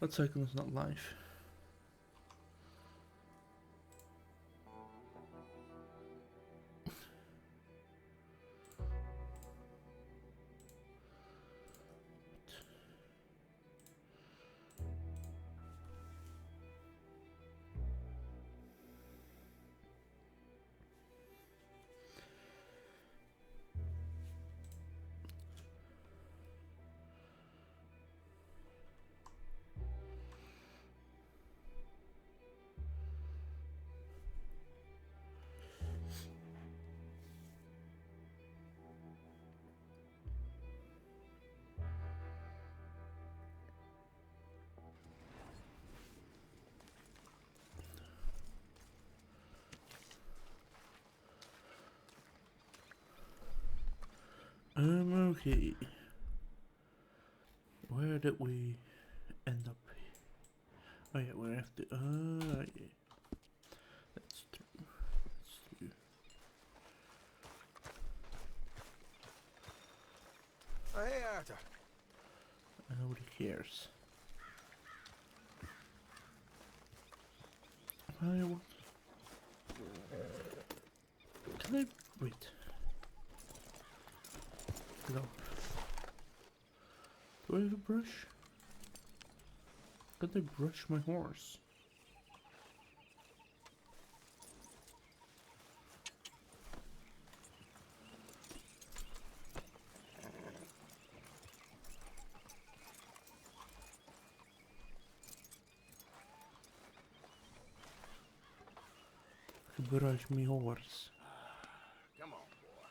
That cycle is not live. Okay. Where did we end up? Oh yeah, we have to. Yeah. That's true. That's true. Hey, Arthur. Nobody cares. I want. Can I wait? No. Do I have a brush? Can I brush my horse? Brush me horse. Come on, boy.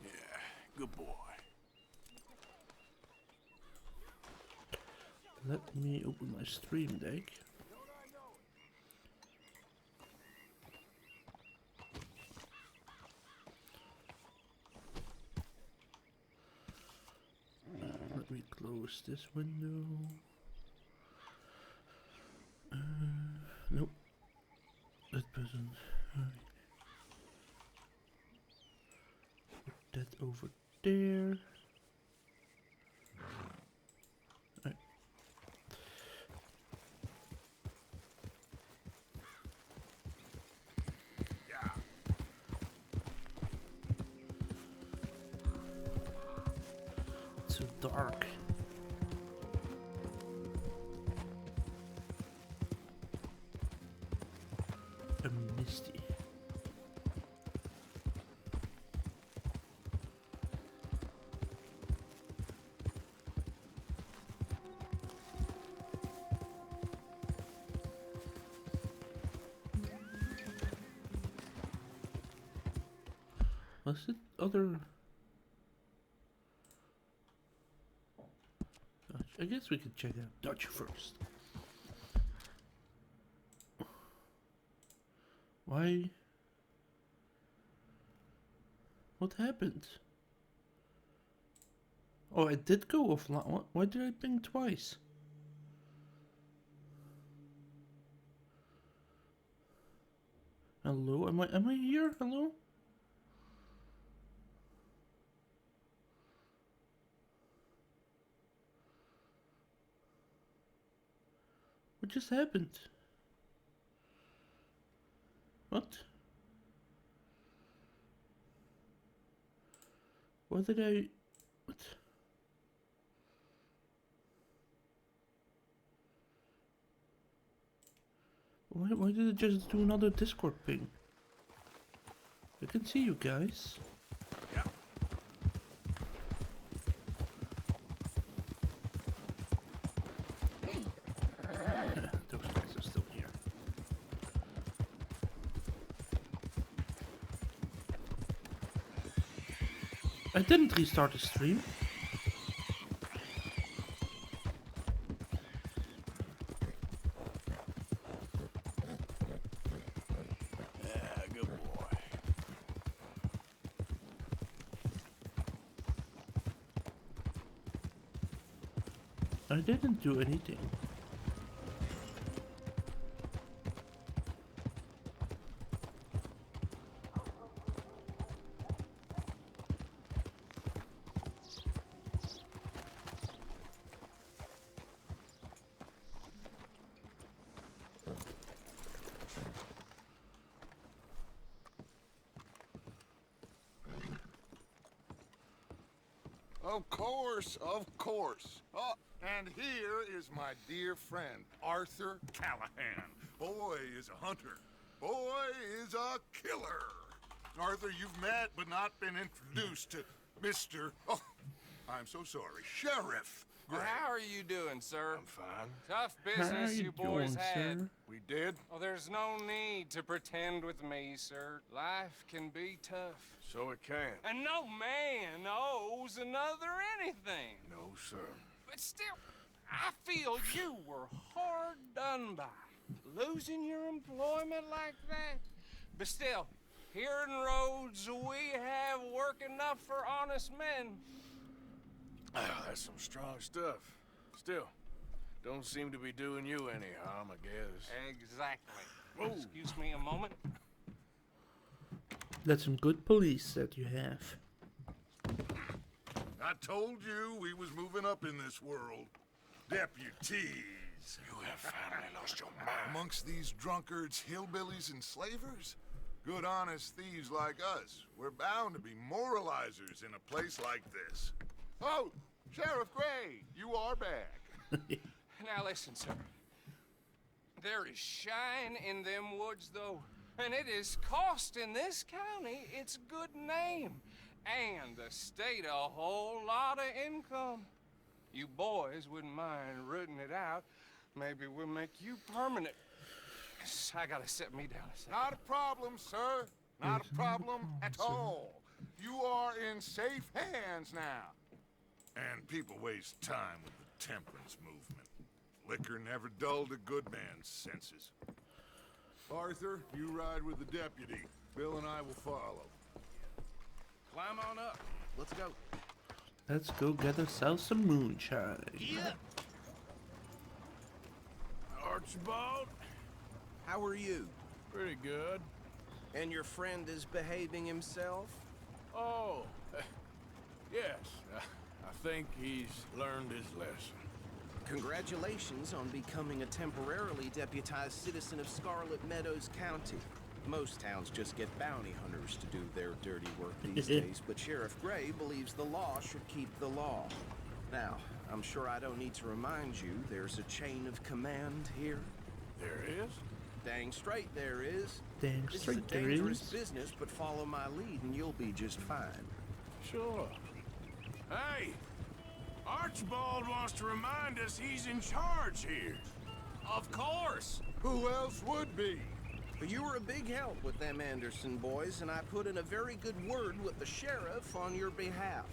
Yeah, good boy. Let me open my stream deck. Let me close this window. Nope. That doesn't. Put that over there. Right. Yeah. It's so dark. And misty. Was it other? Dutch? I guess we could check out Dutch first. Why? What happened? Oh, it did go offline. Why did I ping twice? Hello? Am I here? Hello? What just happened? What? What did I... What? Why did it just do another Discord ping? I can see you guys. Yeah. Those guys are still here. I didn't restart the stream. Yeah, good boy. I didn't do anything. Of course, of course. Oh, and here is my dear friend, Arthur Callahan. Boy is a hunter. Boy is a killer. Arthur, you've met but not been introduced to Mr. Oh, I'm so sorry, Sheriff Gray. How are you doing, sir? I'm fine. Tough How business you you boys doing, had. sir? We did? Oh, there's no need to pretend with me, sir. Life can be tough. So it can. And no man owes another anything. No, sir. But still, I feel you were hard done by. Losing your employment like that. But still, here in Rhodes, we have work enough for honest men. Oh, that's some strong stuff. Still, don't seem to be doing you any harm, I guess. Exactly. Whoa. Excuse me a moment. That's some good police that you have. I told you we was moving up in this world. Deputies. You have finally lost your mind. Amongst these drunkards, hillbillies, and slavers? Good honest thieves like us. We're bound to be moralizers in a place like this. Oh, Sheriff Gray, you are back. Now listen, sir. There is shine in them woods, though. And it is costing this county its good name. And the state a whole lot of income. You boys wouldn't mind rooting it out. Maybe we'll make you permanent. I gotta set me down a second. Not a problem, sir. Not a problem at all. You are in safe hands now. And people waste time with the temperance movement. Liquor never dulled a good man's senses. Arthur, you ride with the deputy. Bill and I will follow. Climb on up. Let's go. Let's go get ourselves some moonshine. Yeah. Archibald? How are you? Pretty good. And your friend is behaving himself? Oh, yes. I think he's learned his lesson. Congratulations on becoming a temporarily deputized citizen of Scarlet Meadows County. Most towns just get bounty hunters to do their dirty work these days, but Sheriff Gray believes the law should keep the law. Now, I'm sure I don't need to remind you there's a chain of command here. There is? Dang straight there is. Dang This is a straight there dangerous is. business, but follow my lead and you'll be just fine. Sure. Hey! Archibald wants to remind us he's in charge here. Of course. Who else would be? But you were a big help with them Anderson boys, and I put in a very good word with the sheriff on your behalf.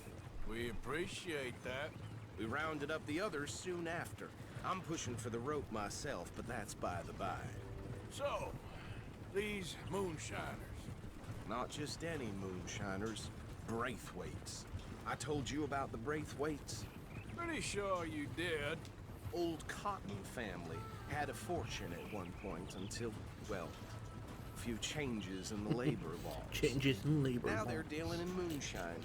We appreciate that. We rounded up the others soon after. I'm pushing for the rope myself, but that's by the by. So, these moonshiners. Not just any moonshiners, Braithwaites. I told you about the Braithwaites. Pretty sure you did. Old Cotton family had a fortune at one point until, well, a few changes in the labor laws. Changes in labor Now laws. they're dealing in moonshine.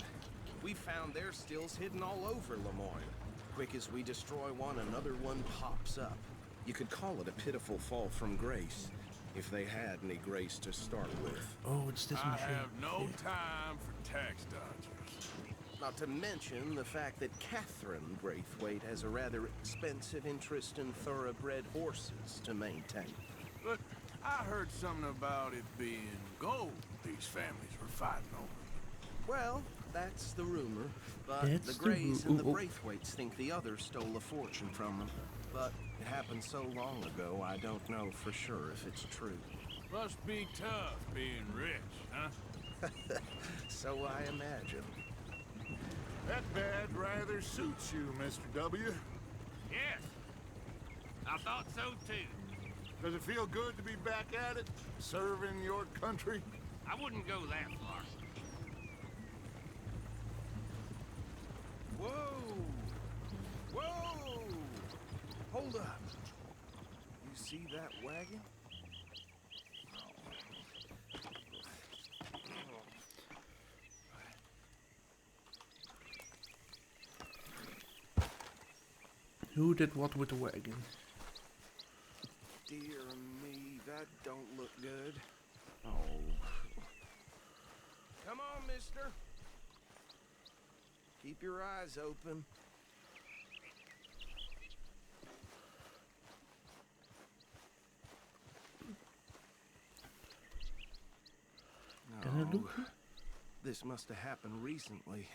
We found their stills hidden all over Lemoyne. Quick as we destroy one, another one pops up. You could call it a pitiful fall from grace, if they had any grace to start with. Oh, it's this I machine. have no time for tax dodgers. Not to mention the fact that Catherine Braithwaite has a rather expensive interest in thoroughbred horses to maintain. But I heard something about it being gold these families were fighting over. Well, that's the rumor, but That's the the Grays and the ru- Braithwaites think the others stole a fortune from them. But it happened so long ago, I don't know for sure if it's true. Must be tough being rich, huh? So I imagine. That badge rather suits you, Mr. W. Yes. I thought so too. Does it feel good to be back at it, serving your country? I wouldn't go that far. Whoa! Whoa! Hold up. You see that wagon? Who did what with the wagon? Dear me, that don't look good. Oh. Come on, mister. Keep your eyes open. Can I look? This must have happened recently.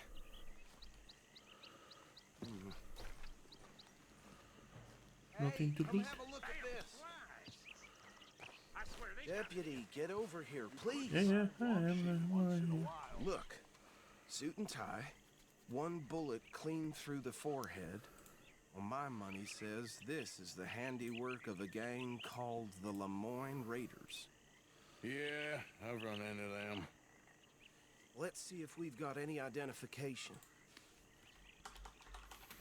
Nothing to Come loot? have a look at this. Deputy, get over here, please. Yeah, I am. Where are you? Look, suit and tie, one bullet clean through the forehead. Well, my money says this is the handiwork of a gang called the Lemoyne Raiders. Yeah, I've run into them. Let's see if we've got any identification.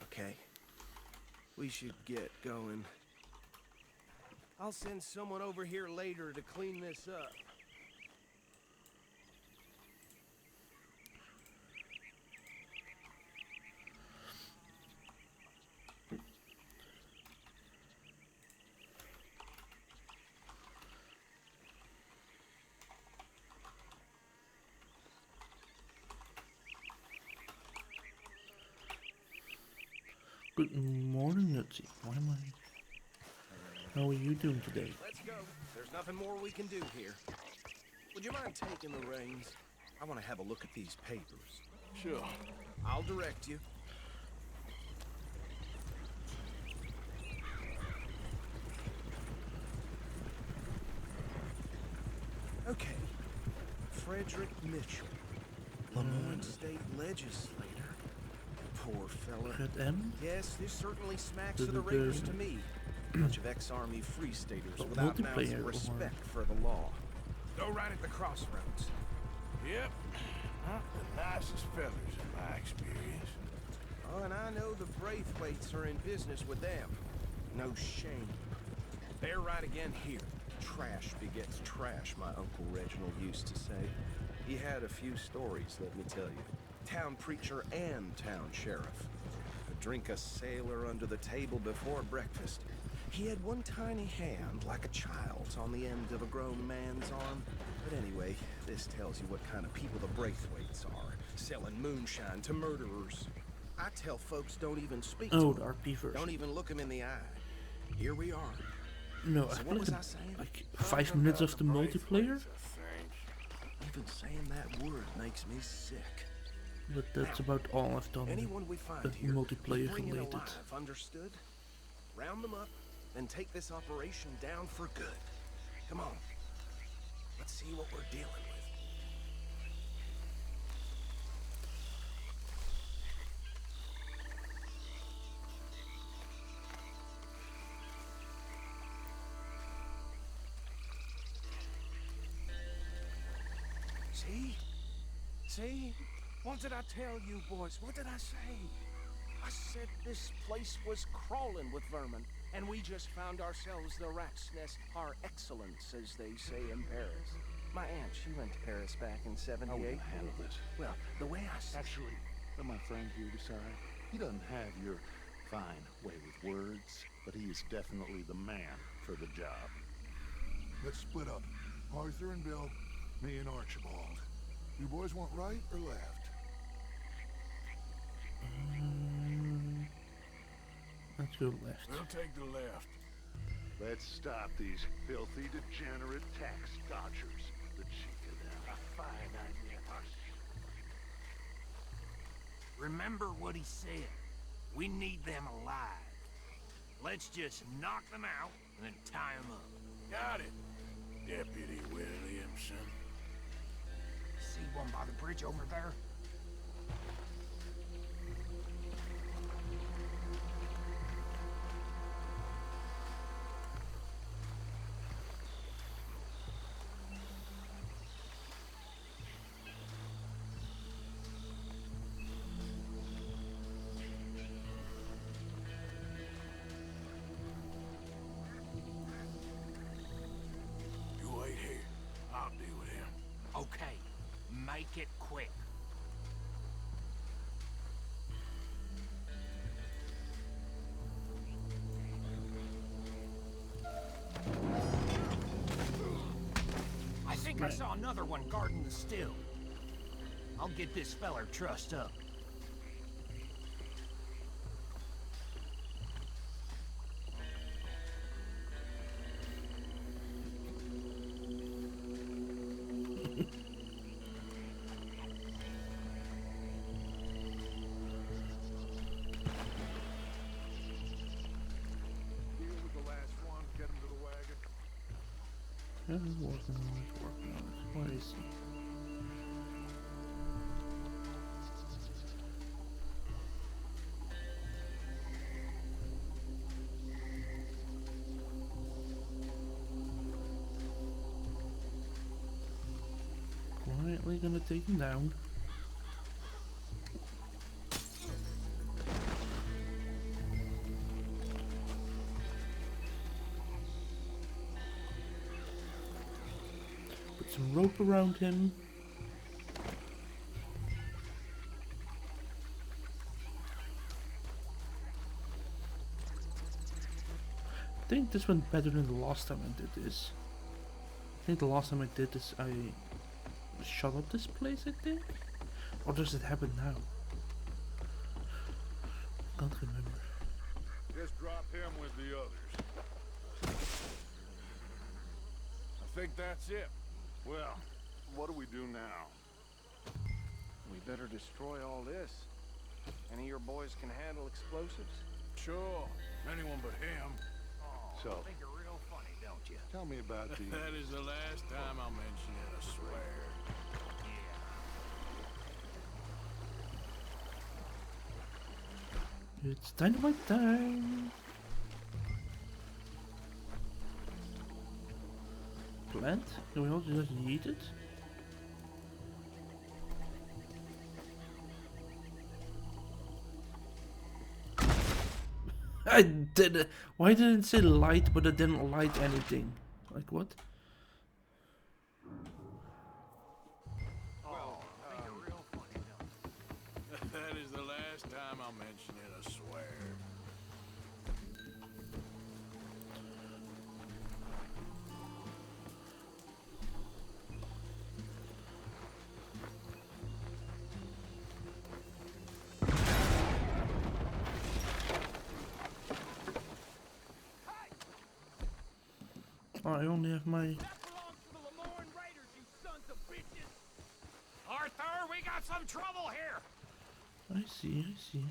Okay, we should get going. I'll send someone over here later to clean this up. Good morning, Nutsy. Why am I? How are you doing today? Let's go. There's nothing more we can do here. Would you mind taking the reins? I want to have a look at these papers. Sure. I'll direct you. Okay. Frederick Mitchell, Lemoyne State Legislator. Poor fella. Red M? Yes, this certainly smacks of the Raiders to me. Bunch of ex-army free staters But without an ounce multiplayer of or- respect for the law. Go right at the crossroads. Yep. Not the nicest fellas in my experience. Oh, and I know the Braithwaites are in business with them. No shame. They're right again here. Trash begets trash, my Uncle Reginald used to say. He had a few stories, let me tell you. Town preacher and town sheriff. Could drink a sailor under the table before breakfast. He had one tiny hand, like a child's, on the end of a grown man's arm. But anyway, this tells you what kind of people the Braithwaites are. Selling moonshine to murderers. I tell folks don't even speak to Oh, them. the RP version. Don't even look them in the eye. Here we are. No, So I what was played I saying? like 5 minutes of the multiplayer, Even saying that word makes me sick. but that's about all I've done. Anyone we find But here, multiplayer bring in related. alive, understood? Round them up and take this operation down for good. Come on. Let's see what we're dealing with. See? See? What did I tell you, boys? What did I say? I said this place was crawling with vermin, and we just found ourselves the rat's nest par excellence, as they say in Paris. My aunt, she went to Paris back in How are we '78. gonna handle this? Well, the way I see Actually, let my friend here decide. He doesn't have your fine way with words, but he is definitely the man for the job. Let's split up. Arthur and Bill, me and Archibald. You boys want right or left? Let's go left. We'll take the left. Let's stop these filthy, degenerate tax dodgers. The cheek of them. A fine idea. Remember what he said. We need them alive. Let's just knock them out and then tie them up. Got it, Deputy Williamson. See one by the bridge over there? You wait here. I'll deal with him. Okay, make it quick. I think I saw another one guarding the still. I'll get this feller trussed up. Working on it, working on it. Where is he? Quietly gonna take him down. Put some rope around him. I think this went better than the last time I did this. I think the last time I did this I shut up this place, I think? Or does it happen now? I can't remember. Just drop him with the others. I think that's it. Well, what do we do now? We better destroy all this. Any of your boys can handle explosives? Sure. Anyone but him. Oh, So- I think you're real funny, don't you? Tell me about the... That is the last time I'll mention it, I swear. Yeah. It's dynamite time! Plant? Can we also just eat it? I did it. Why didn't it say light but it didn't light anything? Like what? Oh, I think you're real funny, don't you? That is the last time I'll mention it, I swear. Oh, I only have my... Arthur, we got some trouble here! I see, I see.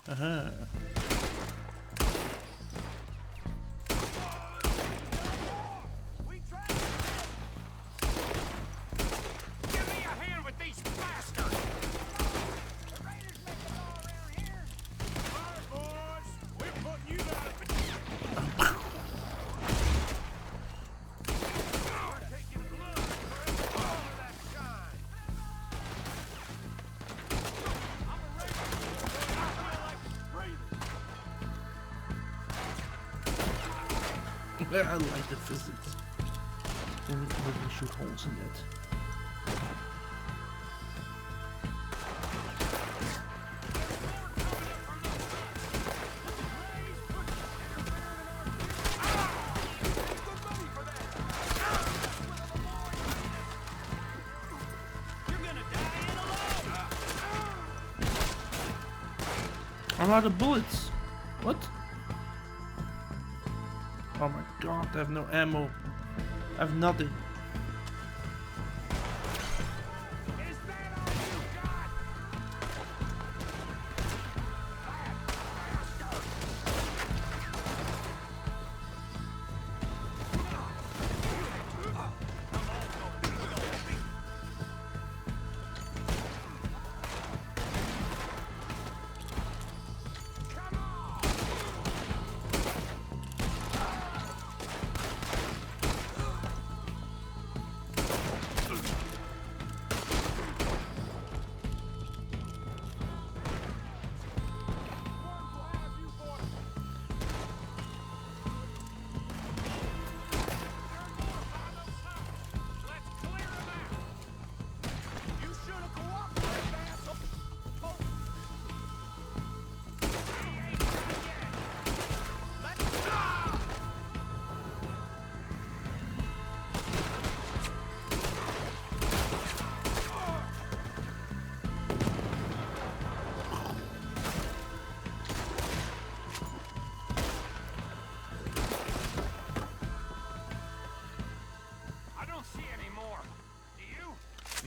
Aha. Give me a hand with these bastards! Alright, boys. We're putting you out. I like the physics. Then we can really shoot holes in it. I'm out of bullets. What? Oh my god, I have no ammo. I have nothing. Is that all you got?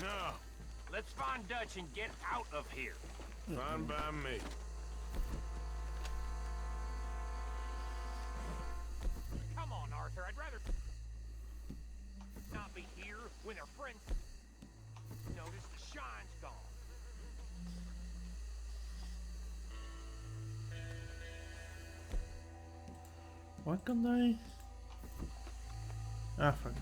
No. Let's find Dutch and get out of here. Fine by me. Come on, Arthur. I'd rather not be here when their friends notice the shine's gone. Why can't I? Ah, fuck it.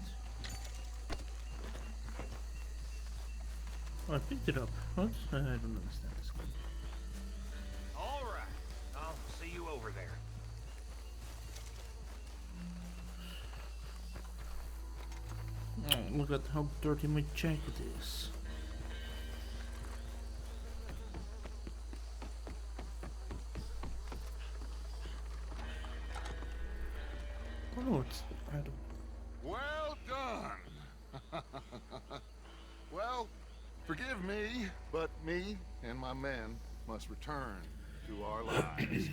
Oh, I picked it up. What? I don't understand this. All right. I'll see you over there. Oh, look at how dirty my jacket is. Oh no, it's I don't. Well done. Well, forgive me, but me and my men must return to our lives.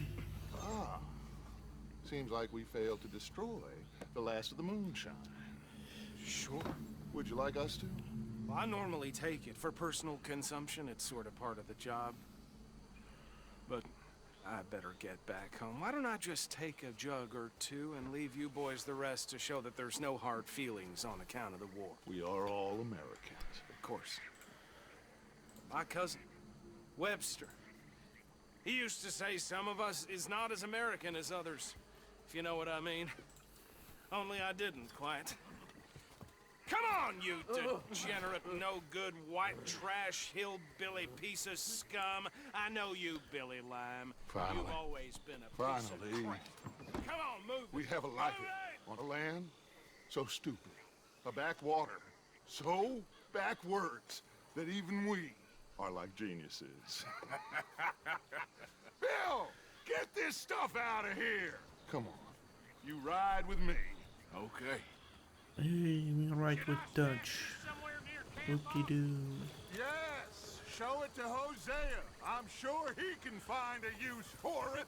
Ah, seems like we failed to destroy the last of the moonshine. Sure. Would you like us to? Well, I normally take it. For personal consumption, it's sort of part of the job. But I better get back home. Why don't I just take a jug or two and leave you boys the rest to show that there's no hard feelings on account of the war? We are all Americans. Of course. My cousin, Webster, he used to say some of us is not as American as others, if you know what I mean. Only I didn't quite. Come on, you degenerate, no-good, white trash, hillbilly piece of scum. I know you, Billy Lime. Finally. You've always been a piece of Finally. crap. Come on, move. We have a life on a land so stupid, a backwater so backwards that even we are like geniuses. Bill, get this stuff out of here. Come on, you ride with me. Okay. Hey, we right with Dutch. Somewhere near Camp Whoop-de-doo. Yes, show it to Hosea. I'm sure he can find a use for it.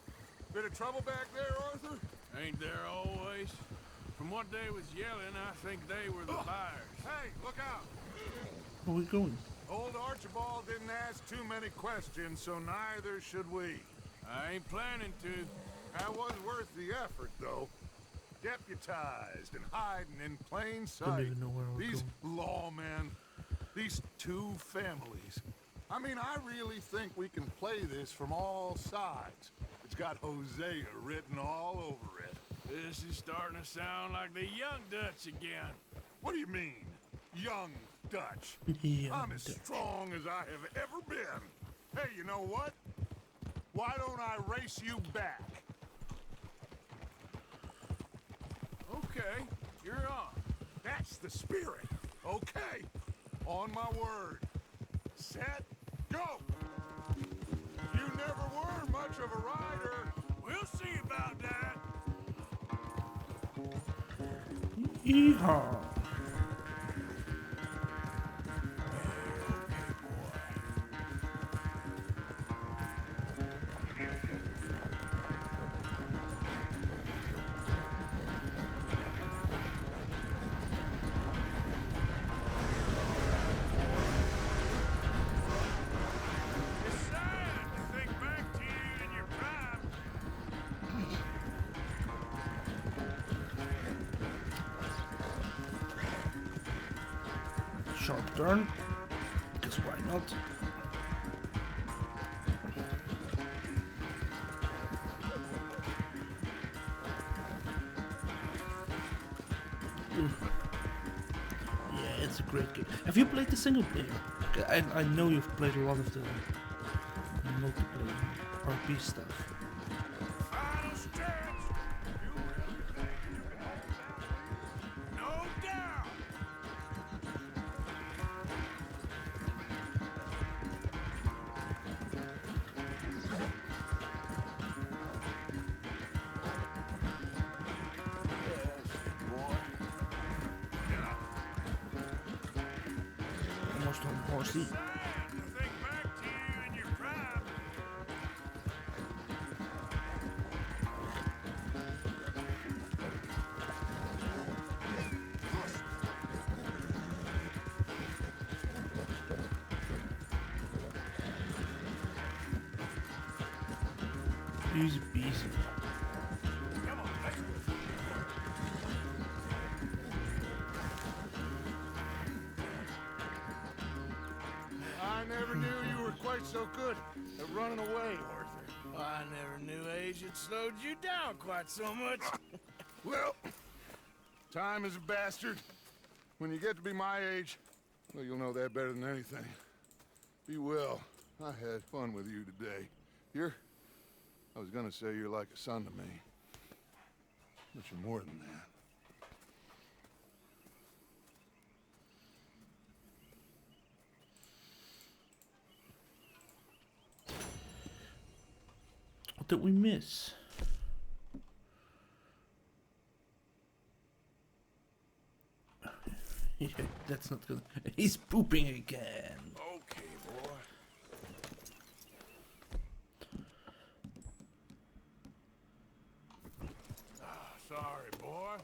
Bit of trouble back there, Arthur? Ain't there always? From what they was yelling, I think they were the buyers. Hey, look out. Where are we going? Old Archibald didn't ask too many questions, so neither should we. I ain't planning to. That was worth the effort, though. Deputized and hiding in plain Don't sight. even know where we're These going. lawmen, these two families. I mean, I really think we can play this from all sides. It's got Hosea written all over it. This is starting to sound like the young Dutch again. What do you mean, young Dutch? Yeah, I'm as strong as I have ever been. Hey, you know what? Why don't I race you back? Okay, you're on. That's the spirit. Okay. On my word. Set, go! You never were much of a rider. We'll see about that. Yeehaw! It's sad to think back to you in your prime. Sharp turn. Guess why not? Oof. Yeah, it's a great game. Have you played the single player? I know you've played a lot of the multiplayer RP stuff. Final stretch. You really think you can hold that? No doubt. Almost on horsey. Sad to think back to you in your prime. Easy peasy. Come on, let's go. I never knew you were quite so good at running away, Arthur. I never knew age had slowed you down quite so much. Well, time is a bastard. When you get to be my age, well, you'll know that better than anything. Be well. I had fun with you today. I was gonna say you're like a son to me. But you're more than that. What did we miss? Yeah, that's not good. He's pooping again. Okay, boy. Sorry, boy.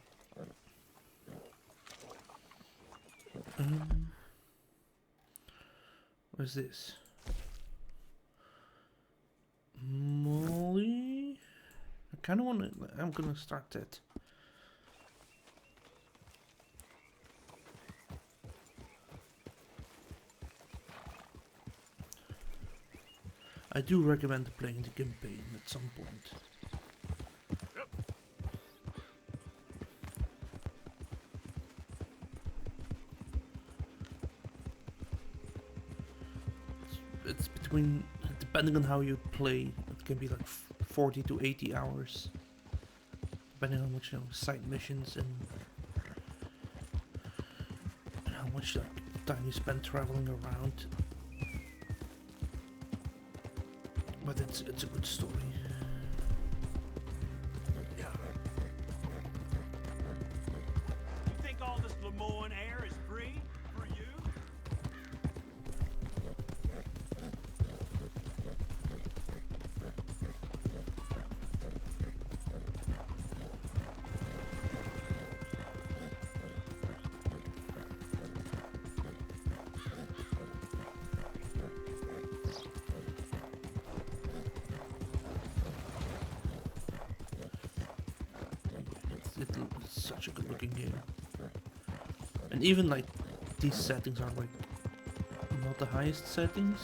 What's this? Molly? I kind of want to. I'm gonna start that. I do recommend playing the campaign at some point. It's between, depending on how you play, it can be like 40 to 80 hours, depending on how much side missions and how much time you spend traveling around. But it's a good story. You think all this Lemoyne air is free for you? It's such a good looking game. And even like these settings are like not the highest settings.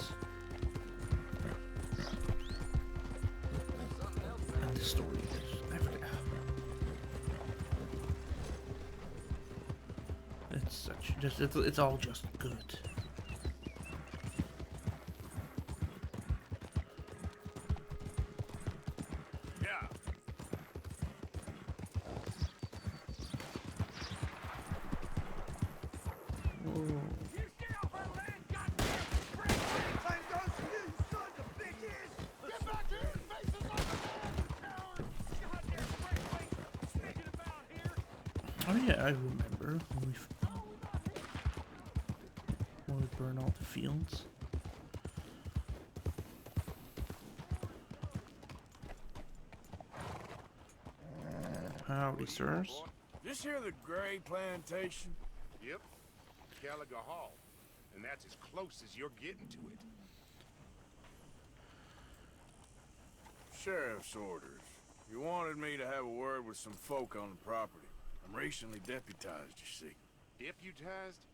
And the story is everything. It's such it's all just good. Yeah. Oh yeah, I remember when we burn all the fields. Howdy, sirs. This here the Gray Plantation? Yep. Gallagher Hall. And that's as close as you're getting to it. Sheriff's orders. You wanted me to have a word with some folk on the property. I'm recently deputized, you see. Deputized?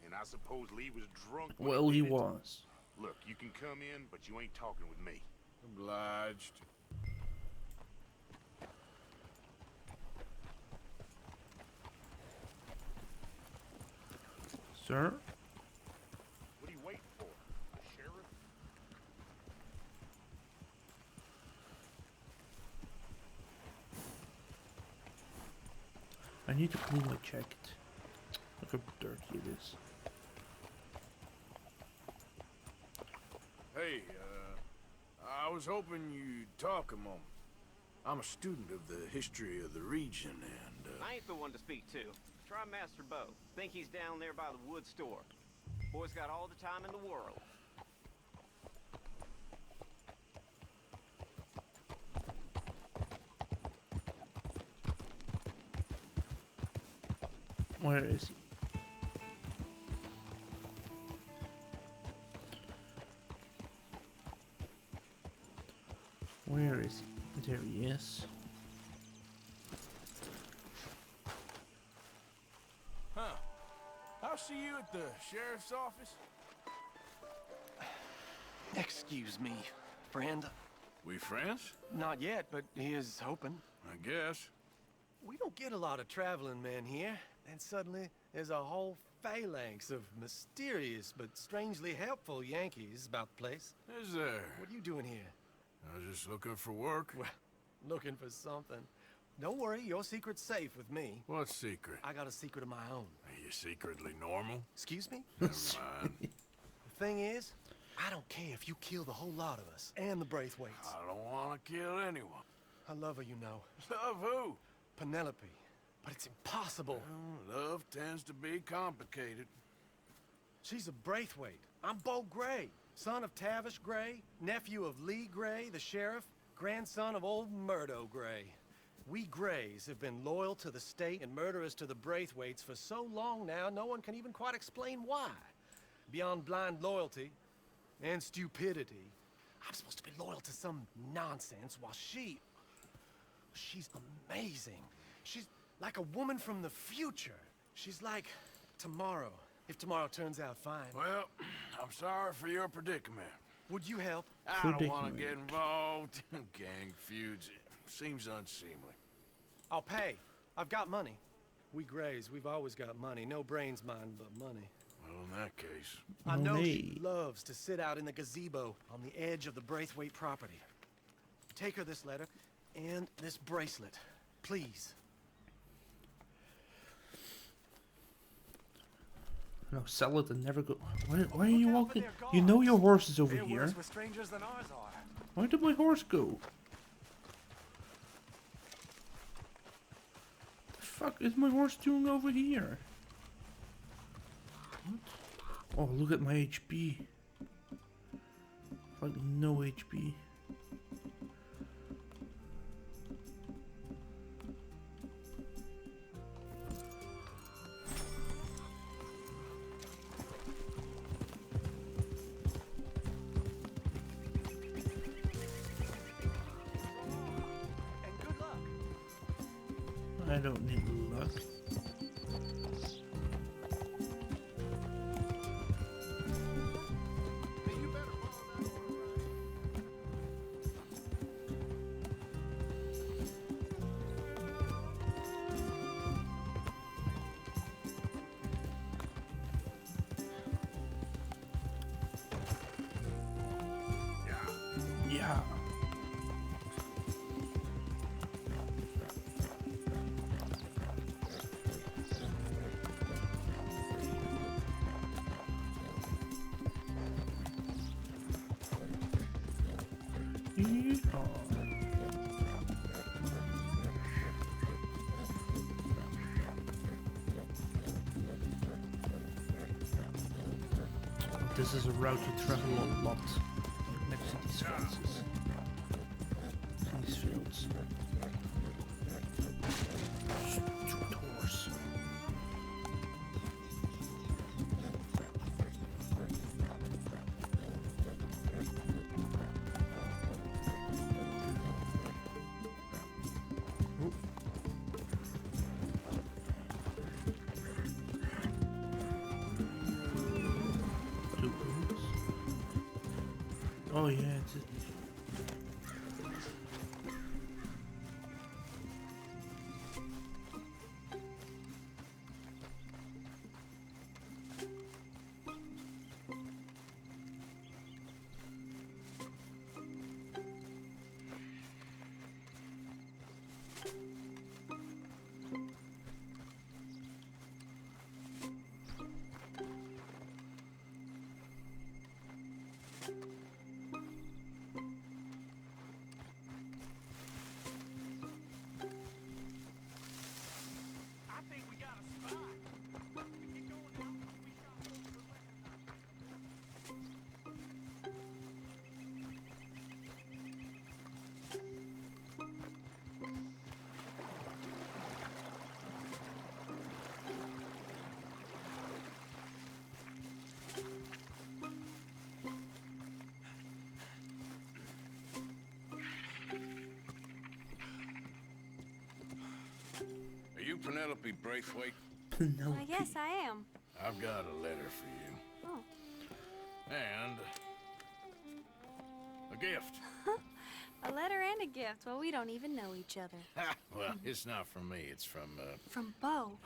And I suppose Lee was drunk when Well, he did it? was. Look, you can come in, but you ain't talking with me. Obliged. Sir? What are you waiting for? Sheriff? I need to clean my jacket. Look how dirty it is. Hey, I was hoping you'd talk a moment. I'm a student of the history of the region, and, I ain't the one to speak to. Try Master Bo. Think he's down there by the wood store. Boy's got all the time in the world. Where is he? Where is There he is. Huh. I'll see you at the sheriff's office. Excuse me, friend. We friends? Not yet, but he is hoping. I guess. We don't get a lot of traveling men here, and suddenly there's a whole phalanx of mysterious but strangely helpful Yankees about the place. Is there? What are you doing here? I was just looking for work. Well, looking for something. Don't worry, your secret's safe with me. What secret? I got a secret of my own. Are you secretly normal? Excuse me? Never mind. The thing is, I don't care if you kill the whole lot of us and the Braithwaites. I don't want to kill anyone. I love her, you know. Love who? Penelope. But it's impossible. Well, love tends to be complicated. She's a Braithwaite. I'm Bo Gray, son of Tavish Gray, nephew of Lee Gray, the sheriff, grandson of old Murdo Gray. We Grays have been loyal to the state and murderous to the Braithwaites for so long now, no one can even quite explain why. Beyond blind loyalty and stupidity, I'm supposed to be loyal to some nonsense while she's amazing. She's like a woman from the future. She's like tomorrow, if tomorrow turns out fine. Well, I'm sorry for your predicament. Would you help? I don't want to get involved in gang feuds. It seems unseemly. I'll pay. I've got money. We Grays, we've always got money. No brains, mind, but money. Well, in that case... I know she Money. loves to sit out in the gazebo on the edge of the Braithwaite property. Take her this letter and this bracelet, please. No, sell it and never go. Why are you walking? You know your horse is over here. with strangers than ours are. Where did my horse go? The fuck is my horse doing over here? What? Oh, look at my HP. Like no HP. And good luck. I don't need luck. You better follow that order, right? Yeah. Yeehaw. This is a route you travel a lot. Next to these fences. These fields. Stupid horse. Two horses. Oh yeah, it's you Penelope Braithwaite? Penelope. Yes, I am. I've got a letter for you. Oh. And a gift. A letter and a gift. Well, we don't even know each other. Well, it's not from me. It's from, From Bo.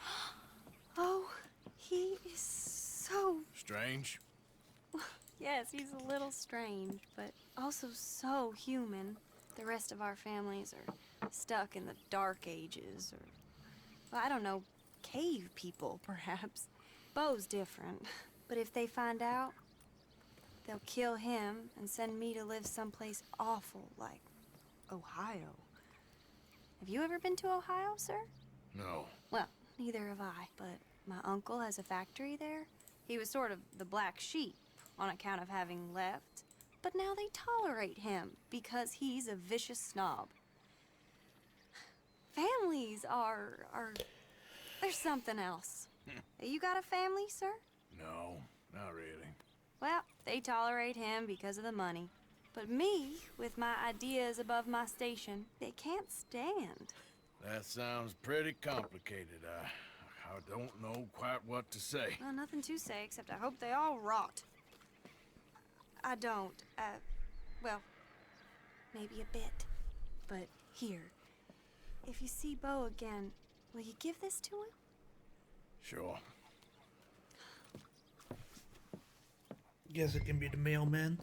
Oh, he is so... Strange. Yes, he's a little strange, but also so human. The rest of our families are stuck in the dark ages, or... well, I don't know, cave people, perhaps. Bo's different. But if they find out, they'll kill him and send me to live someplace awful, like Ohio. Have you ever been to Ohio, sir? No. Well, neither have I, but my uncle has a factory there. He was sort of the black sheep on account of having left, but now they tolerate him because he's a vicious snob. Families are there's something else. You got a family, sir? No, not really. Well, they tolerate him because of the money. But me, with my ideas above my station, they can't stand. That sounds pretty complicated. I don't know quite what to say. Well, nothing to say, except I hope they all rot. I don't, well, maybe a bit. But here, if you see Bo again, will you give this to him? Sure. Guess it can be the mailman.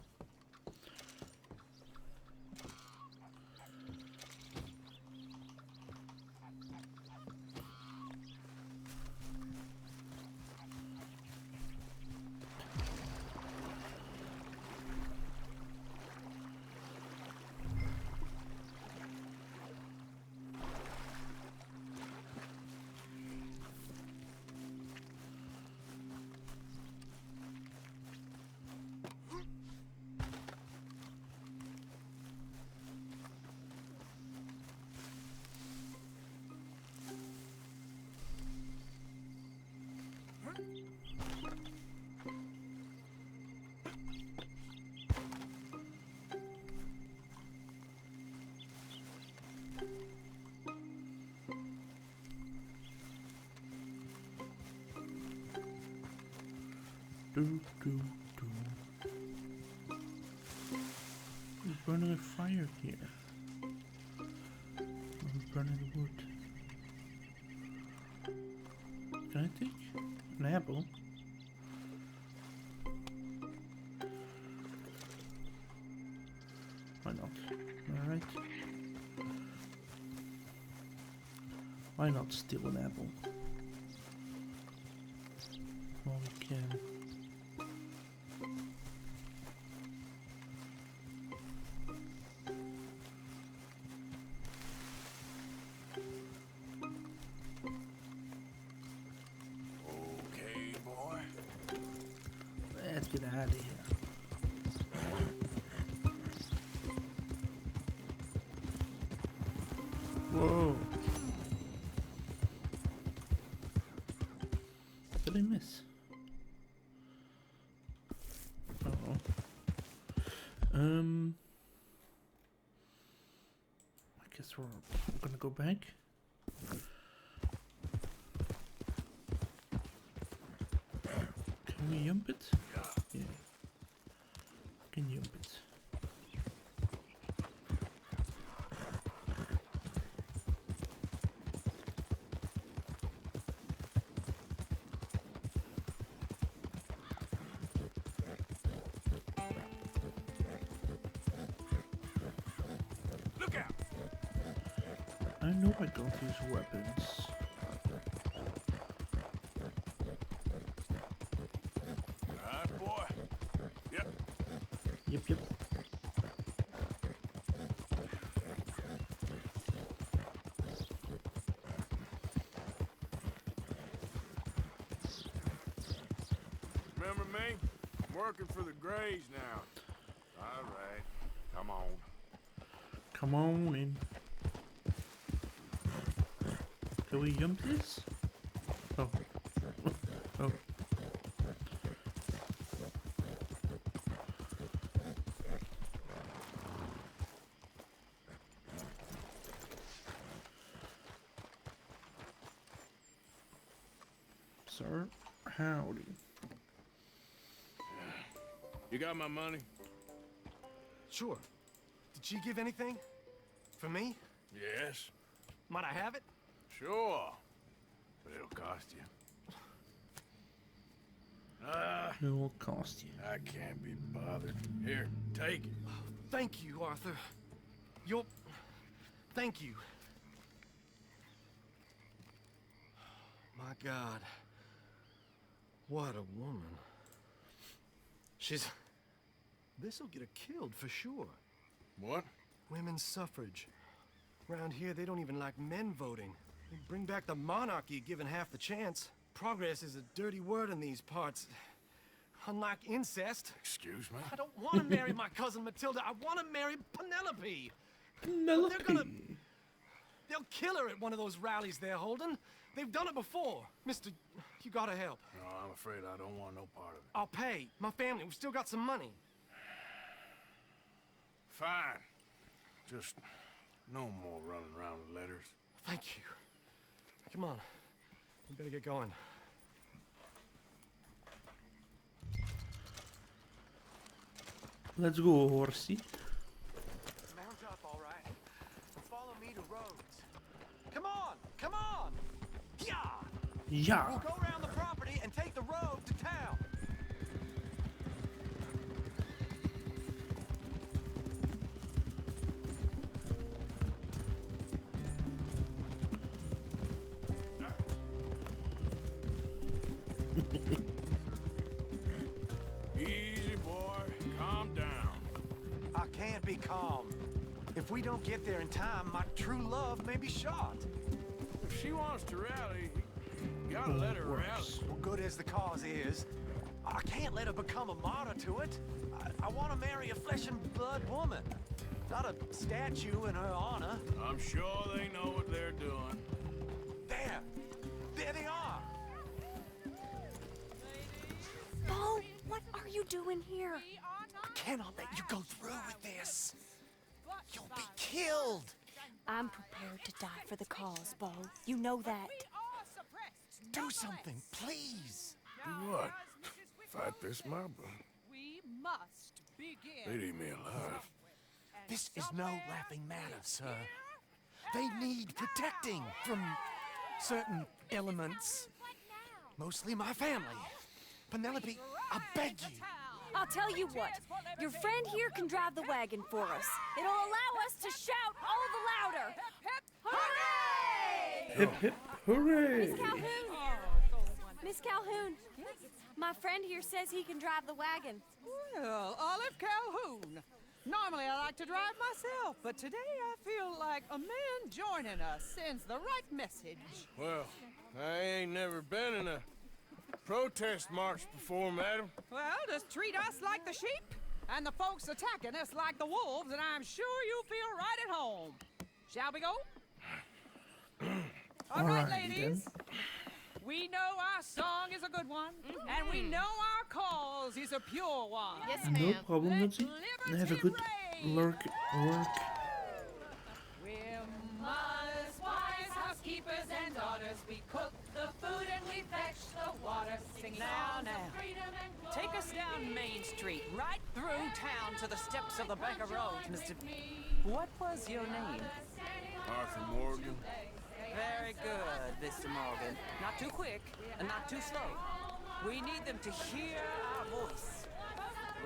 Do, do, do. Who's burning a fire here? Who's burning the wood? Can I take an apple? Why not? Alright. Why not steal an apple? Well, we can. Okay, boy. Let's get out of here. Whoa. Did I miss? Uh-oh. I guess we're gonna go back. Can we jump it? Yeah. Can jump it. Look out! I know I don't use weapons. Alright, boy. Yep. Yep. Remember me? I'm working for the Greys now. Alright. Come on. Come on in. Can we jump this? Oh. Oh. sir. Howdy. You got my money? Sure. Did she give anything? For me? Yes. Might I have it? Sure. But it'll cost you. It will cost you. I can't be bothered. Here, take it. Thank you, Arthur. Thank you. My God. What a woman. This'll get her killed for sure. What? Women's suffrage. Around here, they don't even like men voting. They bring back the monarchy given half the chance. Progress is a dirty word in these parts. Unlike incest. Excuse me? I don't want to marry my cousin Matilda. I want to marry Penelope. Penelope. They'll kill her at one of those rallies they're holding. They've done it before. Mister, you gotta help. No, I'm afraid I don't want no part of it. I'll pay. My family, we've still got some money. Fine. Just no more running around with letters. Thank you. Come on. We better get going. Let's go, horsey. Mount up, all right. Follow me to Rhodes. Come on! Come on! Yeah! Yeah. We'll go around the property and take the road to town. Easy, boy. Calm down. I can't be calm. If we don't get there in time, my true love may be shot. If she wants to rally, you gotta let her rally. Well, good as the cause is, I can't let her become a martyr to it. I want to marry a flesh and blood woman, not a statue in her honor. I'm sure they know what they're doing. There! There they are! Bo, what are you doing here? I cannot let you go through with this. You'll be killed. I'm prepared to die for the cause, Bo. You know that. Do something, please. Do what? Fight this mob? We must begin. They'd eat me alive. This is no laughing matter, sir. They need protecting from certain elements. Mostly my family. Penelope, I beg you. I'll tell you what. Your friend here can drive the wagon for us. It'll allow us to shout all the louder. Hooray! Hip hip hooray! Miss Calhoun! Miss Calhoun, my friend here says he can drive the wagon. Well, Olive Calhoun. Normally I like to drive myself, but today I feel like a man joining us sends the right message. Well, I ain't never been in a protest march before, madam. Well, just treat us like the sheep, and the folks attacking us like the wolves, and I'm sure you'll feel right at home. Shall we go? All right, ladies. Then. We know our song is a good one, and we know our cause is a pure one. Yes, No problem, Nancy. Have a good work. We're mothers, wives, housekeepers, and daughters. We cook the food and we fetch the water. Singing songs of freedom and glory. Take us down Main Street, right through town to the steps of the Bank of Rhodes, Mr. What was your name? Arthur Morgan. Very good, Mr. Morgan. Not too quick and not too slow. We need them to hear our voice.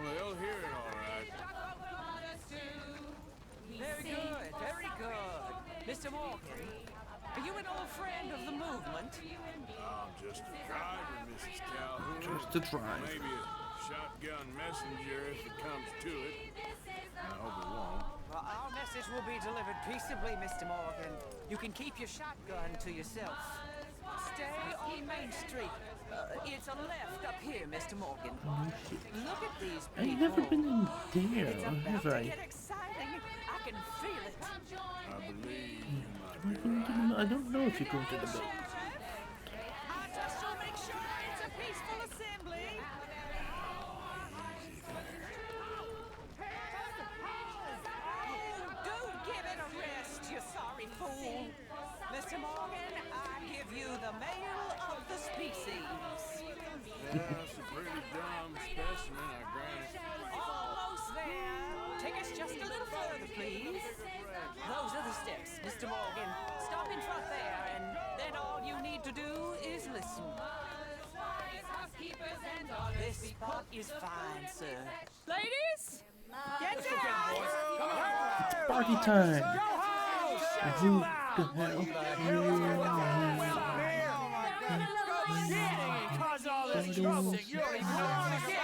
Well, they'll hear it all right. Very good, very good. Mr. Morgan, are you an old friend of the movement? I'm just a driver, Mrs. Calhoun. Just a driver. Maybe a shotgun messenger if it comes to it. I hope it won't. Well, our message will be delivered peaceably, Mr. Morgan. You can keep your shotgun to yourself. Stay on Main Street. It's a left up here, Mr. Morgan. Look at these people. I've never been in there, It's about have to I? get exciting. I can feel it. I believe you might be I don't know if you're going to the boat. Just to make sure it's a peaceful assembly. Do give it a rest, you sorry fool. Mr. Morgan, I give you the male of the species. That's a pretty dumb specimen, I grant it. Almost there. Take us just a little further, please. Those are the steps, Mr. Morgan. Stop in front there, and then all you need to do is listen. This spot is fine, sir. Ladies, get down! Party time! And who the hell? Cause all this trouble. You don't even know how to get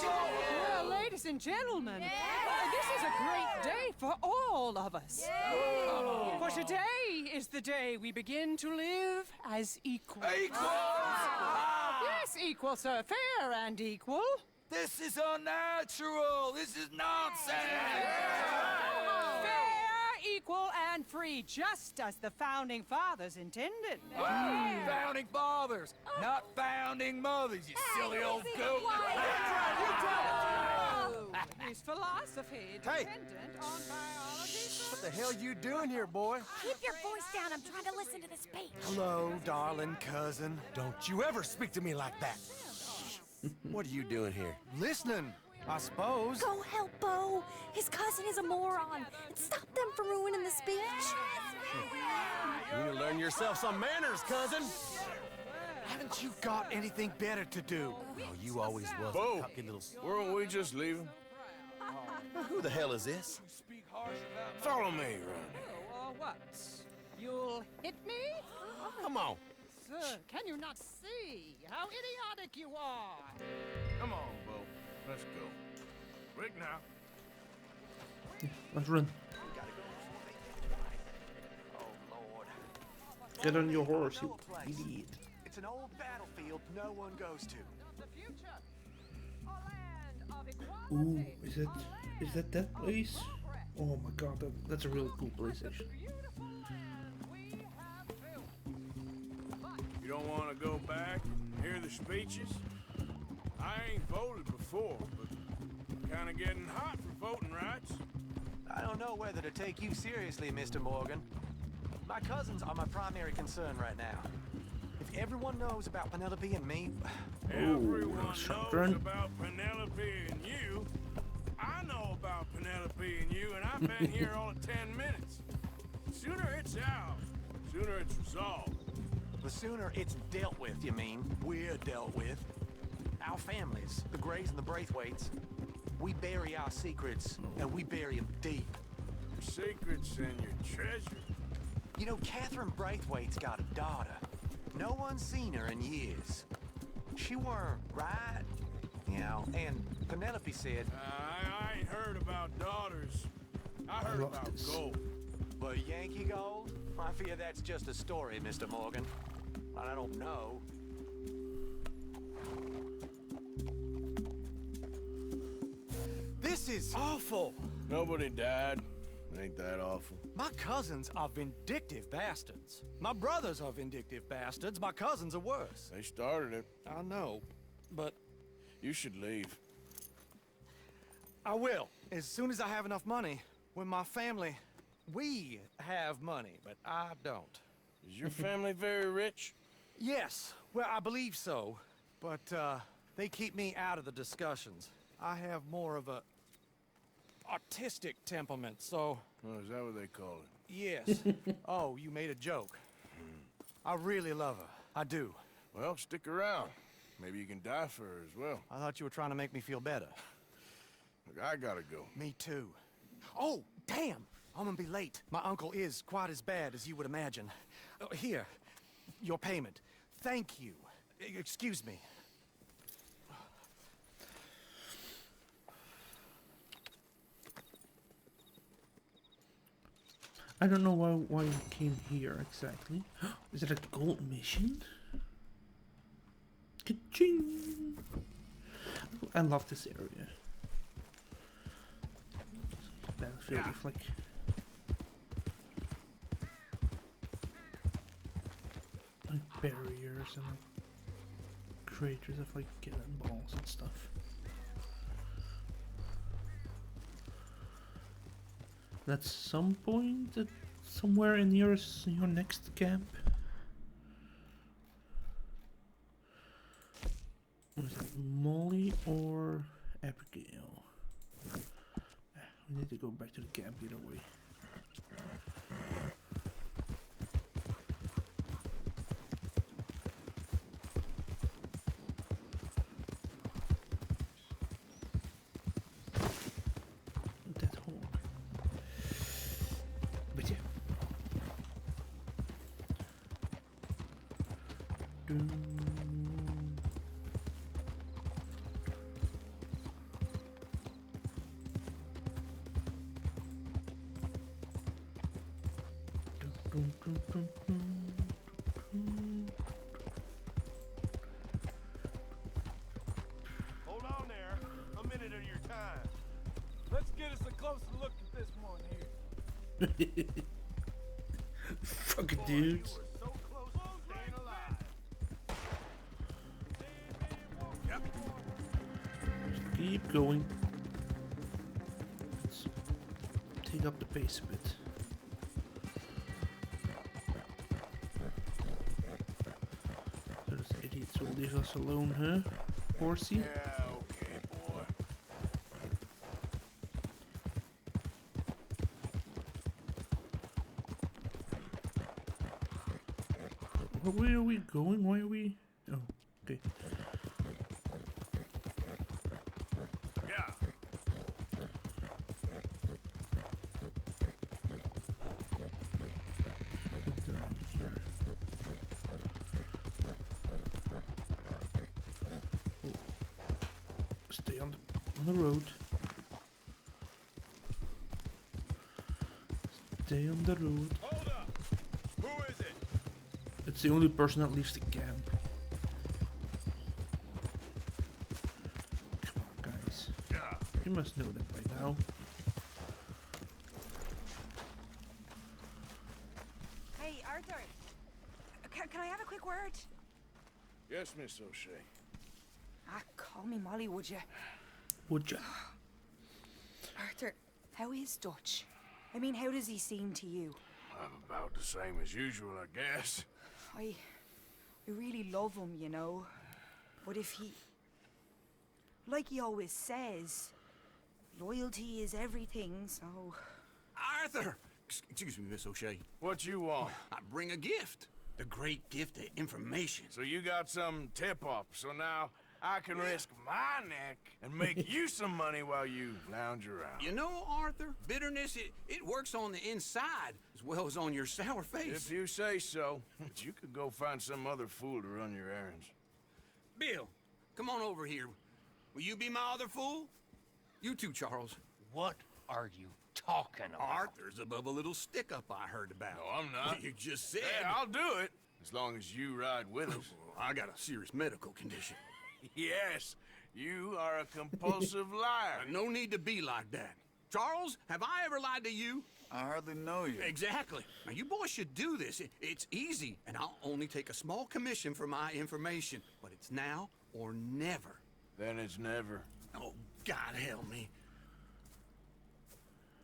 Well, ladies and gentlemen, this is a great day for all of us. For today is the day we begin to live as equals. Yes, equal, sir. Fair and equal. This is unnatural. This is nonsense. Fair, equal, and free, just as the Founding Fathers intended. Founding fathers, not founding mothers, you silly old goat. Is philosophy dependent on biology? What the hell you doing here, boy? Keep your voice down. I'm trying to listen to the speech. Hello, darling cousin. Don't you ever speak to me like that. What are you doing here? Listening, I suppose. Go help Bo. His cousin is a moron. And stop them from ruining the speech. You need to learn yourself some manners, cousin. Haven't you got anything better to do? Oh, you always was Bo, a cocky little... weren't we just leaving? Who the hell is this? Follow me, Ronnie. What? You'll hit me? Come on. Sir, can you not see how idiotic you are? Come on, Bo. Let's go. Quick now. Let's run. Get on your horse, you idiot. It's an old battlefield no one goes to. The future. A land of equality. Ooh, is that place? Oh my god, that's a really cool place actually. You don't want to go back and hear the speeches? I ain't voted before, but kind of getting hot for voting rights. I don't know whether to take you seriously, Mr. Morgan. My cousins are my primary concern right now. If everyone knows about Penelope and me... Everyone knows about Penelope and you. I know about Penelope and you, and I've been here all of 10 minutes. Sooner it's out, sooner it's resolved. The sooner it's dealt with, you mean? We're dealt with. Our families, the Grays and the Braithwaites, we bury our secrets, and we bury them deep. Your secrets and your treasure. You know, Catherine Braithwaite's got a daughter. No one's seen her in years. She weren't right, you know, and Penelope said... I ain't heard about daughters. I heard about gold. But Yankee gold? I fear that's just a story, Mr. Morgan. I don't know. This is awful. Nobody died. Ain't that awful? My cousins are vindictive bastards. My brothers are vindictive bastards. My cousins are worse. They started it. I know, but... You should leave. I will, as soon as I have enough money. When my family... We have money, but I don't. Is your family very rich? Yes, well, I believe so. But, they keep me out of the discussions. I have more of a... artistic temperament, so... Oh, is that what they call it? Yes. Oh, you made a joke. I really love her. I do. Well, stick around. Maybe you can die for her as well. I thought you were trying to make me feel better. Look, I gotta go. Me too. Oh, damn! I'm gonna be late. My uncle is quite as bad as you would imagine. Here, your payment. Thank you. Excuse me. I don't know why you came here exactly. Is it a gold mission? Ka-ching! I love this area. Battlefield with like barriers and like craters of like cannonballs and stuff. At some point, somewhere in your next camp? Was it Molly or Abigail? We need to go back to the camp either way. That hole. But yeah. Hold on there. A minute of your time. Let's get us a closer look at this one here. Fucking dudes. So close to staying alive. Yep. Keep going. Let's take up the pace a bit. Those idiots will leave us alone, huh? Horsey? Yeah, okay, boy. Where are we going? Why are we... Oh, okay. Yeah. Stay on the road. Stay on the road. Hold up. Who is it? It's the only person that leaves the camp. Come on, guys. Yeah. You must know that by now. Hey, Arthur. Can I have a quick word? Yes, Miss O'Shea. Ah, call me Molly, would you? Would ya? Arthur, how is Dutch? I mean, how does he seem to you? I'm about the same as usual, I guess. I really love him, you know. But if he... Like he always says, loyalty is everything, so... Arthur! Excuse me, Miss O'Shea. What you want? I bring a gift. The great gift of information. So you got some tip-off, so now I can risk my neck and make you some money while you lounge around. You know, Arthur, bitterness, it works on the inside as well as on your sour face. If you say so, but you could go find some other fool to run your errands. Bill, come on over here. Will you be my other fool? You too, Charles. What are you talking about? Arthur's above a little stick-up I heard about. No, I'm not. You just said... Yeah, I'll do it, as long as you ride with us. I got a serious medical condition. Yes, you are a compulsive liar. No need to be like that. Charles, have I ever lied to you? I hardly know you. Exactly. Now, you boys should do this. It's easy, and I'll only take a small commission for my information. But it's now or never. Then it's never. Oh, God help me.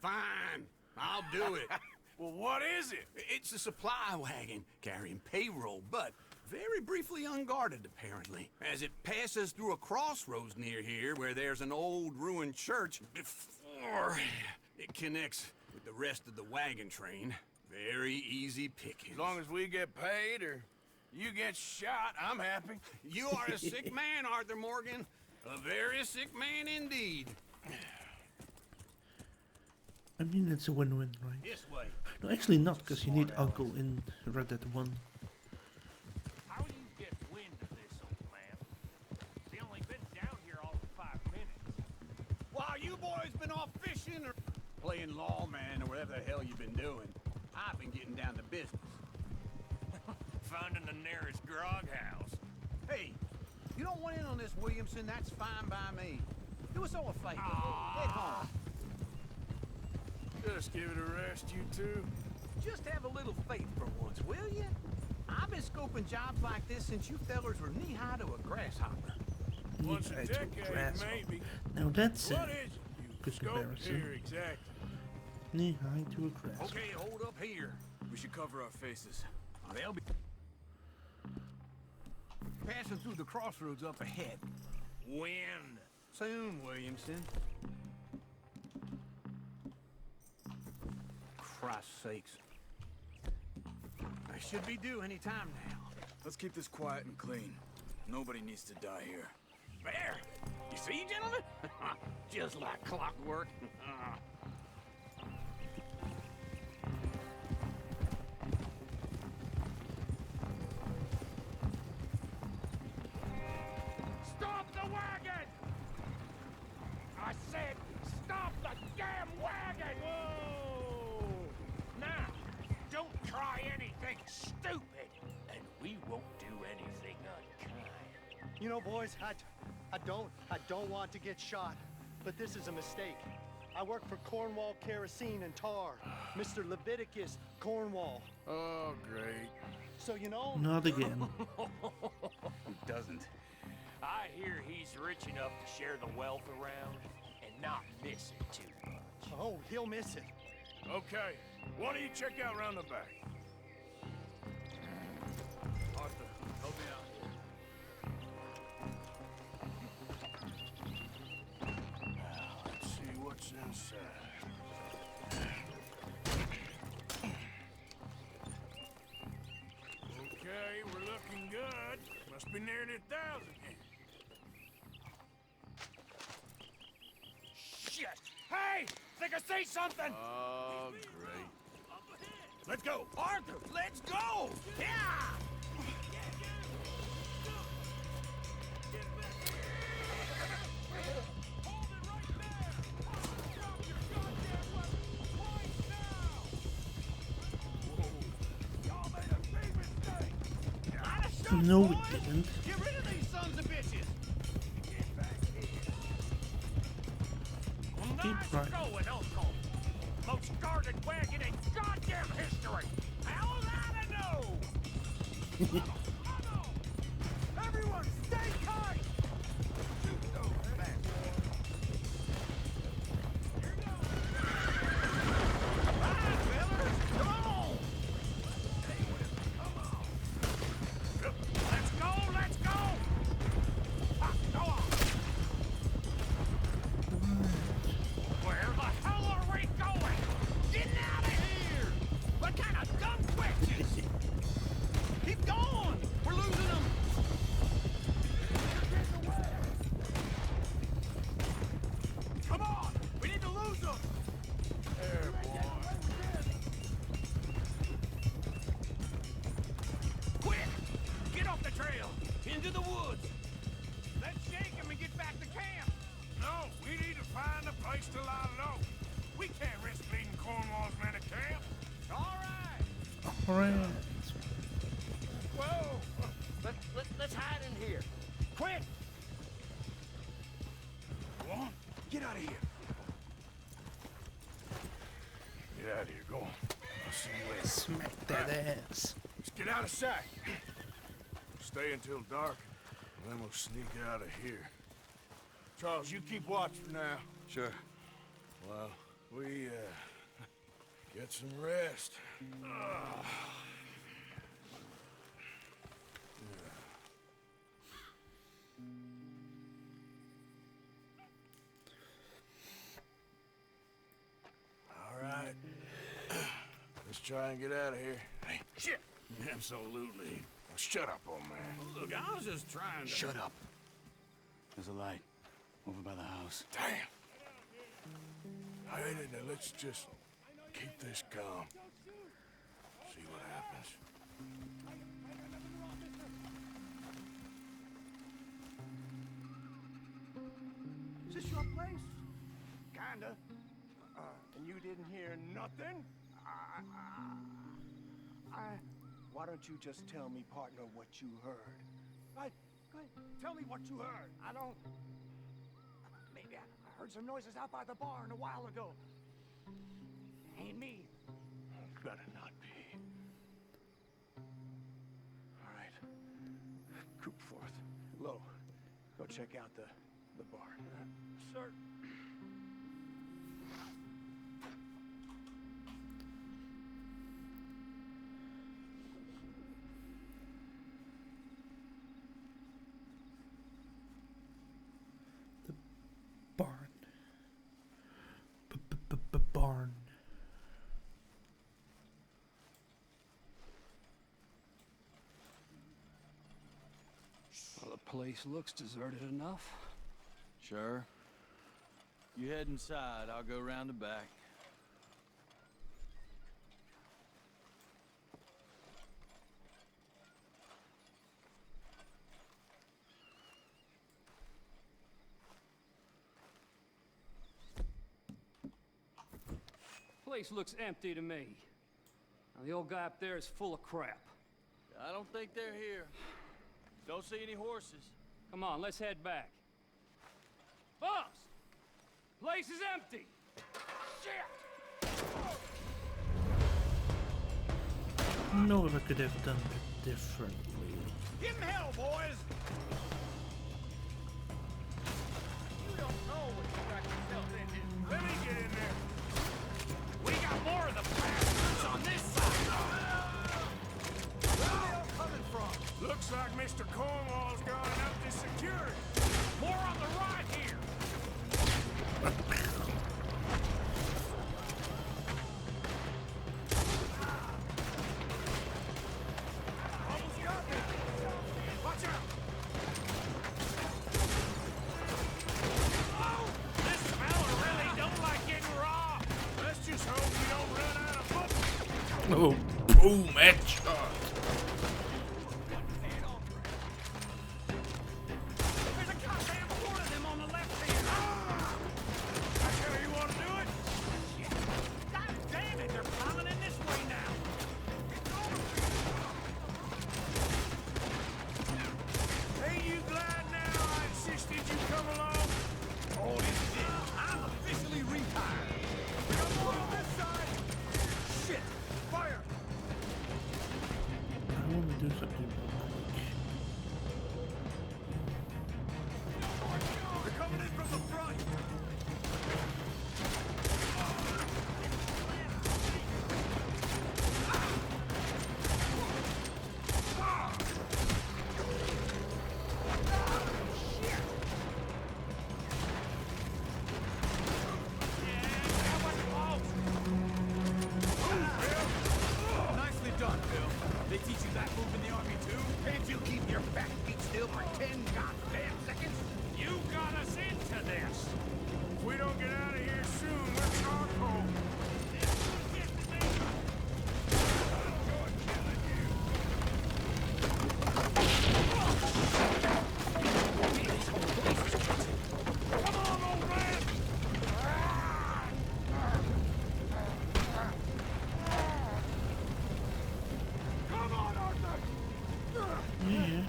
Fine, I'll do it. Well, what is it? It's a supply wagon carrying payroll, but very briefly unguarded, apparently. As it passes through a crossroads near here where there's an old ruined church before it connects with the rest of the wagon train. Very easy pickings. As long as we get paid or you get shot, I'm happy. You are a sick man, Arthur Morgan. A very sick man indeed. I mean, it's a win-win, right? This way. No, actually not, because you need Uncle in Red Dead 1. How do you get wind of this, old man? We only been down here all of 5 minutes. While you boys been off fishing or playing lawman or whatever the hell you've been doing, I've been getting down to business. Finding the nearest grog house. Hey, you don't want in on this, Williamson, that's fine by me. Do us all a favor. Head home. Just give it a rest, you two. Just have a little faith for once, will you? I've been scoping jobs like this since you fellers were knee-high to a grasshopper. Once a Knee-high to a decade, grasshopper. maybe. Now that's What a is it you good scoped comparison. here exactly? Knee high to a grass. Okay, hold up here. We should cover our faces. They'll be passing through the crossroads up ahead. When? Soon, Williamson. Christ's sakes. I should be due any time now. Let's keep this quiet and clean. Nobody needs to die here. There! You see, gentlemen? Just like clockwork. Stop the wagon! I said, stop the damn wagon! Whoa! Now, don't try anything stupid, and we won't do anything unkind. You know, boys, I don't want to get shot, but this is a mistake. I work for Cornwall Kerosene and Tar, Mr. Leviticus Cornwall. Oh, great. So you know... Not again. Who doesn't? I hear he's rich enough to share the wealth around and not miss it too much. Oh, he'll miss it. Okay, why don't you check out around the back? Arthur, help me out here. Let's see what's inside. Okay, we're looking good. Must be nearly 1,000 here. Shit! Hey! Think I see something! Oh, great. Let's go! Arthur, let's go! Yeah! No, we didn't. Get rid of these sons of bitches! Keep right. Going, Uncle! Most guarded wagon in goddamn history! How am I to know? Everyone, stay tight! Shoot those back. Ride, fellas! Come on! Let's go, let's go! Ah, go on! Where the hell are we going? Getting out of here! What kind of dumb questions? Keep going! We're losing them! Come on! We need to lose them! There, boy. Quick! Get off the trail! Into the woods! Let's shake him and get back to camp! No, we need to find a place to lie low. We can't risk leading Cornwall's men to camp. All right! Alright. Whoa! Let's hide in here. Quick! Go on, get out of here. Get out of here, go on. I'll see you later. Smack that ass. Let's get out of sight. Stay until dark, and then we'll sneak out of here. Charles, you keep watch for now. Sure. Well, we, get some rest. All right. Let's try and get out of here. Hey, shit! Absolutely. Now shut up, old man. Look, I was just trying to... Shut up. There's a light over by the house. Damn. All right, now let's just keep this calm. See what happens. Is this your place? Kinda. And you didn't hear nothing? Why don't you just tell me, partner, what you heard? Right, tell me what you heard. I don't... Maybe I heard some noises out by the barn a while ago. Ain't me. Better not be. All right. Coop forth. Lo, go check out the barn. Sir. place looks deserted enough. Sure. You head inside, I'll go round the back. Place looks empty to me. Now, the old guy up there is full of crap. I don't think they're here. Don't see any horses. Come on, let's head back. Boss! Place is empty! Shit! I know if I could have done it differently. Give him hell, boys! You don't know what you got yourself into. Let me get in there. We got more of the bastards on this side. Where are they all coming from? Looks like Mr. Cornwall's gone and upped his security. More on the right here. Almost got me. Watch out. Oh, this fella really don't like getting robbed. Let's just hope we don't run out of bullets. Oh, boom, headshot. There's a goddamn horde of them on the left here. That's how you want to do it? Shit. God damn it, they're piling in this way now. Ain't you glad now I insisted you come along? Oh, this is it. I'm officially retired. We got more on this side. Shit! Fire! I want to do something real quick. They're coming in from the front. Nicely done, Bill. They teach you that move in the army too? Can't you keep your back feet still for 10 goddamn seconds? You got us into this. If we don't get out of here soon, we're charcoal. Come on, old man! Come on, Arthur! Yeah.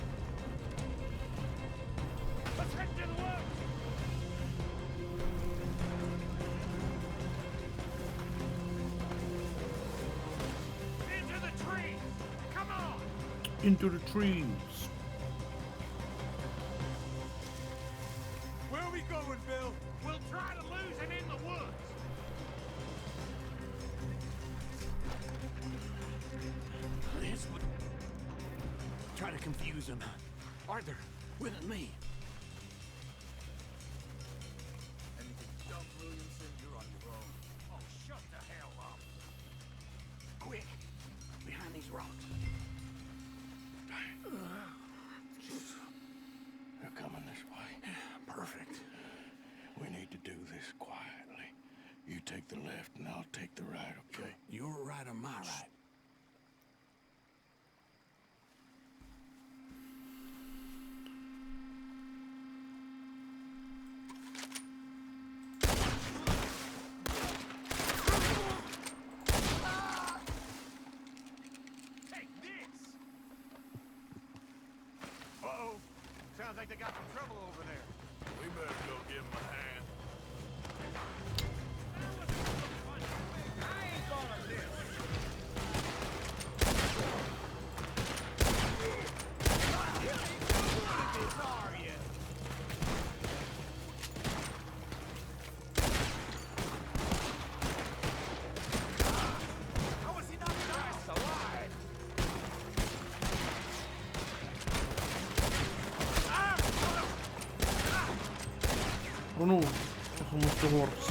Let's head to the left! Into the trees! Come on! Into the trees. Where are we going, Bill? We'll try to lose him in the woods. This would... Try to confuse him. Arthur, with me. Anything dumb, Williamson, you're on your own. Oh, shut the hell up. Quick, behind these rocks. They're coming this way. Perfect. We need to do this quietly. You take the left and I'll take the right, okay? Your right or my right? Take this! Uh-oh. Sounds like they got some trouble over there. We better go give him a hand. I ain't gonna live. Are you? How was he not last alive? Oh no, that's almost the horse.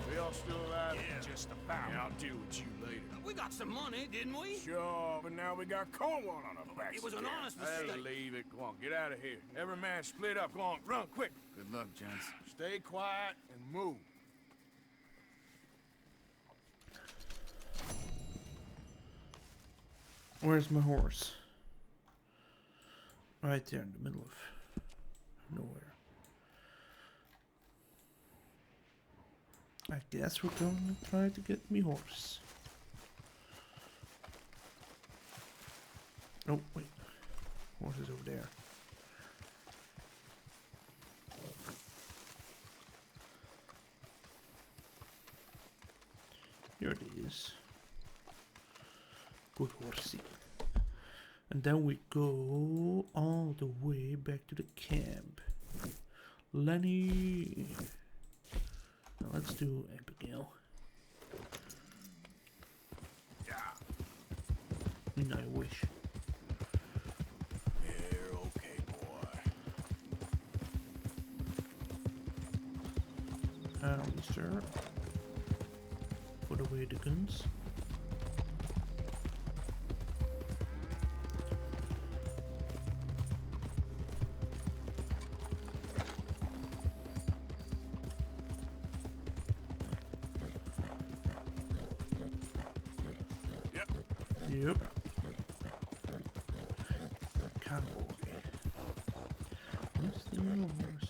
Bill, still alive? Yeah. Just about. Yeah, I'll deal with you later. We got some money, didn't we? Sure, but now we got Cornwall on our backs. It was an again. honest Hey, mistake. leave it. Go on, get out of here. Every man split up. Go on, run quick. Good luck, gents. Stay quiet and move. Where's my horse? Right there in the middle of nowhere. I guess we're going to try to get me horse. Oh, wait. Horse is over there. Here it is. Good horsey. And then we go all the way back to the camp. Lenny. Now let's do Abigail. Yeah. I wish. You're okay, boy. Sir. Put away the guns. Yep. Cowboy. What's the little horse?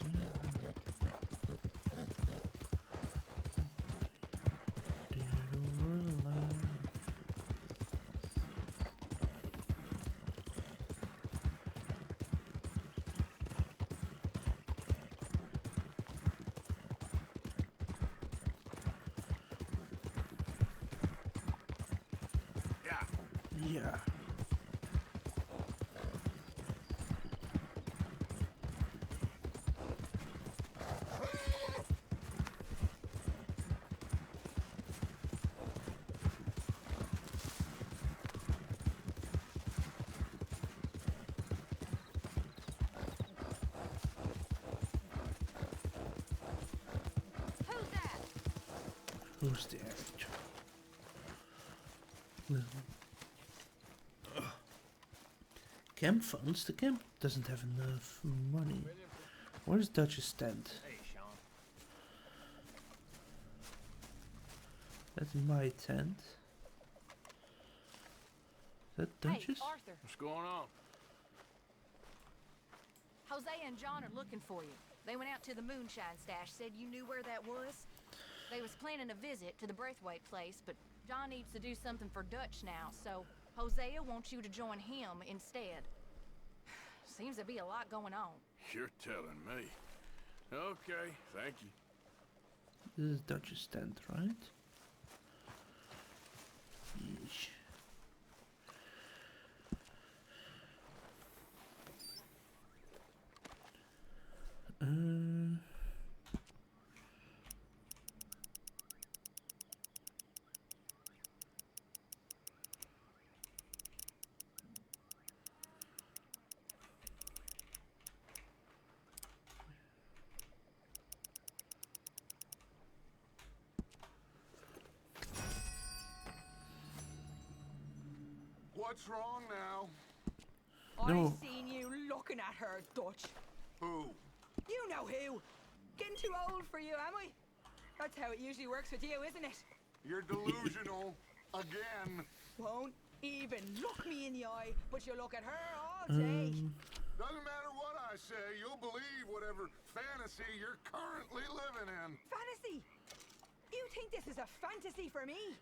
Yeah. Who's there? Camp funds? The camp doesn't have enough money. Where's Dutch's tent? Hey, Sean. That's my tent. Is that Dutch's? Hey, Arthur. What's going on? Jose and John are looking for you. They went out to the moonshine stash, said you knew where that was. They was planning a visit to the Braithwaite place, but John needs to do something for Dutch now, so Hosea wants you to join him instead. Seems to be a lot going on. You're telling me. Okay, thank you. This is Dutch's tent, right? Yeesh. What's wrong now? No. I seen you looking at her, Dutch. Who? You know who. Getting too old for you, am I? That's how it usually works with you, isn't it? You're delusional. Again. Won't even look me in the eye, but you look at her all day. Doesn't matter what I say, you'll believe whatever fantasy you're currently living in. Fantasy? You think this is a fantasy for me?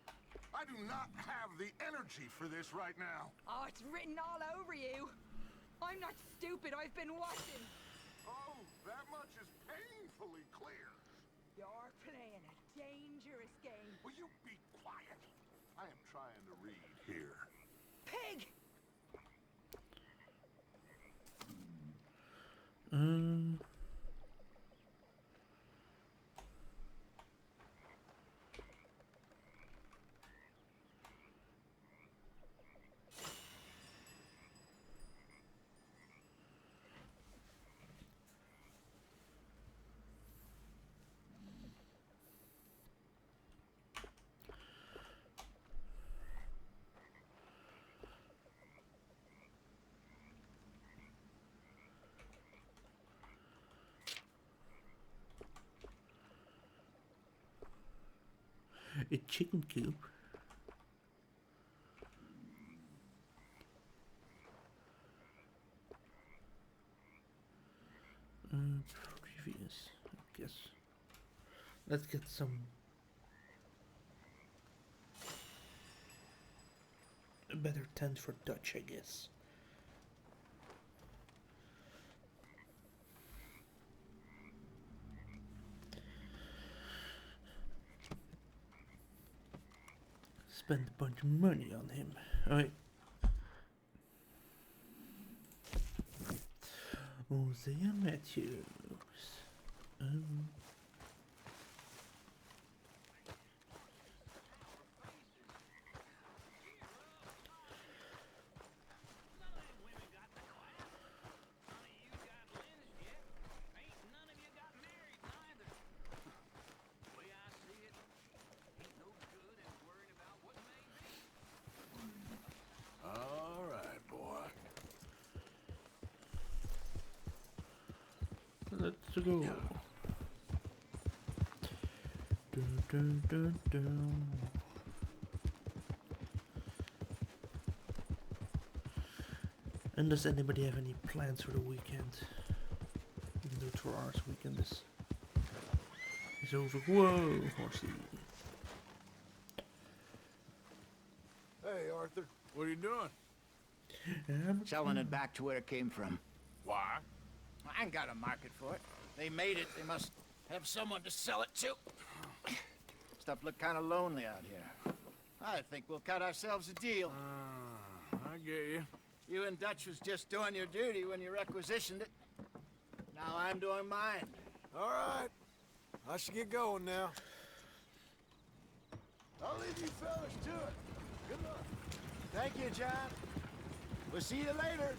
I do not have the energy for this right now. Oh, it's written all over you. I'm not stupid, I've been watching. Oh, that much is painfully clear. You're playing a dangerous game. Will you be quiet? I am trying to read here. Pig! A chicken coop. Previous, I guess. Let's get some. A better tent for Dutch, I guess. Spend a bunch of money on him. Alright. Hosea Matthews. All right, boy. Let's go. Dun, dun, dun, dun. And does anybody have any plans for the weekend? Even though tomorrow's weekend is over. Whoa, horsey. Hey, Arthur. What are you doing? Selling it back to where it came from. Why? I ain't got a market for it. They made it. They must have someone to sell it to. Stuff look kind of lonely out here. I think we'll cut ourselves a deal. I get you. You and Dutch was just doing your duty when you requisitioned it. Now I'm doing mine. All right. I should get going now. I'll leave you fellas to it. Good luck. Thank you, John. We'll see you later.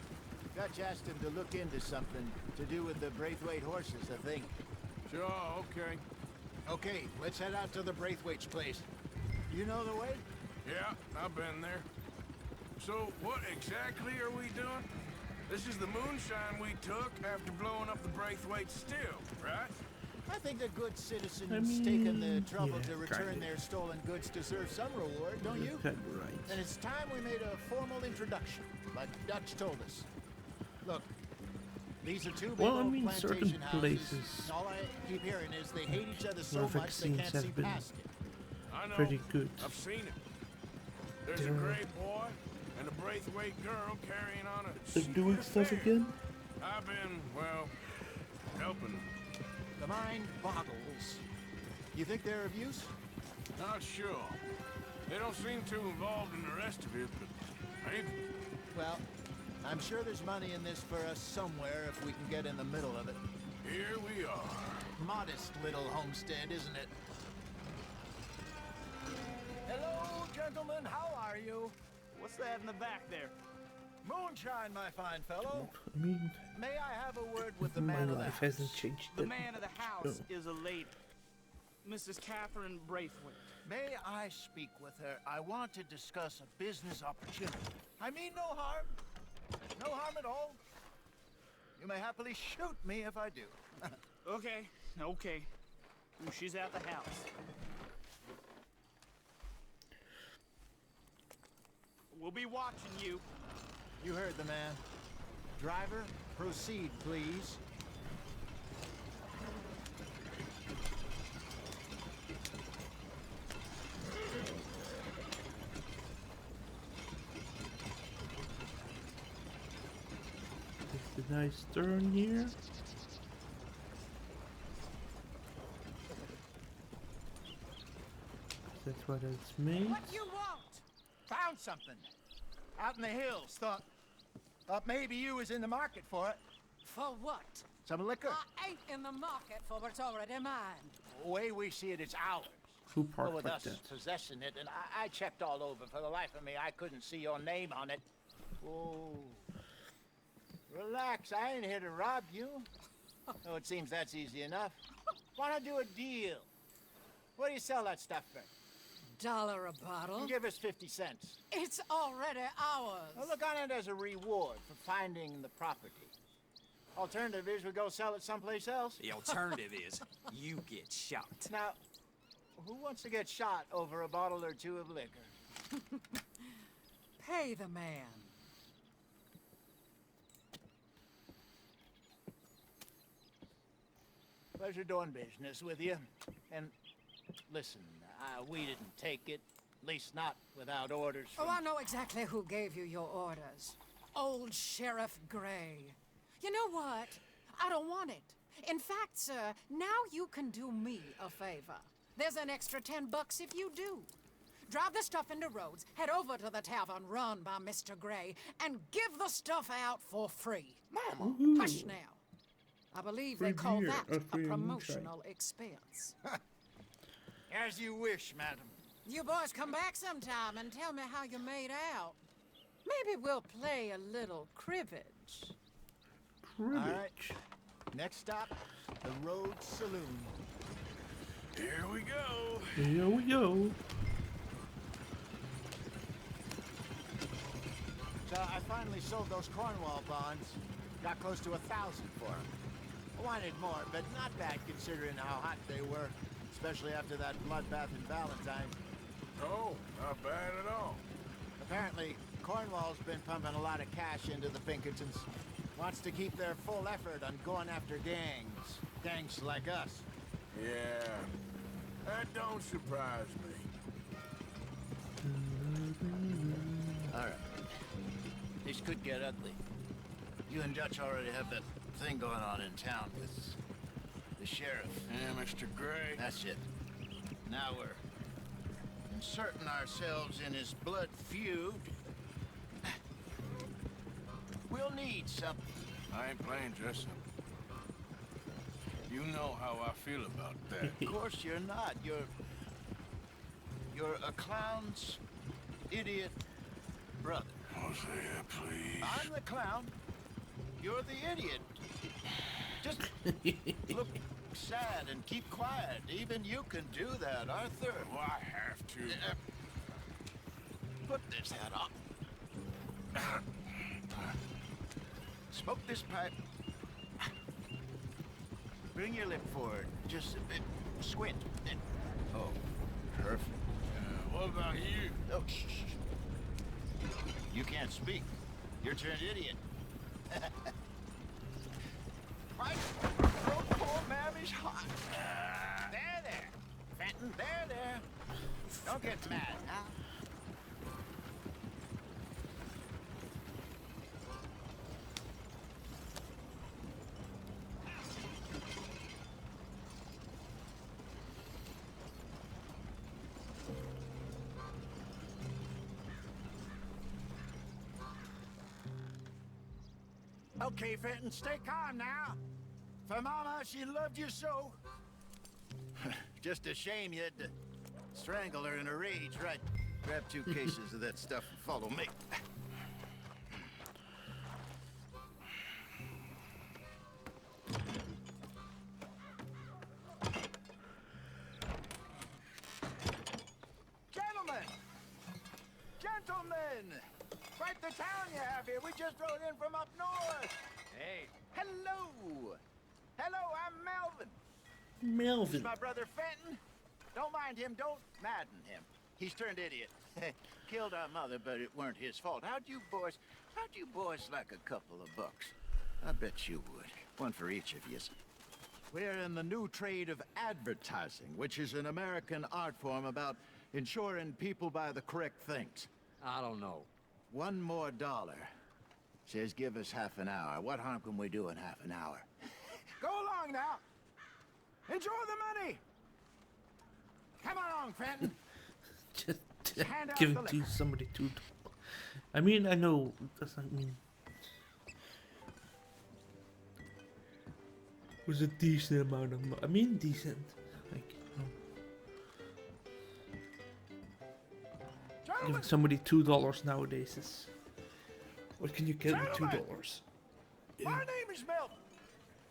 Dutch asked him to look into something to do with the Braithwaite horses, I think. Sure, okay. Okay, let's head out to the Braithwaite's place. You know the way? Yeah, I've been there. So, what exactly are we doing? This is the moonshine we took after blowing up the Braithwaite still, right? I think the good citizens taking the trouble to return their stolen goods deserve some reward, don't you? Right. And it's time we made a formal introduction, like Dutch told us. Look, these are two big old plantation certain houses. places All I keep hearing is they hate each other so where much they vaccines can't have see been past it. I know. pretty good. I've seen it. There's a gray boy and a Braithwaite girl carrying on a They're doing stuff affair. again? I've been, well, helping them. The mind boggles. You think they're of use? Not sure. They don't seem too involved in the rest of it, but maybe. Well, I'm sure there's money in this for us somewhere if we can get in the middle of it. Here we are. Modest little homestead, isn't it? Hello, gentlemen. How are you? What's that in the back there? Moonshine, my fine fellow. I mean, May I have a word with the my man of the life house? hasn't changed The that man of the house much. is a lady. Mrs. Catherine Braithwaite. May I speak with her? I want to discuss a business opportunity. I mean no harm. No harm at all. You may happily shoot me if I do. Okay. She's at the house. We'll be watching you. You heard the man. Driver, proceed, please. It's a nice turn here. That's what it's made. What you want? Found something. Out in the hills. Thought maybe you was in the market for it. For what? Some liquor. I ain't in the market for what's already mine. The way we see it, it's ours. Who But parked with like us that? possessing it, and I checked all over. For the life of me, I couldn't see your name on it. Oh. Relax, I ain't here to rob you. Oh, it seems that's easy enough. Why not do a deal? What do you sell that stuff for? $1 a bottle? Give us 50 cents. It's already ours. Well, look on it as a reward for finding the property. Alternative is we go sell it someplace else. The alternative is you get shot. Now, who wants to get shot over a bottle or two of liquor? Pay the man. Pleasure doing business with you. And listen, we didn't take it. At least not without orders from... Oh, I know exactly who gave you your orders. Old Sheriff Gray. You know what? I don't want it. In fact, sir, now you can do me a favor. There's an extra $10 if you do. Drive the stuff into Rhodes, head over to the tavern run by Mr. Gray, and give the stuff out for free. Mama! Hush now. I believe they call that a promotional expense. As you wish, madam. You boys come back sometime and tell me how you made out. Maybe we'll play a little cribbage. All right. Next stop, the Rhodes Saloon. Here we go. Here we go. So I finally sold those Cornwall bonds. Got close to 1,000 for them. I wanted more, but not bad considering how hot they were, especially after that bloodbath in Valentine. Oh, not bad at all. Apparently, Cornwall's been pumping a lot of cash into the Pinkertons. Wants to keep their full effort on going after gangs. Gangs like us. Yeah, that don't surprise me. All right. This could get ugly. You and Dutch already have that thing going on in town with the sheriff. Yeah, Mr. Gray. That's it. Now we're inserting ourselves in his blood feud. We'll need something. I ain't playing dress up. You know how I feel about that. Of course you're not. You're a clown's idiot brother. Hosea, please. I'm the clown. You're the idiot. Just look sad and keep quiet. Even you can do that, Arthur. Oh, I have to. Put this hat on. Smoke this pipe. Bring your lip forward just a bit. Squint. Oh, perfect. What about you? Oh, shh. You can't speak. You're turned idiot. My poor mammy's hot. There. Fenton, there. Don't get mad now. Okay, Fenton, stay calm now. For Mama, she loved you so. Just a shame you had to strangle her in a rage, right? Grab 2 cases of that stuff and follow me. Gentlemen! Quite the town you have here. We just rode in from up north. Hey. Hello. I'm Melvin. Melvin. This is my brother Fenton. Don't mind him. Don't madden him. He's turned idiot. Killed our mother, but it weren't his fault. How'd you boys like a couple of bucks? I bet you would. One for each of you. We're in the new trade of advertising, which is an American art form about ensuring people buy the correct things. I don't know. $1 more. Says give us half an hour. What harm can we do in half an hour? Go along now. Enjoy the money. Come along, Fenton. Just hand out give the it to liquor. somebody to. I mean, I know doesn't mean. It was a decent amount of. I mean, decent. Like, giving somebody $2 nowadays is. What can you get with $2? My name is Melvin.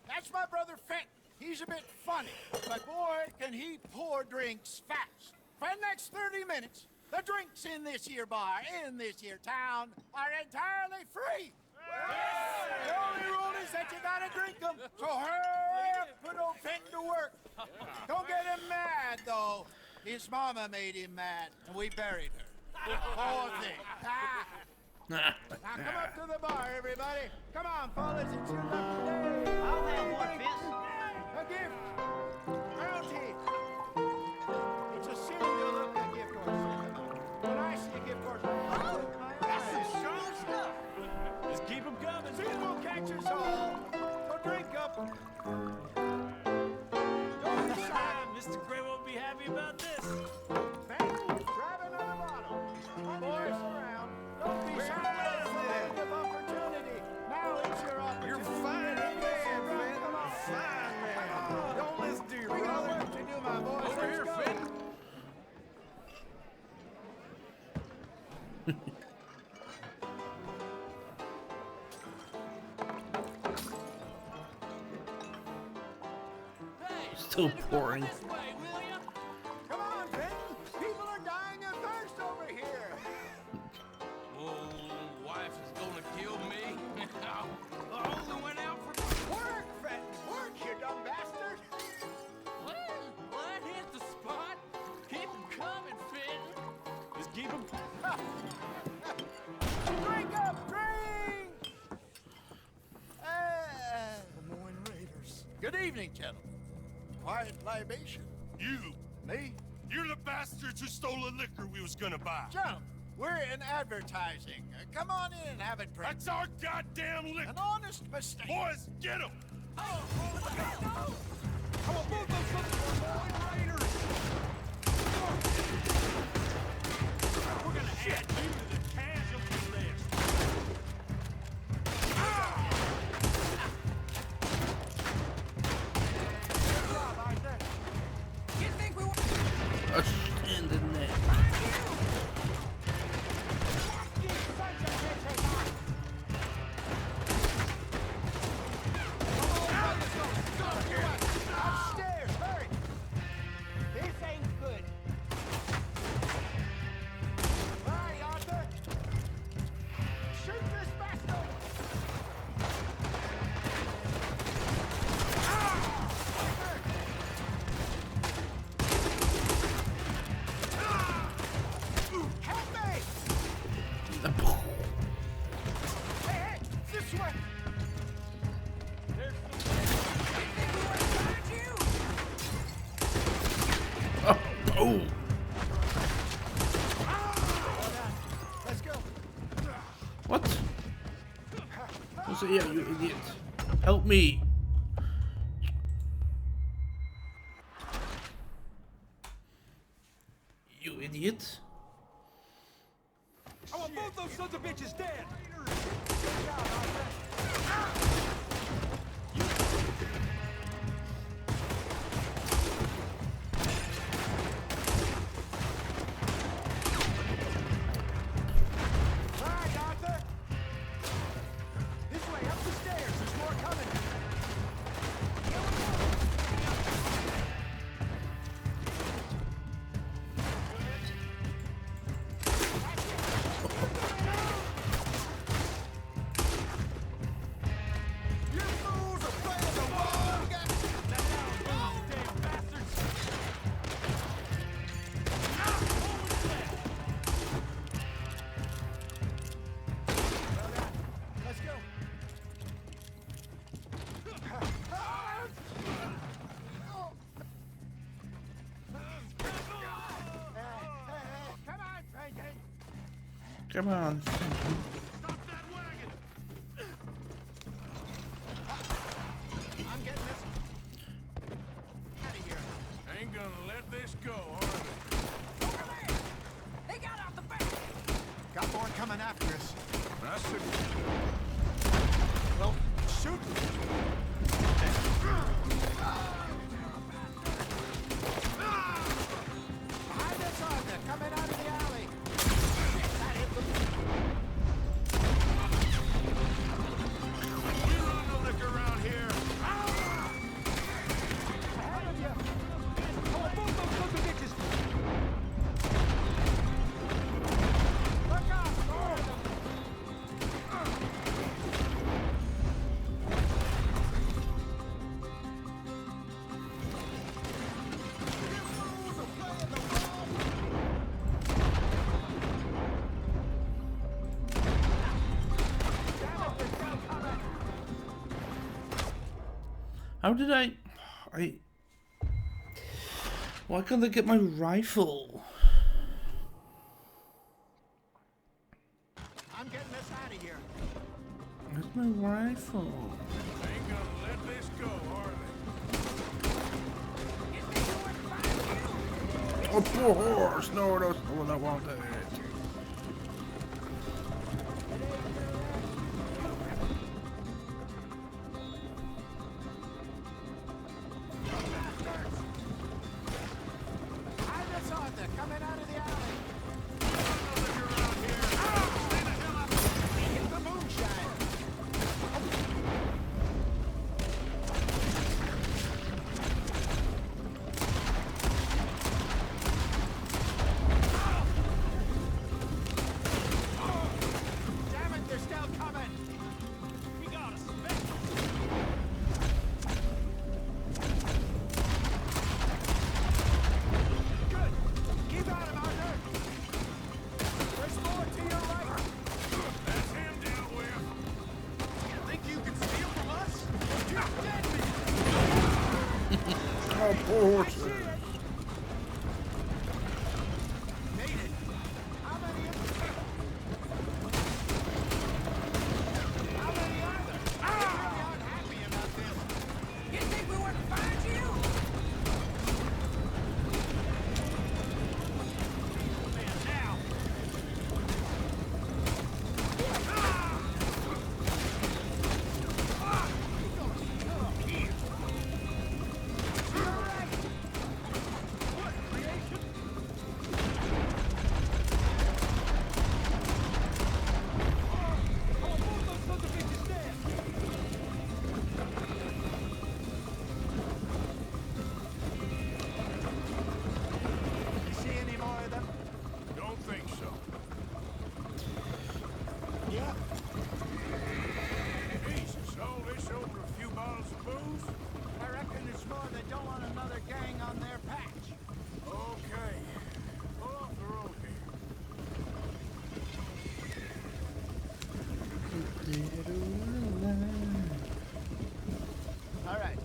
That's my brother Fenton. He's a bit funny, but boy, can he pour drinks fast. For the next 30 minutes, the drinks in this here bar, in this here town, are entirely free. The only rule is that you gotta drink them. So hurry up, put old Fenton to work. Don't get him mad, though. His mama made him mad, and we buried her. Poor thing. Now come up to the bar, everybody. Come on, fellas, it's your lucky day. I'll have one, Fizz. A gift. Bounty. It's a sin to look at gift horse. When I see a gift horse, I look my eyes. That's some strong stuff. Just keep them coming. See, we'll catch us all. So drink up. Don't be shy. Mr. Gray won't be happy about this. Grab another bottle. Boys around. Don't be shy. It's a opportunity. Now it's your opportunity. You're fine, man. Come on. Fine, man. Come on. Don't listen to your We got brother. work to do, my boys. Over Let's here, go. Finn. Still pouring. Come on, Benton. People are dying of thirst over here. Oh, wife is gonna kill me. I only went out for Work, Fenton. Work, you dumb bastard. What hit the spot? Keep them coming, Finn. Just keep them. Drink up, drink. Lemoyne Raiders. Good evening, gentlemen. Quiet libation. You, Me? you're the bastards who stole the liquor we was gonna buy. Jump. We're in advertising. Come on in and have it drink. That's our goddamn liquor. An honest mistake. Boys, get him. I will move those Lemoyne Raiders. We're gonna add you to the casualty list. You think we want A stand in there. Upstairs, hurry. This ain't good. All right, Arthur. Shoot this bastard. Help me! Hey, this way! Oh. Let's go. What? So yeah, you idiot. Help me. You idiot. I want both those sons of bitches dead. All right, Arthur. This way, up the stairs. There's more coming. You fools afraid of the wall? Damn bastards! Let's go. Come on, Franklin. Come on. I'm getting this out of here. Ain't gonna let this go, are they? They got out the back. Got more coming after us. I should. Well, shoot. Behind us, Arthur, coming out of the alley. That hit them. We run the liquor around here. Ahead of you. I want both those sons of bitches. Look out, Lord. How did I... Why can't I get my rifle? I'm getting us out of here. Where's my rifle? Ain't gonna let this go, are they? Oh, poor horse! No, that's the one I wanted. Coming out of the alley. Hit the moonshine. Damn it, they're still coming. We got us. Keep at him, Arthur! There's more to your right! That's him dealt with. Think you can steal from us? You're dead, man! Oh, poor horse. Made it! How many are there? How many are there? I really aren't happy about this. You think we wouldn't find you? Now! You see any more of them? Don't think so. Yeah. Jesus, all this over a few bottles of booze? I reckon it's more they don't want another gang on their patch. Okay. Pull off the road All right,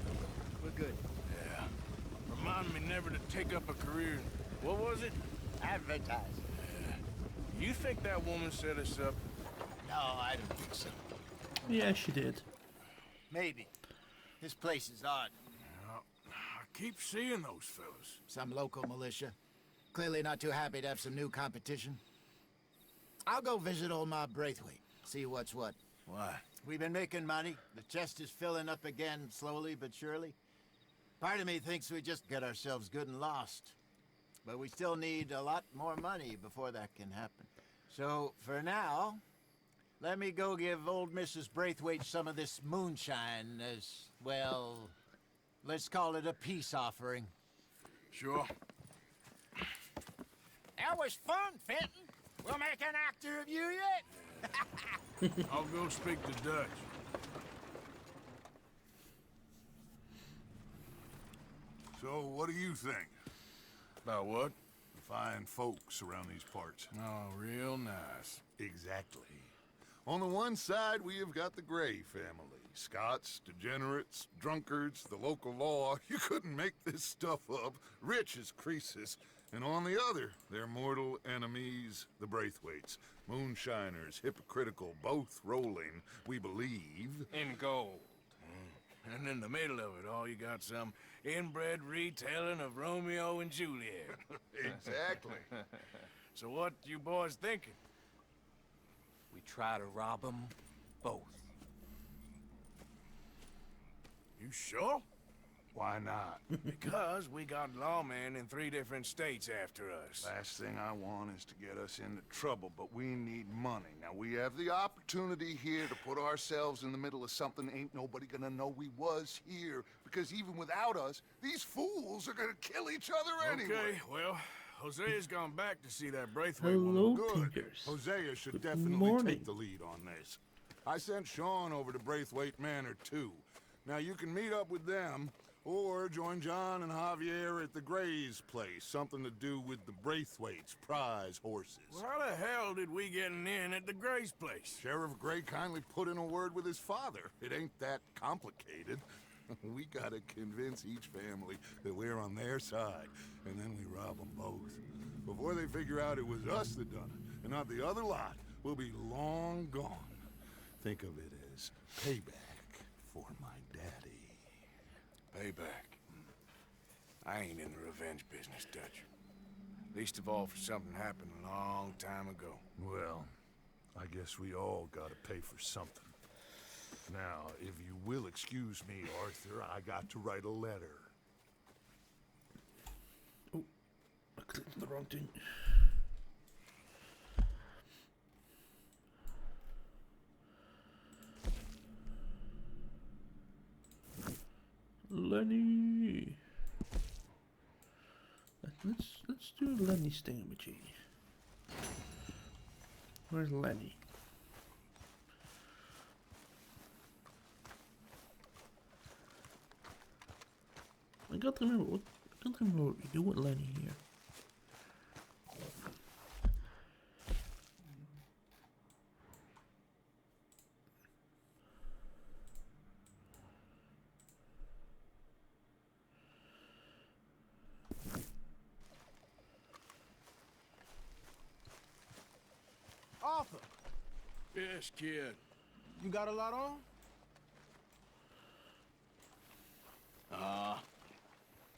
we're good. Yeah. Remind me never to take up a career. What was it? Advertise. You think that woman set us up? No, I don't think so. Yeah, she did. Maybe. This place is odd. I keep seeing those fellas. Some local militia. Clearly not too happy to have some new competition. I'll go visit old Ma Braithwaite. See what's what. Why? We've been making money. The chest is filling up again, slowly but surely. Part of me thinks we just get ourselves good and lost. But we still need a lot more money before that can happen. So, for now, let me go give old Mrs. Braithwaite some of this moonshine as, well, let's call it a peace offering. Sure. That was fun, Fenton. We'll make an actor of you yet. I'll go speak to Dutch. So, what do you think? About what? The fine folks around these parts. Oh, real nice. Exactly. On the one side, we have got the Gray family. Scots, degenerates, drunkards, the local law. You couldn't make this stuff up. Rich as Croesus. And on the other, their mortal enemies, the Braithwaites. Moonshiners, hypocritical, both rolling, we believe. In gold. And in the middle of it all, you got some inbred retelling of Romeo and Juliet. Exactly. So what you boys thinking? We try to rob them both. You sure? Why not? Because we got lawmen in 3 different states after us. Last thing I want is to get us into trouble, but we need money. Now, we have the opportunity here to put ourselves in the middle of something ain't nobody gonna know we was here, because even without us, these fools are gonna kill each other anyway. Okay, well, Hosea's gone back to see that Braithwaite Hello, woman. Good. Hosea should Good definitely morning. take the lead on this. I sent Sean over to Braithwaite Manor, too. Now, you can meet up with them, or join John and Javier at the Gray's place. Something to do with the Braithwaite's prize horses. Well, how the hell did we get in at the Gray's place? Sheriff Gray kindly put in a word with his father. It ain't that complicated. We gotta convince each family that we're on their side, and then we rob them both. Before they figure out it was us that done it, and not the other lot, we'll be long gone. Think of it as payback for my daddy. Payback. I ain't in the revenge business, Dutch. Least of all for something happened a long time ago. Well, I guess we all gotta pay for something. Now, if you will excuse me, Arthur, I got to write a letter. Oh, I clicked the wrong thing. Lenny. Let's do Lenny's thingamajig. Where's Lenny? I can't remember what we do with Lenny here. Arthur, Yes, kid. you got a lot on?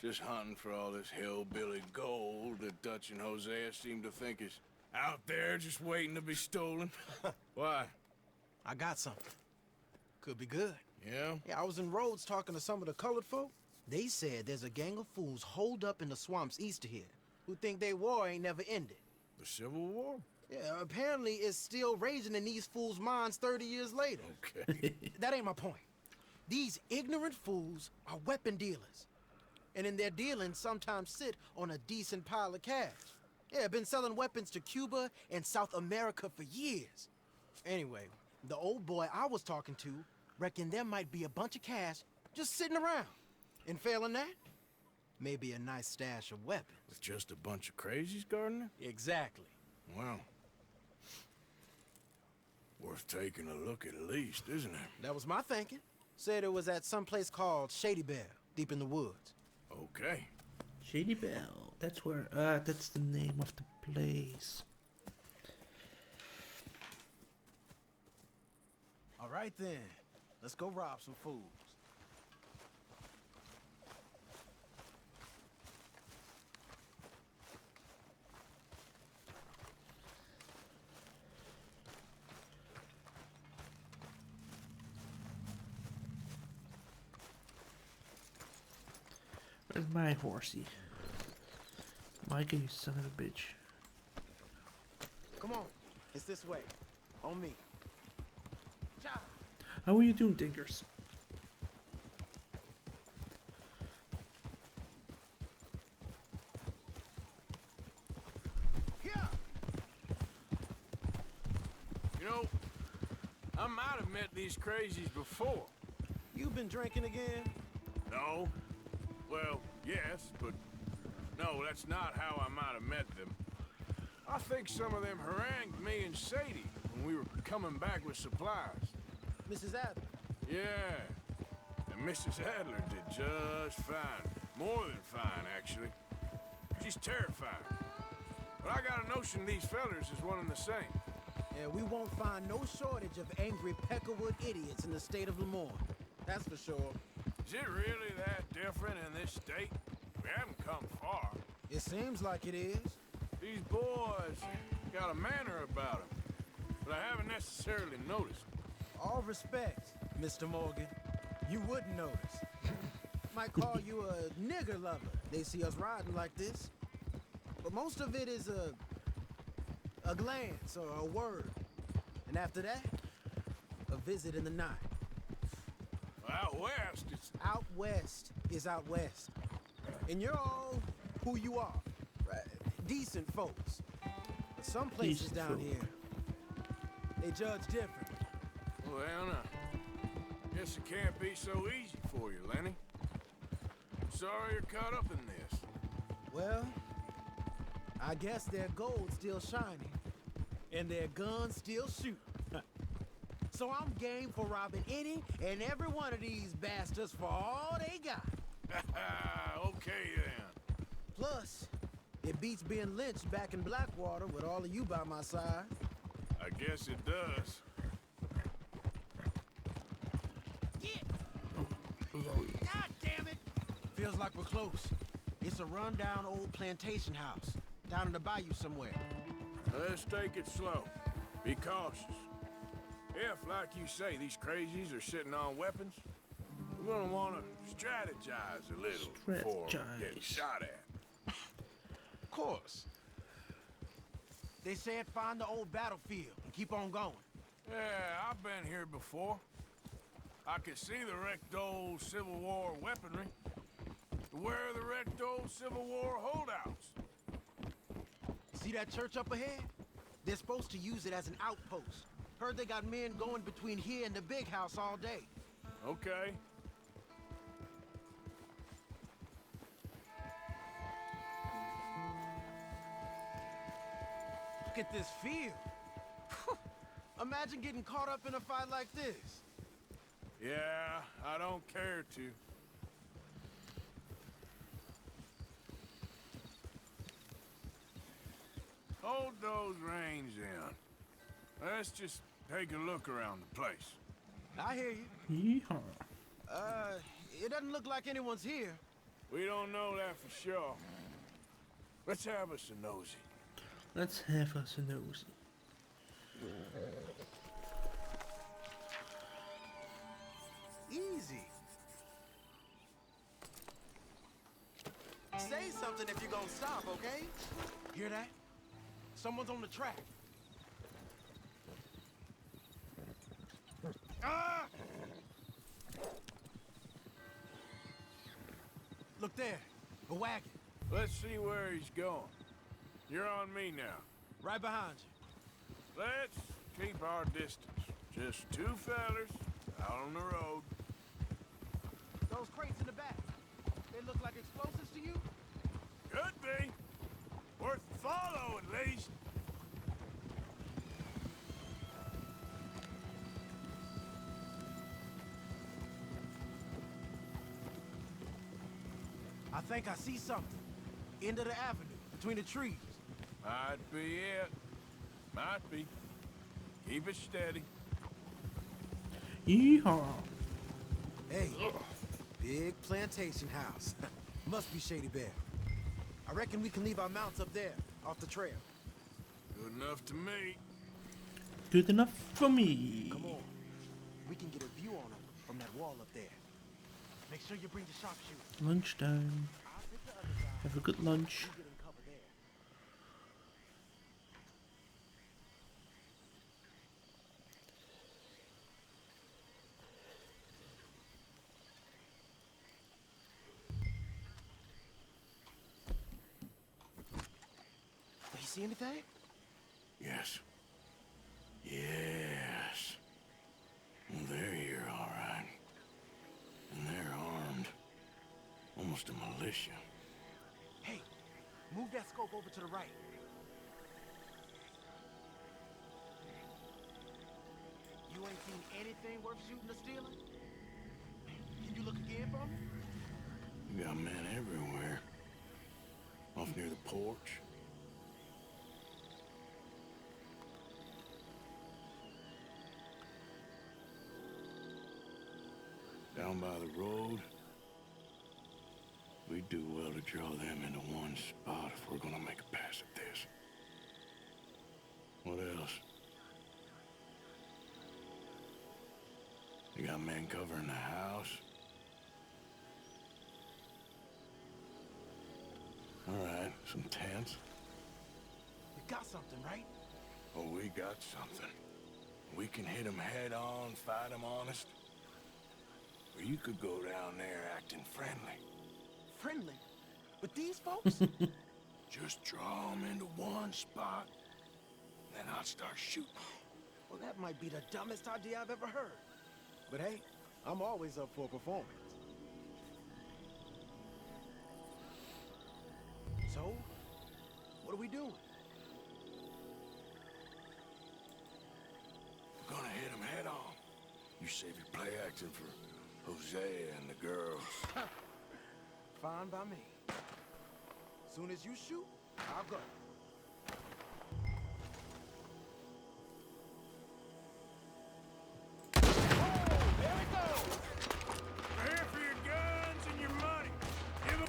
Just hunting for all this hillbilly gold that Dutch and Hosea seem to think is out there just waiting to be stolen. Why? I got something. Could be good. Yeah? Yeah, I was in Rhodes talking to some of the colored folk. They said there's a gang of fools holed up in the swamps east of here who think their war ain't never ended. The Civil War? Yeah, apparently it's still raging in these fools' minds 30 years later. Okay. That ain't my point. These ignorant fools are weapon dealers. And in their dealing sometimes sit on a decent pile of cash. Yeah, been selling weapons to Cuba and South America for years. Anyway, the old boy I was talking to reckoned there might be a bunch of cash just sitting around. And failing that, maybe a nice stash of weapons. With just a bunch of crazies, Gardner? Exactly. Well, worth taking a look at least, isn't it? That was my thinking. Said it was at some place called Shady Bell, deep in the woods. Okay. Shady Bell. That's where. That's the name of the place. All right then, let's go rob some fools. Where's my horsey? Micah, you son of a bitch. Come on, it's this way. On me. How are you doing, Dinkers? You know, I might have met these crazies before. You been drinking again? No. Well, yes, but no, that's not how I might have met them. I think some of them harangued me and Sadie when we were coming back with supplies. Mrs. Adler? Yeah. And Mrs. Adler did just fine. More than fine, actually. She's terrifying. But I got a notion these fellers is one and the same. Yeah, we won't find no shortage of angry peckerwood idiots in the state of Lemoyne. That's for sure. Is it really that different in this state? We haven't come far. It seems like it is. These boys got a manner about them, but I haven't necessarily noticed. All respect, Mr. Morgan. You wouldn't notice. Might call you a nigger lover. They see us riding like this. But most of it is a glance or a word. And after that, a visit in the night. Out west, it's... Out west is out west. And you're all who you are. Right? Decent folks. But some places Decent down folk. here, they judge different. Well, now, guess it can't be so easy for you, Lenny. Sorry you're caught up in this. Well, I guess their gold's still shining. And their guns still shoot. So I'm game for robbing any and every one of these bastards for all they got. Okay, then. Plus, it beats being lynched back in Blackwater with all of you by my side. I guess it does. God damn it! Feels like we're close. It's a rundown old plantation house, down in the bayou somewhere. Let's take it slow. Be cautious. If, like you say, these crazies are sitting on weapons, we're gonna want to strategize a little before getting shot at. Of course. They said find the old battlefield and keep on going. Yeah, I've been here before. I can see the wrecked old Civil War weaponry. Where are the wrecked old Civil War holdouts? See that church up ahead? They're supposed to use it as an outpost. Heard they got men going between here and the big house all day. Okay. Look at this field. Imagine getting caught up in a fight like this. Yeah, I don't care to. Hold those reins in. Let's just take a look around the place. I hear you. Yeehaw. It doesn't look like anyone's here. We don't know that for sure. Let's have us a nosy. Let's have us a nosy. Easy. Say something if you're gonna stop, okay? Hear that? Someone's on the track. Ah! Look there, a wagon. Let's see where he's going. You're on me now. Right behind you. Let's keep our distance. Just two fellers out on the road. Those crates in the back, they look like explosives to you? Could be. Worth a follow, at least. I think I see something. End of the avenue, between the trees. Might be it. Might be. Keep it steady. Yeehaw. Hey, big plantation house. Must be Shady Bear. I reckon we can leave our mounts up there, off the trail. Good enough to me. Good enough for me. Come on. We can get a view on them from that wall up there. Make sure you bring the sharpshooter. Lunchtime. Have a good lunch. You see anything? Yes. Yes. They're here, all right. And they're armed. Almost a militia. Hey, move that scope over to the right. You ain't seen anything worth shooting or stealing? Can you look again for me? You got men everywhere. Off near the porch. Down by the road. We do well to draw them into one spot if we're gonna make a pass at this. What else? You got men covering the house? All right, some tents. We got something, right? Oh, we got something. We can hit them head on, fight them honest. Or you could go down there acting friendly. Friendly? With these folks? Just draw them into one spot, then I'll start shooting. Well, that might be the dumbest idea I've ever heard. But hey, I'm always up for a performance. So, what are we doing? We're gonna hit them head on. save your play acting for Hosea and the girls. Fine by me. Soon as you shoot, I'll go. We're here for your guns and your money. Give 'em.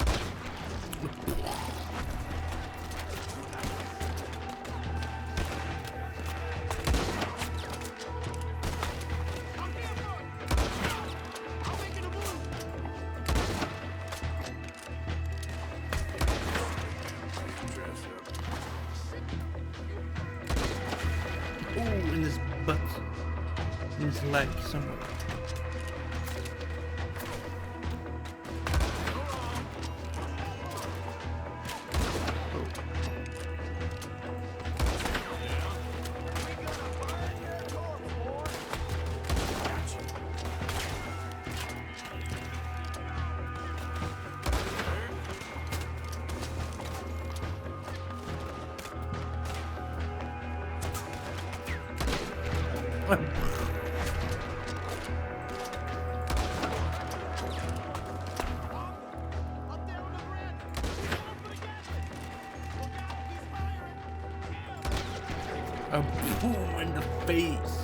Ooh, in his butt. In his leg somewhere. A boom in the face.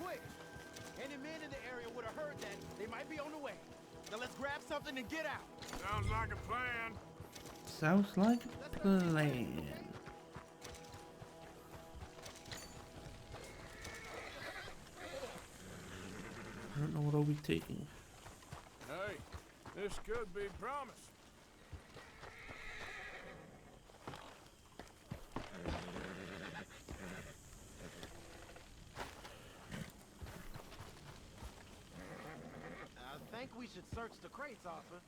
Quick! Any men in the area would have heard that. They might be on the way. Now let's grab something and get out. Sounds like a plan. Sounds like a plan. I don't know what are we taking. Hey, this could be promise. I think we should search the crates, Arthur.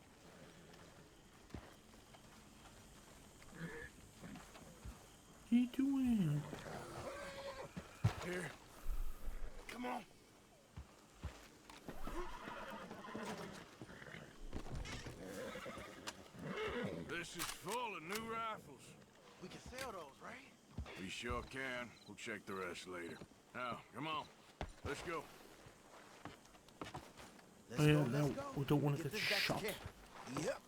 What are you doing? Here. Come on. This is full of new rifles. We can sell those, right? We sure can. We'll check the rest later. Now, come on. Let's go. Oh yeah, no, we don't want to get shot. Yep. Yep.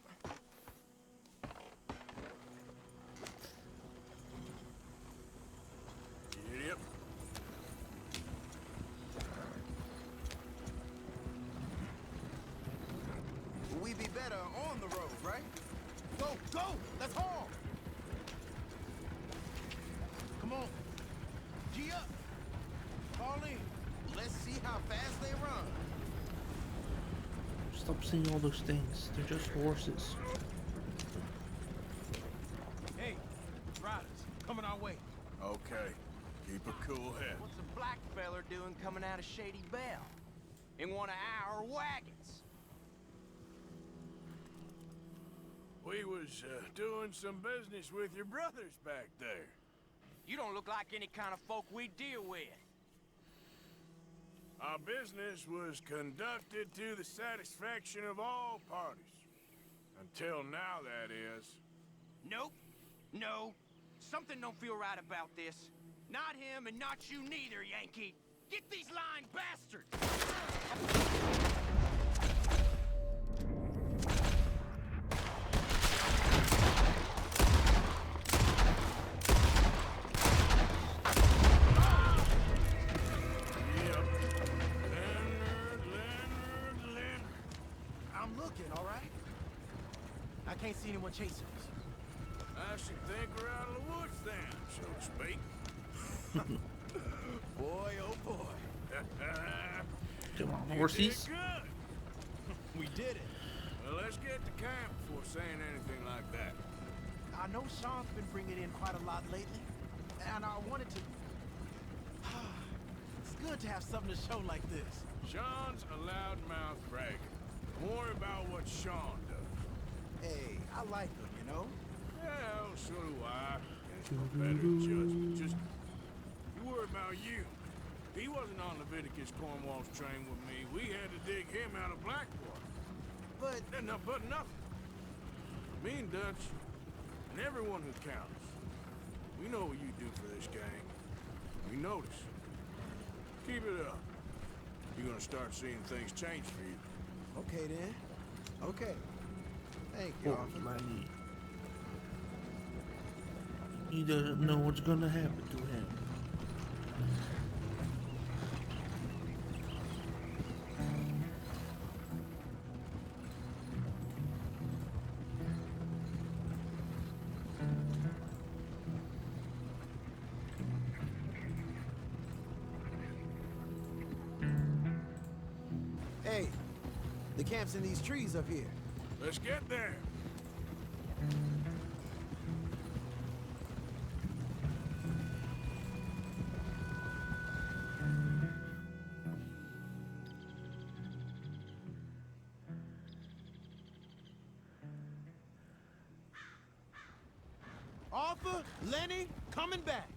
We'd be better on the road, right? Go, go! Let's haul! Come on. G up. Fall in. Let's see how fast they run. Stop seeing all those things. They're just horses. Hey, riders, coming our way. Okay. Keep a cool head. What's a black feller doing coming out of Shady Belle? In one of our wagons? We was doing some business with your brothers back there. You don't look like any kind of folk we deal with. Our business was conducted to the satisfaction of all parties. Until now, that is. Nope. No. Something don't feel right about this. Not him and not you neither, Yankee. Get these lying bastards! I'm looking, all right? I can't see anyone chasing us. I should think we're out of the woods then, so to speak. Boy, oh boy. Come on, horses. Good. We did it. Well, let's get to camp before saying anything like that. I know Sean's been bringing in quite a lot lately, and I wanted to... It's good to have something to show like this. Sean's a loudmouth bragger. Don't worry about what Sean does. Hey, I like him, you know? Well, so do I. It's no better judgment. Just, you worry about you. He wasn't on Leviticus Cornwall's train with me. We had to dig him out of Blackwater. But... But nothing. Me and Dutch, and everyone who counts. We know what you do for this gang. We notice. Keep it up. You're gonna start seeing things change for you. Okay, then. Okay. Thank you, Arthur. He doesn't know what's gonna happen to him. Hey, the camp's in these trees up here. Let's get there. Arthur, Lenny, coming back.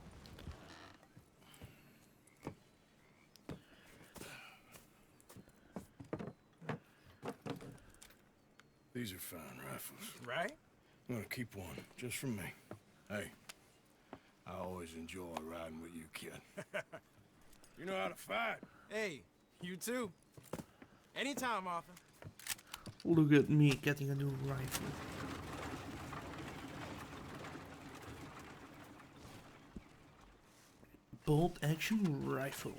These are fine rifles. Right? I'm gonna keep one, just for me. Hey, I always enjoy riding with you, kid. You know how to fight. Hey, you too. Anytime, Arthur. Look at me getting a new rifle. Bolt action rifle.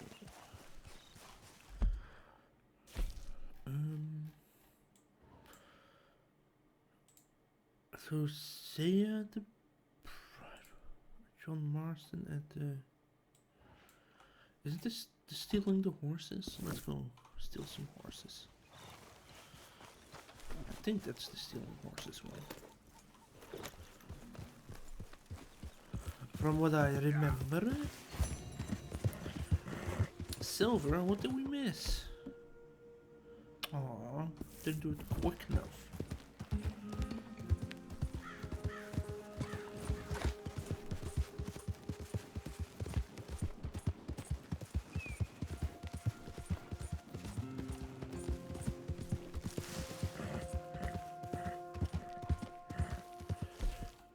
So say at the John Marston at the. Isn't this stealing the horses? Let's go steal some horses. I think that's the stealing horses one. From what I remember. Silver, what did we miss? Aw, didn't do it quick enough.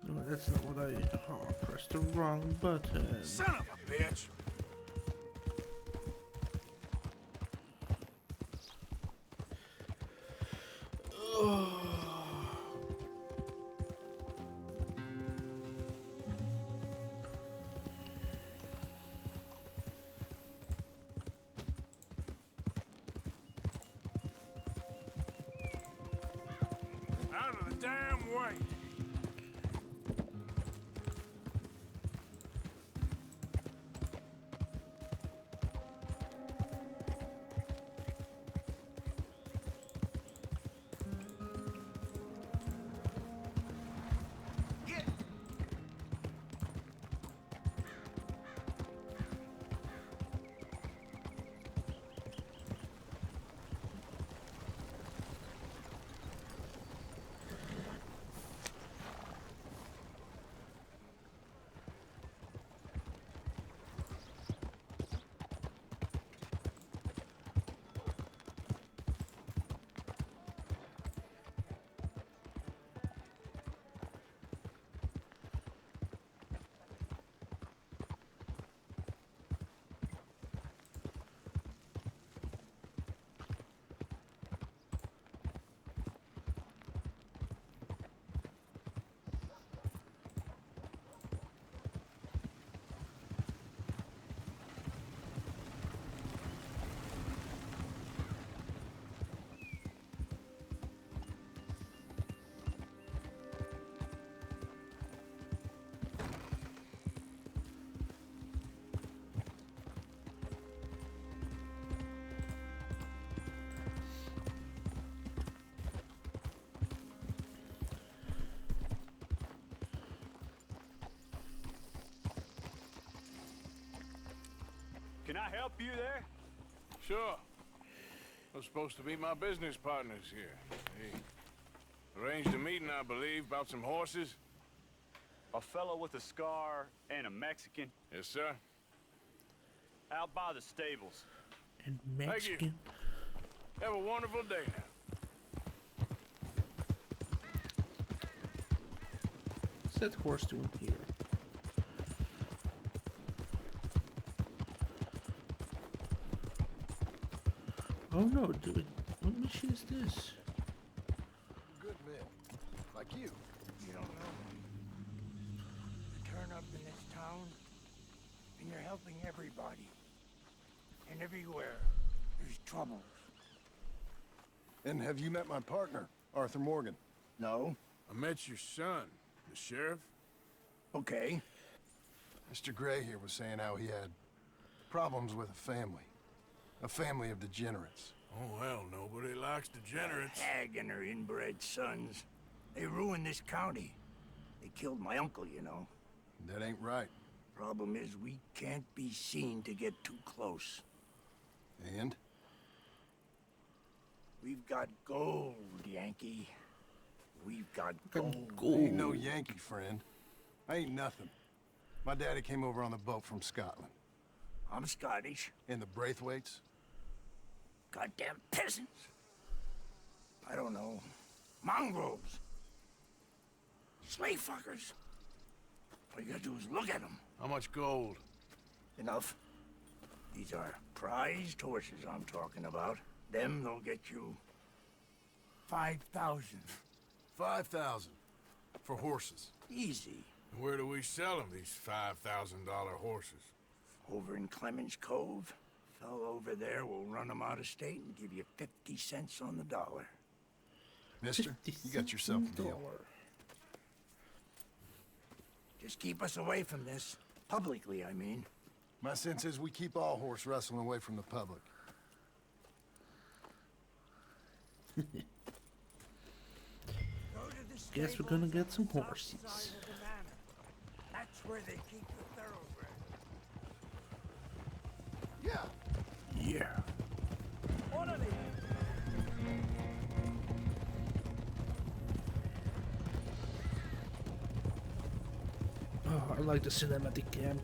No, that's not what I... Oh, I pressed the wrong button. Son of a bitch! Out of the damn way! Can I help you there? Sure. They're supposed to be my business partners here. Hey, Arranged a meeting, I believe, about some horses. A fellow with a scar and a Mexican. Yes, sir. Out by the stables. And Thank you. Mexican. Have a wonderful day now. What's that horse doing here? Oh no, dude. What mission is this? Good men. Like you. You don't know. You turn up in this town, and you're helping everybody. And everywhere, there's troubles. And have you met my partner, Arthur Morgan? No. I met your son, the sheriff. Okay. Mr. Gray here was saying how he had problems with a family of degenerates. Oh, well, nobody likes degenerates. Hag and her inbred sons. They ruined this county. They killed my uncle, you know. That ain't right. Problem is, we can't be seen to get too close. And? We've got gold, Yankee. We've got gold. I ain't no Yankee, friend. I ain't nothing. My daddy came over on the boat from Scotland. I'm Scottish. And the Braithwaites? Goddamn peasants. I don't know. Mongrels. Slave fuckers. All you gotta do is look at them. How much gold? Enough. These are prized horses I'm talking about. Them, they'll get you 5,000. 5,000 for horses. Easy. Where do we sell them, these $5,000 horses? Over in Clemens Cove. Fellow over there will run them out of state and give you 50 cents on the dollar. Mister, you got yourself a deal. Just keep us away from this. Publicly, I mean. My sense is we keep all horse wrestling away from the public. Guess we're gonna get some horses. That's where they keep the thoroughbred. Yeah. Yeah. Orderly. Oh, I like the cinematic cam.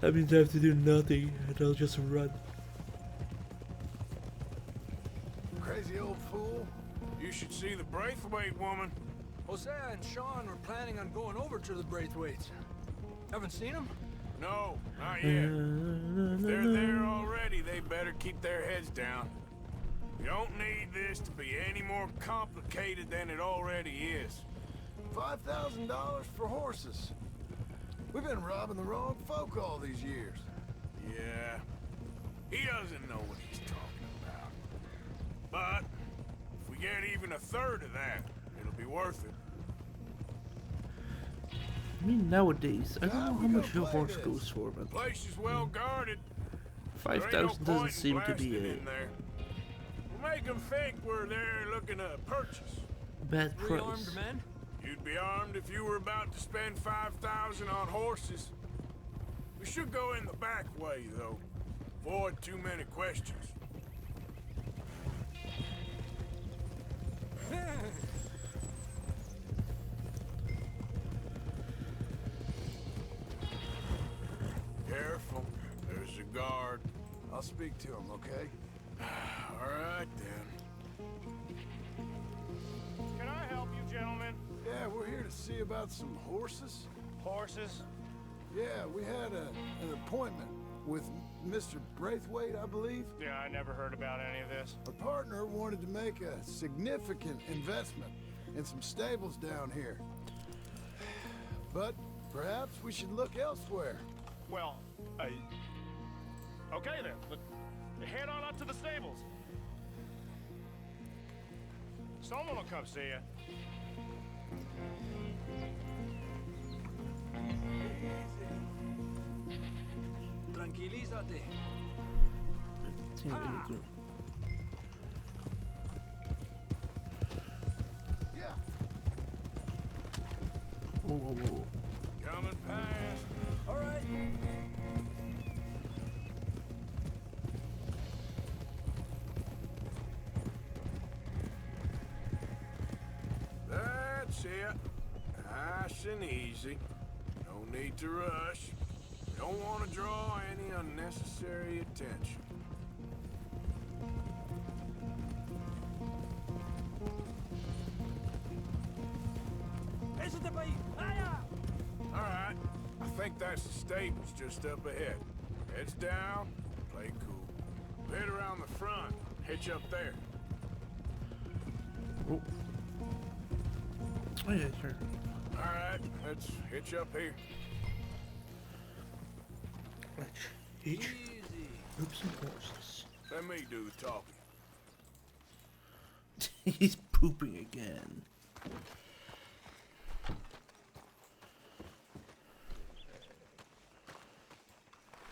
That means I have to do nothing and I'll just run. Crazy old fool. You should see the Braithwaite woman. Hosea and Sean were planning on going over to the Braithwaites. Haven't seen them? No, not yet. If they're there already, they better keep their heads down. We don't need this to be any more complicated than it already is. $5,000 for horses. We've been robbing the wrong folk all these years. Yeah, he doesn't know what he's talking about. But if we get even a third of that, it'll be worth it. I mean, nowadays, I don't know how much a horse goes for, but Place is well guarded. 5,000 doesn't seem to be a We'll make them think we're there looking to purchase. bad price. Armed men? You'd be armed if you were about to spend 5,000 on horses. We should go in the back way, though. Avoid too many questions. Careful. There's a guard. I'll speak to him, okay? All right, then. Can I help you, gentlemen? Yeah, we're here to see about some horses. Horses? Yeah, we had an appointment with Mr. Braithwaite, I believe. Yeah, I never heard about any of this. Our partner wanted to make a significant investment in some stables down here. But perhaps we should look elsewhere. Well, okay then. Head on up to the stables. Someone will come see you. Tranquilízate. Yeah. Whoa, whoa, whoa. Coming past. All right. and easy. No need to rush. Don't want to draw any unnecessary attention. Alright, I think that's the stables just up ahead. Heads down, play cool. Head around the front, hitch up there. Oh. Oh yeah, sure. Alright, let's hitch up here. Let's hitch up some horses. Let me do the talking. He's pooping again.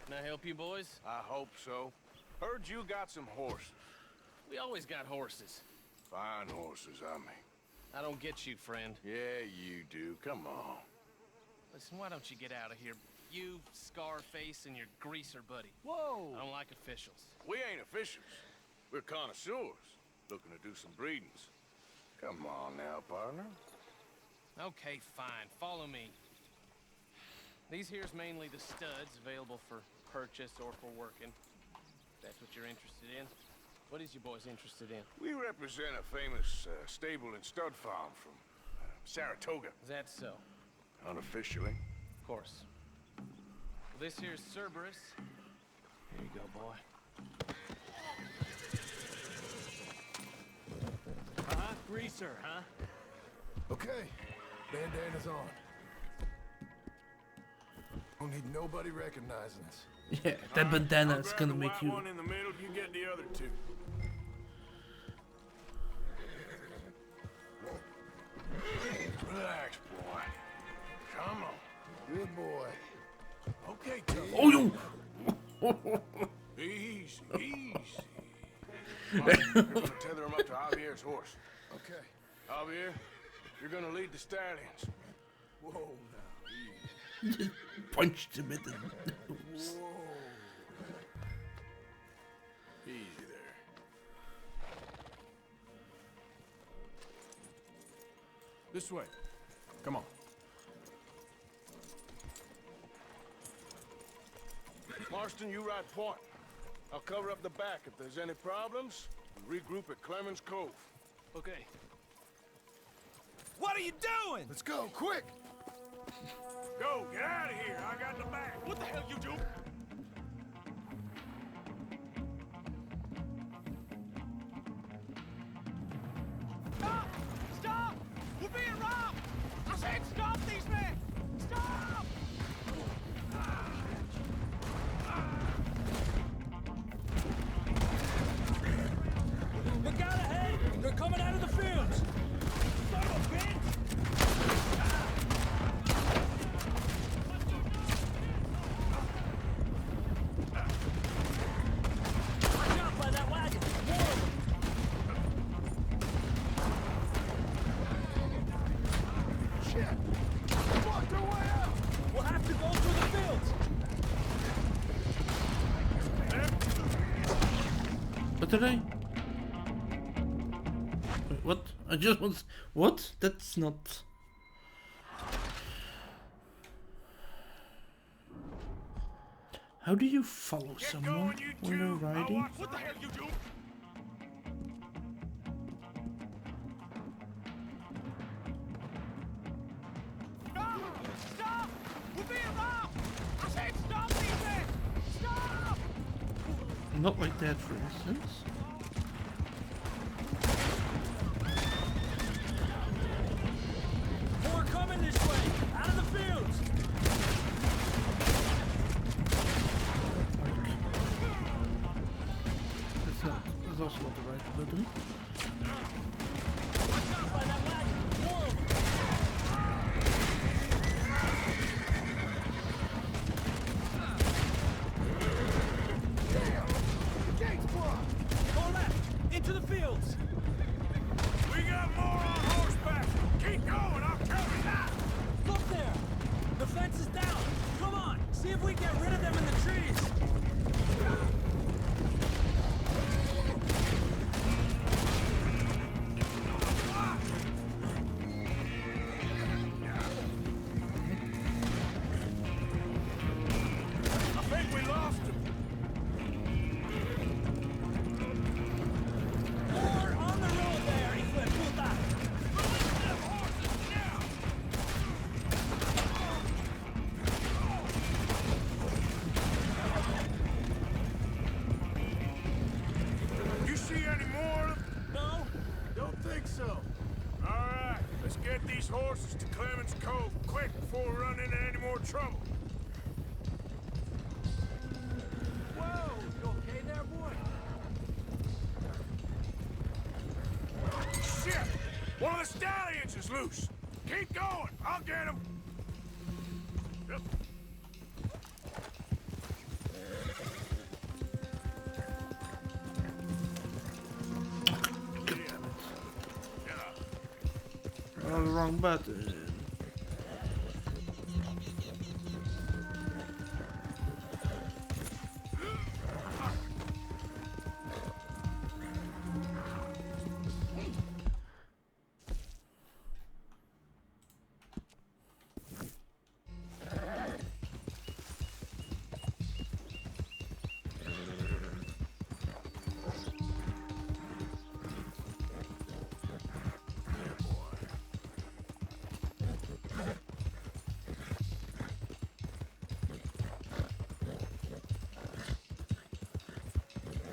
Can I help you, boys? I hope so. Heard you got some horses. We always got horses. Fine horses, I mean. I don't get you, friend. Yeah, you do. Come on. Listen, why don't you get out of here? You, Scarface, and your greaser buddy. Whoa! I don't like officials. We ain't officials. We're connoisseurs, looking to do some breedings. Come on now, partner. Okay, fine. Follow me. These here's mainly the studs available for purchase or for working. That's what you're interested in. What is you boys interested in? We represent a famous stable and stud farm from Saratoga. Is that so? Unofficially. Of course. Well, this here's Cerberus. Here you go, boy. Greaser, huh? Okay, bandana's on. Don't need nobody recognizing us. Yeah, that bandana is gonna make you. One in the middle, you get the other two. Relax, boy. Come on. Good boy. Okay, Tony. Oh, you. Easy, easy. You're gonna tether him up to Javier's horse. Okay. Javier, you're gonna lead the stallions. Whoa, now. Just punched him in the nose. Whoa. Easy there. This way. Come on. Marston, you ride point. I'll cover up the back. If there's any problems, we'll regroup at Clemens Cove. Okay. What are you doing? Let's go, quick! Go, get out of here. I got the back. What the hell you do? Stop! Stop! We're being robbed! I said stop these men! Stop! Look out ahead! They're coming out of the fields! Son of a bitch! Watch out by that wagon! More of them! Shit! Block their way out! We'll have to go through the fields! What did I? Wait, what? I just want. What? That's not. How do you follow someone when they're riding? What the hell you do? Stop! Stop! We're being robbed! I said stop these men! Stop! Not like that, for instance. More coming this way! Out of the fields! That's also not the right button. Watch out by that wagon! More of them! Go left! Into the fields! We got more on horseback. Keep going, I'll tell you that. Look there! The fence is down! Come on! See if we get rid of them in the trees! so. All right, let's get these horses to Clemens Cove quick before we run into any more trouble. Whoa, you okay there, boy? Shit! One of the stallions is loose. Keep going. I'll get him. Yep. Oh, the wrong button.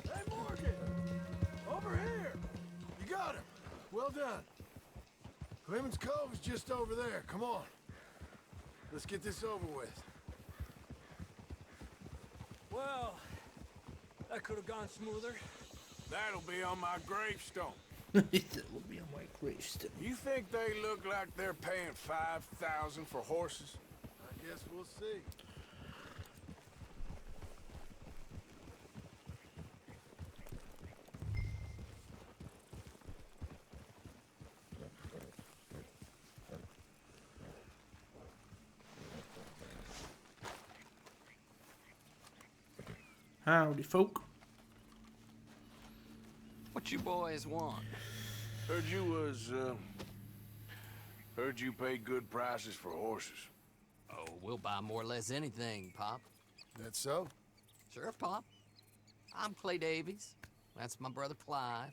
Hey, Morgan! Over here! You got him! Well done. Clemens Cove is just over there. Come on. Let's get this over with. Well, that could have gone smoother. That'll be on my gravestone. That will be on my gravestone. You think they look like they're paying $5,000 for horses? I guess we'll see. Howdy, folk. What you boys want? Heard you pay good prices for horses. Oh, we'll buy more or less anything, Pop. That so? Sure, Pop. I'm Clay Davies. That's my brother Clive.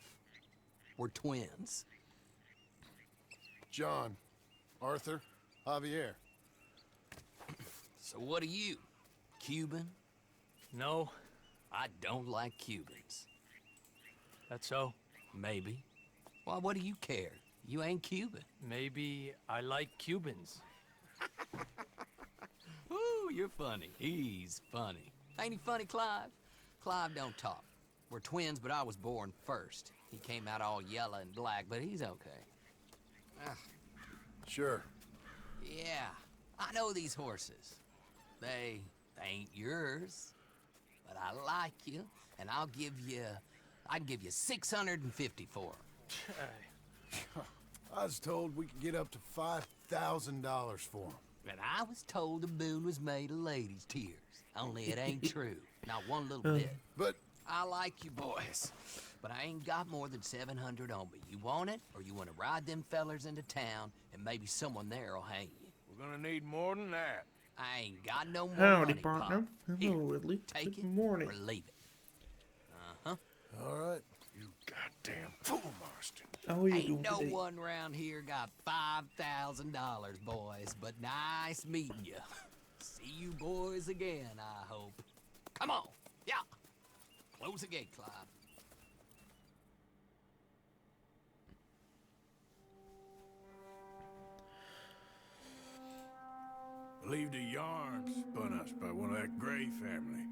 We're twins. John, Arthur, Javier. So what are you? Cuban? No. I don't like Cubans. That's so? Maybe. Well, what do you care? You ain't Cuban. Maybe I like Cubans. Ooh, you're funny. He's funny. Ain't he funny, Clive? Clive don't talk. We're twins, but I was born first. He came out all yellow and black, but he's okay. Ah. Sure. Yeah, I know these horses. They ain't yours, but I like you, and I can give you 650 for them. I was told we could get up to $5,000 for them. And I was told the moon was made of ladies' tears. Only it ain't true. Not one little bit. But I like you boys, but I ain't got more than 700 on me. You want it, or you want to ride them fellers into town, and maybe someone there'll hang you? We're gonna need more than that. I ain't got no more Howdy, money, partner. Pop. Hello, Here, Ridley. take Good it morning. or leave it. Uh-huh. all right. You goddamn fool, Marston. How are you Ain't doing no today? one around here got $5,000, boys, but nice meeting you. See you boys again, I hope. Come on, yeah. Close the gate, Clive. Believed a yarn spun us by one of that Gray family.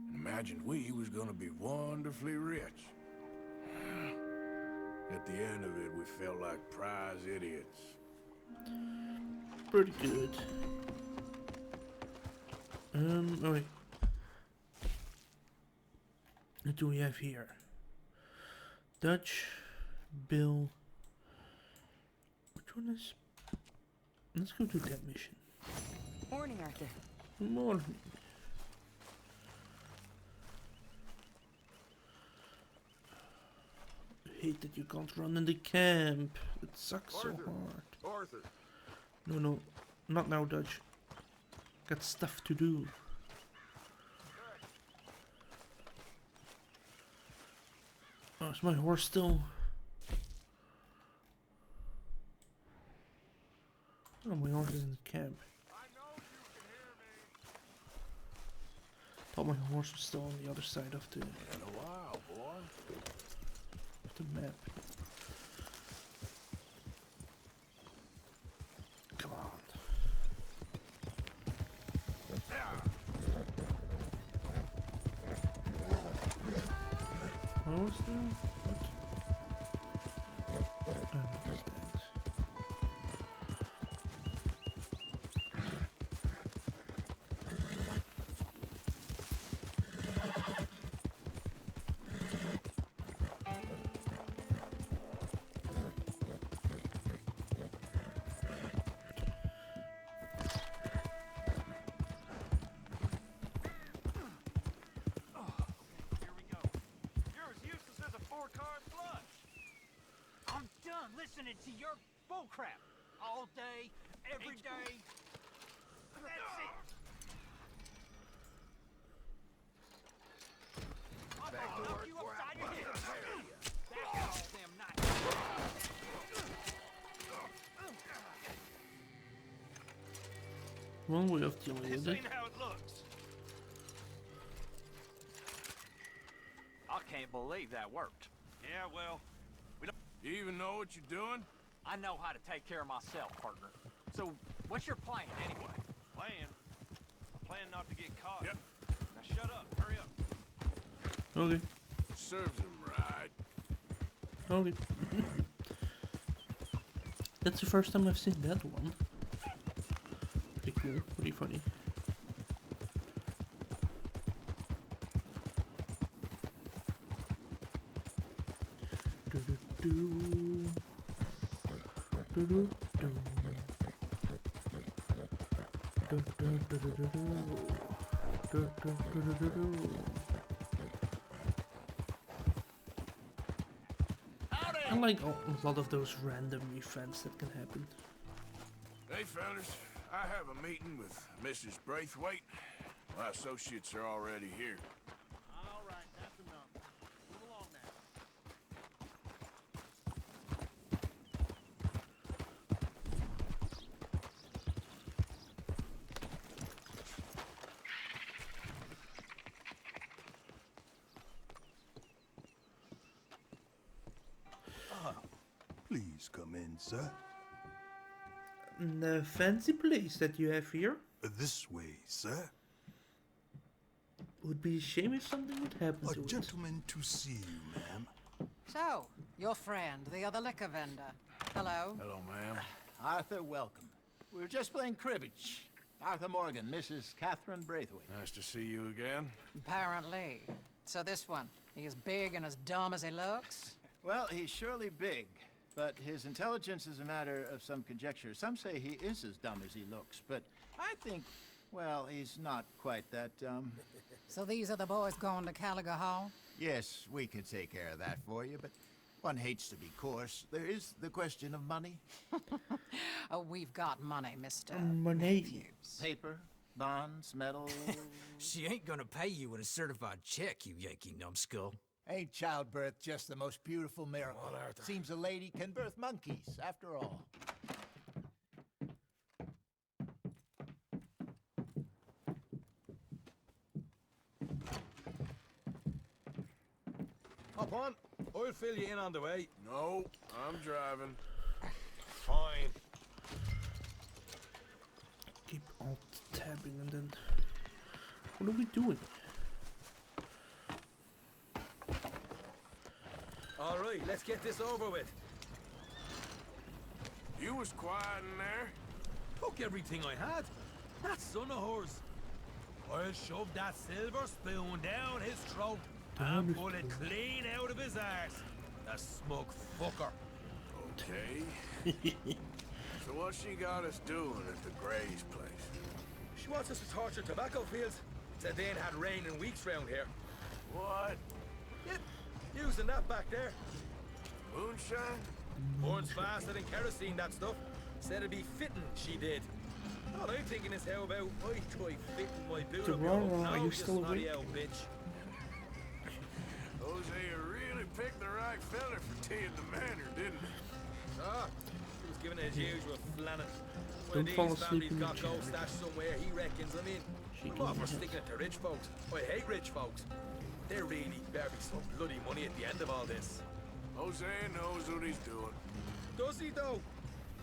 And imagined we was gonna be wonderfully rich. At the end of it, we felt like prize idiots. Pretty good. Oh wait. What do we have here? Dutch, Bill. Which one is? Let's go do that mission. Morning, Arthur. Morning. I hate that you can't run in the camp. It sucks so Arthur. hard. Arthur. No, not now, Dutch. Got stuff to do. Oh, is my horse still? Oh, my horse is in the camp. Thought my horse was still on the other side of the In a while, boy. map. What was that? What? What was that? I'm done listening to your bullcrap all day, every day. That's it. I'm gonna knock you upside your head. That's all damn night. One way of dealing with This it. ain't how it looks. I can't believe that worked. Yeah, well, we don't... You even know what you're doing? I know how to take care of myself, partner. So, what's your plan, anyway? Plan? Plan not to get caught. Yep. Now shut up. Hurry up. Okay. Serves him right. Okay. That's the first time I've seen that one. Pretty cool. Pretty funny. I like a lot of those random events that can happen. Hey, fellas. I have a meeting with Mrs. Braithwaite. My associates are already here. All right, that's enough. Move along now. Please come in, sir. The fancy place that you have here. This way, sir. Would be a shame if something would happen to A it. gentleman to see you, ma'am. So, your friend, the other liquor vendor. Hello. Hello, ma'am. Arthur, welcome. We were just playing cribbage. Arthur Morgan, Mrs. Catherine Braithwaite. Nice to see you again. Apparently. So this one, he is big and as dumb as he looks? Well, he's surely big, but his intelligence is a matter of some conjecture. Some say he is as dumb as he looks, but I think, well, he's not quite that dumb. So these are the boys going to Caliga Hall? Yes, we could take care of that for you, but one hates to be coarse. There is the question of money. Oh, we've got money, Mr. Money. Paper, bonds, metal. She ain't gonna pay you with a certified check, you Yankee numbskull. Ain't childbirth just the most beautiful miracle? Seems a lady can birth monkeys, after all. Hop on. I'll fill you in on the way. No, I'm driving. Fine. Keep alt tabbing and then. What are we doing? All right, let's get this over with. You was quiet in there. Took everything I had. That son of hers. I'll shove that silver spoon down his throat and pull it clean out of his arse. The smug fucker. Okay. So what she got us doing at the Gray's place? She wants us to torture tobacco fields. Said they ain't had rain in weeks round here. What? Yep, using that back there. Moonshine? Burns faster than kerosene, that stuff. Said it'd be fitting, she did. All I'm thinking is how about I try fitting my boot up your Aurora, hook now, are you you still snotty awake? old bitch. Hosea really picked the right fella for teeing the manor, didn't he? Ah, he was giving it his usual flannin'. One Don't of fall these asleep families in the got chair. gold stashed somewhere, he reckons. I mean, She I'm all can for have- sticking it to rich folks. I hate rich folks. There really better be some bloody money at the end of all this. Hosea knows what he's doing. Does he, though?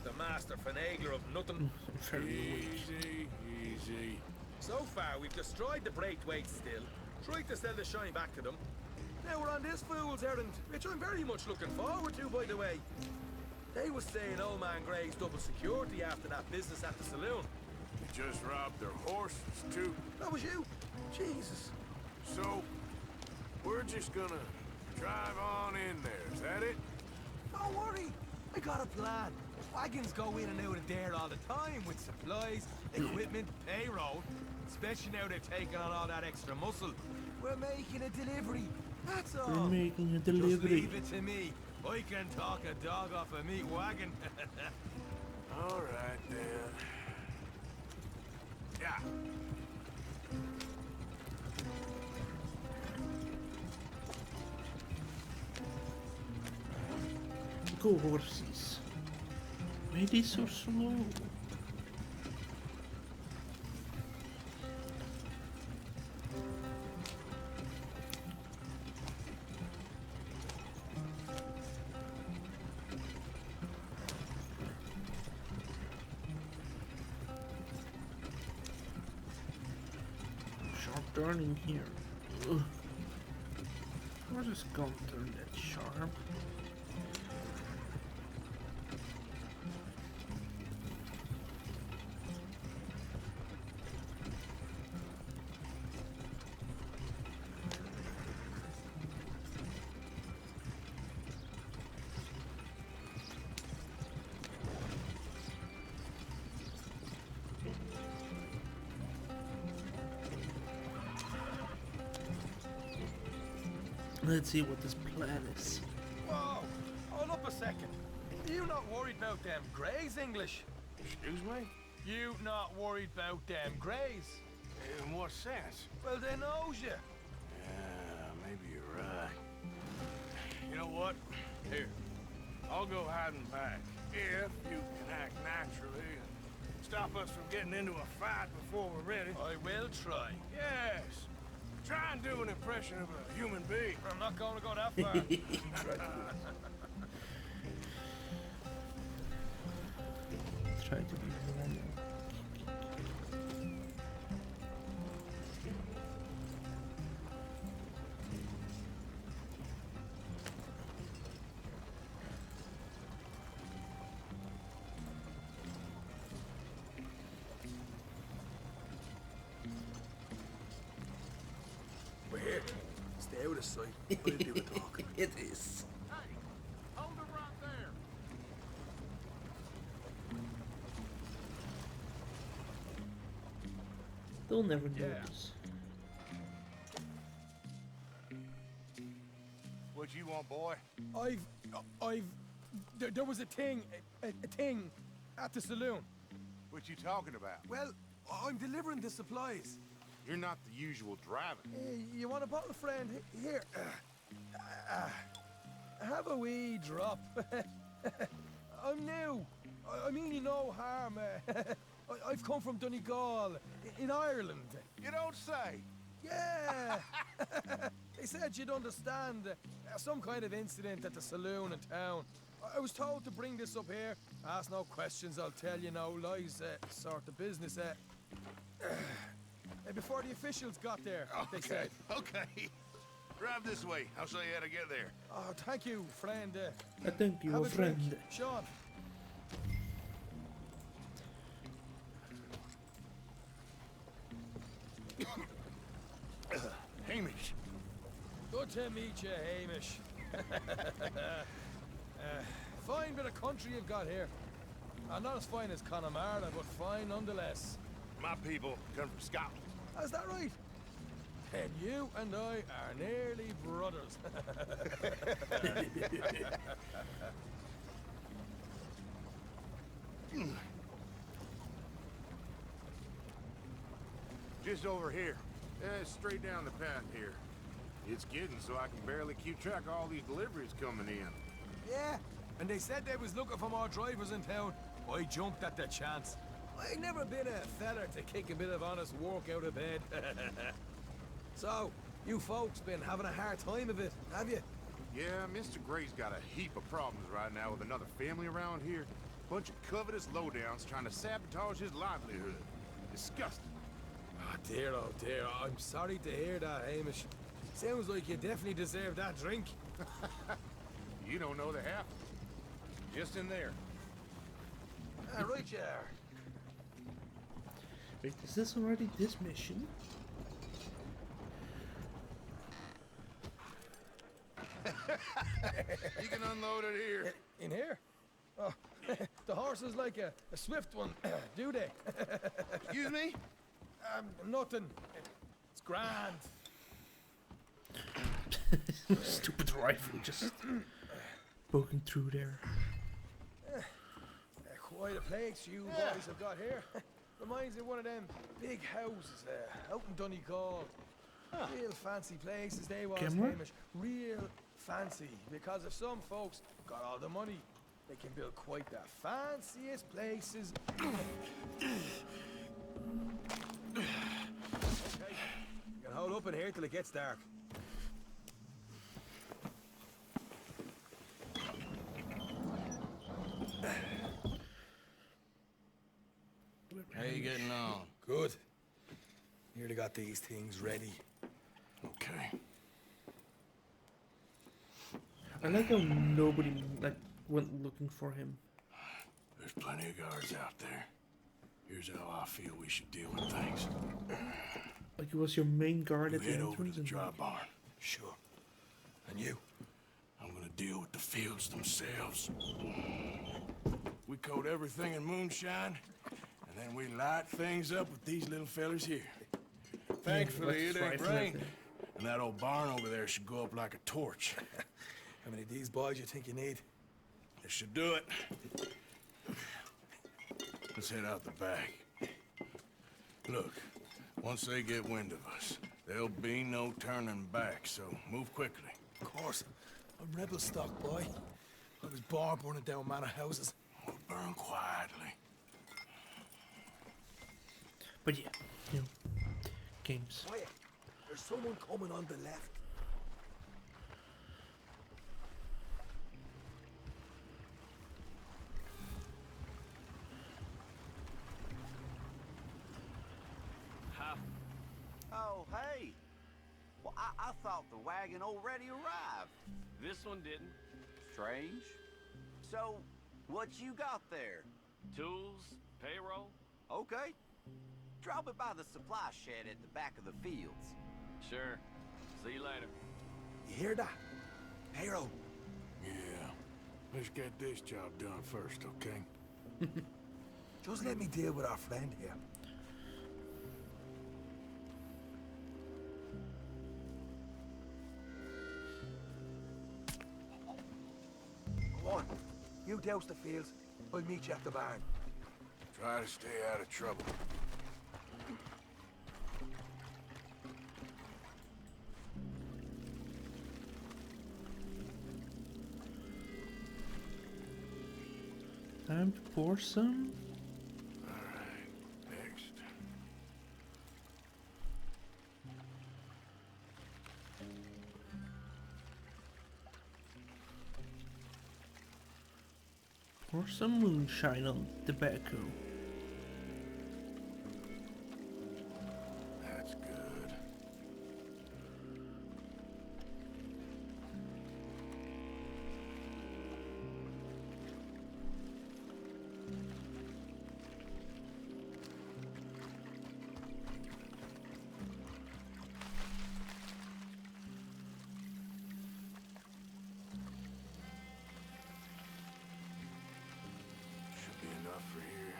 The master finagler of nothing. Easy, easy. So far, we've destroyed the Braithwaites still, tried to sell the shine back to them. Now we're on this fool's errand, which I'm very much looking forward to, by the way. They was saying old man Gray's double security after that business at the saloon. You just robbed their horses, too. That was you? Jesus. So, we're just gonna drive on in there, is that it? Don't worry, I got a plan. Wagons go in and out of there all the time with supplies, equipment, payroll. Especially now they've taken on all that extra muscle. We're making a delivery, that's all. We're making a Just delivery. leave it to me. I can talk a dog off a meat wagon. All right, then. Yeah. Go horses. Why are they so slow? Sharp turning here. Ugh. How does this gun turn that sharp? Let's see what this plan is. Whoa, hold up a second. You not worried about them Greys, English? Excuse me? You not worried about them Greys? In what sense? Well, they knows you. Yeah, maybe you're right. You know what? Here, I'll go hiding back. If you can act naturally and stop us from getting into a fight before we're ready. I will try. Yes. Try and do an impression of a human being. I'm not going to go that far. Try to be normal. We're here. Stay out of sight. I'll do the talking. It is. Hey, hold it right there. They'll never Yeah. notice. What you want, boy? There was a thing at the saloon. What you talking about? Well, I'm delivering the supplies. You're not the usual driver. You want a bottle, friend? Here. Have a wee drop. I'm new. I mean you no harm. I've come from Donegal, in Ireland. You don't say. Yeah. They said you'd understand some kind of incident at the saloon in town. I was told to bring this up here. Ask no questions, I'll tell you no lies, sort of business. Before the officials got there, they said. Okay. Drive this way. I'll show you how to get there. Oh, thank you, friend. Thank you, have a friend. drink. Sean. Hamish. Good to meet you, Hamish. Fine bit of country you've got here. Not as fine as Connemara, but fine nonetheless. My people come from Scotland. Is that right? Then you and I are nearly brothers. Just over here. Straight down the path here. It's getting so I can barely keep track of all these deliveries coming in. Yeah, and they said they was looking for more drivers in town. I jumped at the chance. I never been a feller to kick a bit of honest work out of bed. So, you folks been having a hard time of it, have you? Yeah, Mr. Gray's got a heap of problems right now with another family around here. Bunch of covetous lowdowns trying to sabotage his livelihood. Disgusting. Oh dear, I'm sorry to hear that, Hamish. Sounds like you definitely deserve that drink. You don't know the half. Just in there. Right you are. Wait, is this already this mission? You can unload it here. In here? Oh, the horse is like a swift one, do they? Excuse me? Nothing. It's grand. Stupid rifle just poking through there. Quite a place you boys have got here. Reminds me of one of them big houses out in Donegal. Real fancy places they was, Camera? Hamish. Real fancy. Because if some folks got all the money, they can build quite the fanciest places. Okay. You can hold up in here till it gets dark. How you getting on? Good. Nearly got these things ready. Okay. I like how nobody went looking for him. There's plenty of guards out there. Here's how I feel we should deal with things. Like he was your main guard at the Head over entrance. to the And dry barn. Sure. And you? I'm gonna deal with the fields themselves. We coat everything in moonshine, and then we light things up with these little fellers here. Thankfully, it ain't rained. And that old barn over there should go up like a torch. How many of these boys you think you need? This should do it. Let's head out the back. Look, once they get wind of us, there'll be no turning back, so move quickly. Of course. I'm rebel stock, boy. I was born burning down manor houses. We'll burn quietly. But yeah, you know, games. Quiet. There's someone coming on the left. Oh, hey. Well, I thought the wagon already arrived. This one didn't. Strange. So, what you got there? Tools, payroll. Okay. Drop it by the supply shed at the back of the fields. Sure. See you later. You hear that? Payroll. Yeah. Let's get this job done first, okay? Just let me deal with our friend here. Go on. You douse the fields. I'll meet you at the barn. Try to stay out of trouble. Time to pour some. Alright, next. Pour some moonshine on tobacco. That's good. Should be enough for here.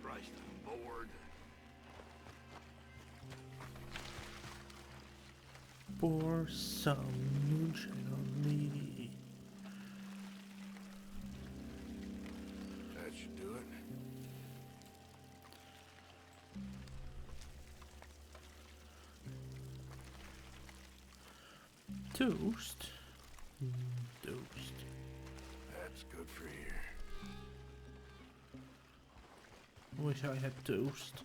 Christ, I'm bored. Pour some moonshine on me. That should do it. Toast. Toast. That's good for here. Wish I had toast.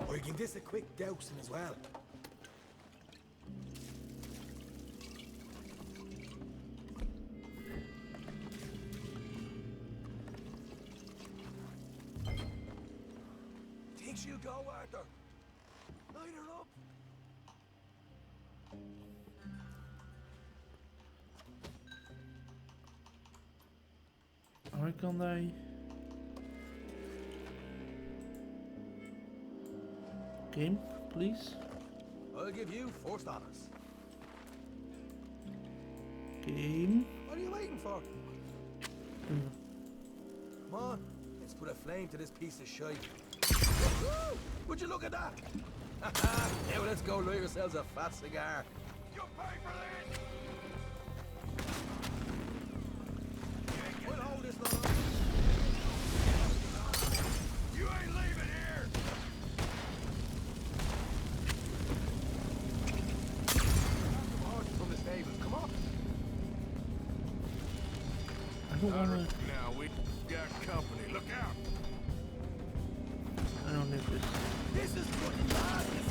Or you can give this a quick dousing as well. Think she'll go, Arthur? Light her up. I reckon they... Game, please. I'll give you first honors. Game. What are you waiting for? Come on, let's put a flame to this piece of shite. Woo! Would you look at that? Now let's go light yourselves a fat cigar. You pay for this! We'll hold this long. You ain't leaving here! From the stables, come on. I don't wanna... Now we got company. Look out! I don't need this. This is fucking madness.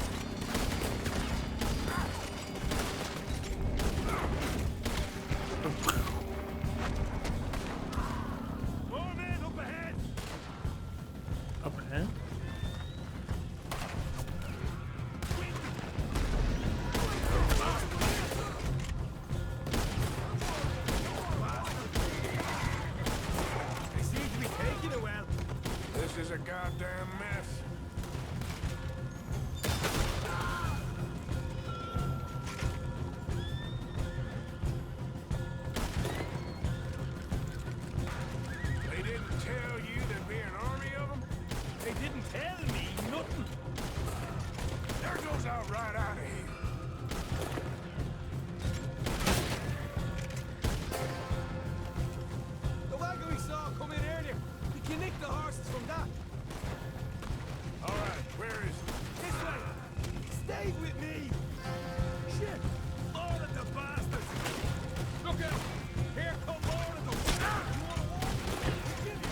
More men up ahead! Up ahead? They seem to be taking it well. This is a goddamn mess. They didn't tell you there'd be an army of them? They didn't tell me nothing. There goes out right out of here. The wagon we saw come in earlier. We can nick the horses from that. All right, where is it? This way. Stay with me. Shit. All of the bastards. Look out. Here come more of them. You want to walk? Give me.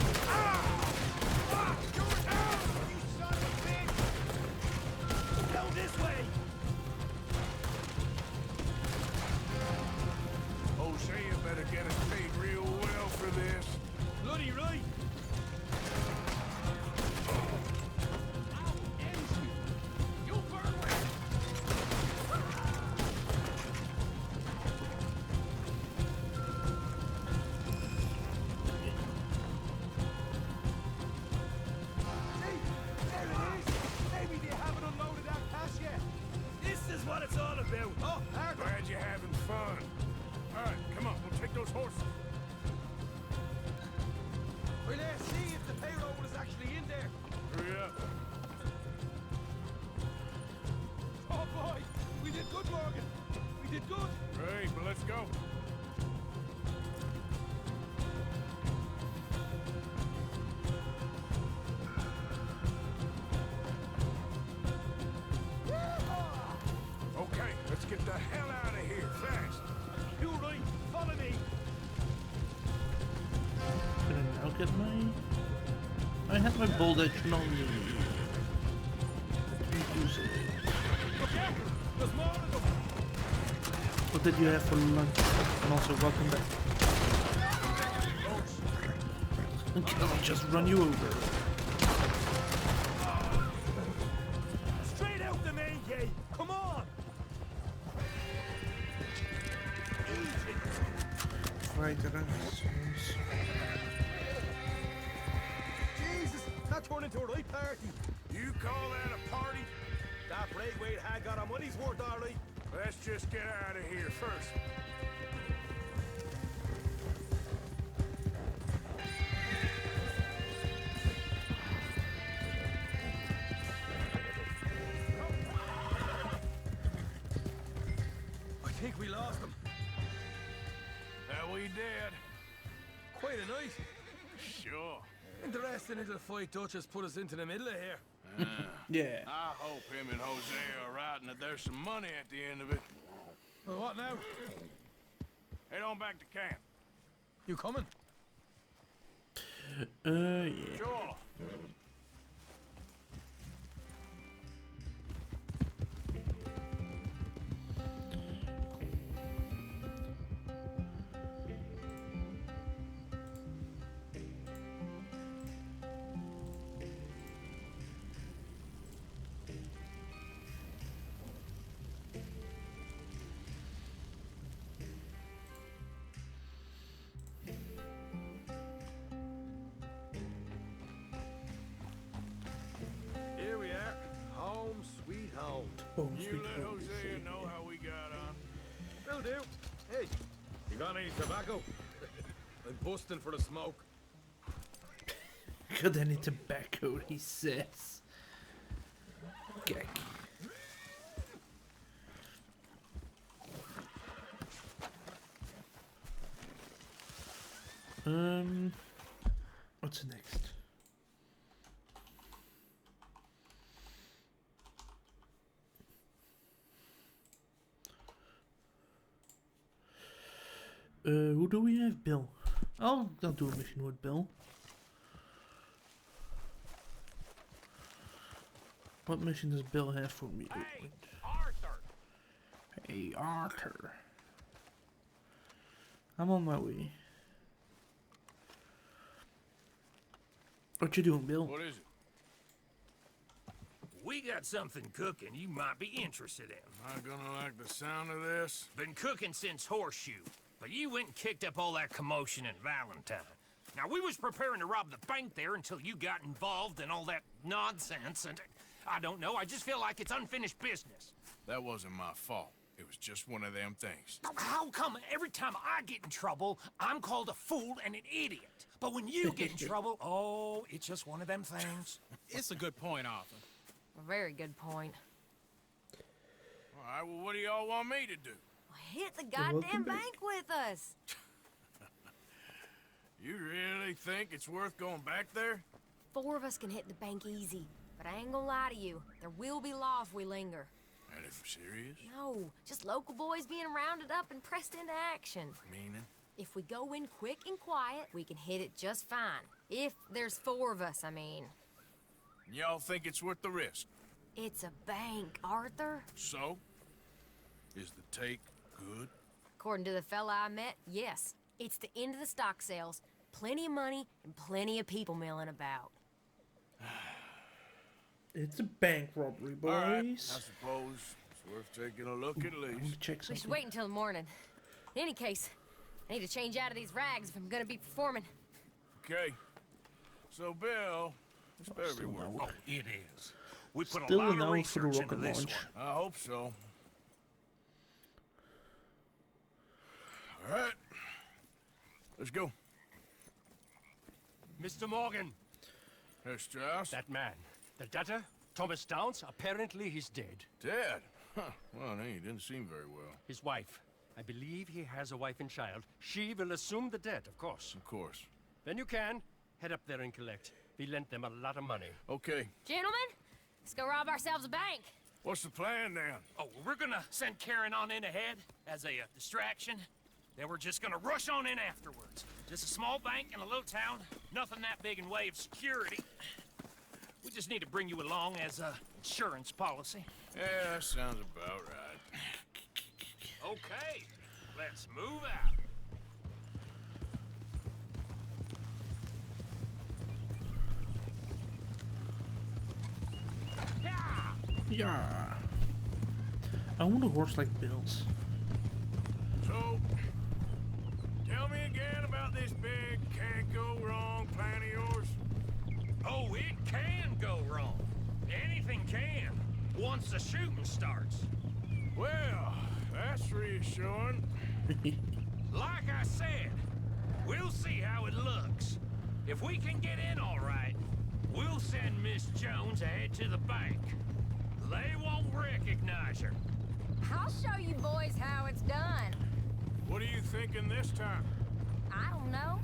Fuck! You're down, you son of a bitch. Go this way. Hosea better get us paid real well for this. Bloody right. You burn away. See, there it is. Maybe they haven't unloaded that cash yet. This is what it's all about. Oh, Arthur. Glad you're having fun. All right, come on, we'll take those horses. Well, let's see if the payroll is actually in there. Hurry up. Oh boy, we did good, Morgan. We did good. Great, but let's go. Okay, let's get the hell out of here fast. You right, follow me. Can I now get my... I have my bolt action on me. Use it. Look out, there's more of them. What did you have for lunch? And also welcome back. Can I just run you over? Straight out the main gate. Come on. Right, the rest. That turned into a right party. You call that a party? That Braithwaite had got our money's worth, all right. Let's just get out of here first. I think we lost them. That we did. Quite a night. Sure. Interesting little fight Dutch has put us into the middle of here. Yeah. I hope him and Jose are right and that there's some money at the end of it. Well, what now? Head on back to camp. You coming? Yeah. Sure. Here we are. Home sweet home. You let Hosea know how we got on. Will do. Hey, you got any tobacco? I'm busting for the smoke. Got any tobacco, he says. Okay. What's next? Who do we have? Bill. I'll do a mission with Bill. What mission does Bill have for me? Hey, Arthur! Hey, Arthur. I'm on my way. What you doing, Bill? What is it? We got something cooking you might be interested in. Am I gonna like the sound of this? Been cooking since Horseshoe, but you went and kicked up all that commotion in Valentine. Now, we was preparing to rob the bank there until you got involved in all that nonsense, and I don't know, I just feel like it's unfinished business. That wasn't my fault. It was just one of them things. How come every time I get in trouble, I'm called a fool and an idiot? But when you get in trouble, oh, it's just one of them things. It's a good point, Arthur. A very good point. All right, well, what do y'all want me to do? Hit the goddamn bank with us. You really think it's worth going back there? 4 of us can hit the bank easy, but I ain't gonna lie to you. There will be law if we linger. And if serious? No, just local boys being rounded up and pressed into action. Meaning? If we go in quick and quiet, we can hit it just fine. If there's 4 of us, I mean. Y'all think it's worth the risk? It's a bank, Arthur. So? Is the take good? According to the fella I met, yes. It's the end of the stock sales. Plenty of money and plenty of people milling about. It's a bank robbery, boys. All right, I suppose it's worth taking a look at least. Check We something. should wait until the morning. In any case, I need to change out of these rags if I'm gonna be performing. Okay. So, Bill, this better be worth it. Oh, it is. We put Still a lot an of hour for the research into rocket this launch. one. I hope so. All right. Let's go. Mr. Morgan. Herr Strauss? That man. The debtor, Thomas Downs, apparently he's dead. Dead? Huh. Well, he didn't seem very well. His wife. I believe he has a wife and child. She will assume the debt, of course. Of course. Then you can head up there and collect. We lent them a lot of money. Okay. Gentlemen, let's go rob ourselves a bank. What's the plan, then? Oh, we're gonna send Karen on in ahead as a distraction. Then we're just gonna rush on in afterwards. Just a small bank in a little town. Nothing that big in way of security. We just need to bring you along as a insurance policy. Yeah, that sounds about right. Okay, let's move out. Yeah. I want a horse like Bill's. So, tell me again about this big can't go wrong plan of yours. Oh, it go wrong. Anything can, once the shooting starts. Well, that's reassuring. Like I said, we'll see how it looks. If we can get in all right, we'll send Miss Jones ahead to the bank. They won't recognize her. I'll show you boys how it's done. What are you thinking this time? I don't know.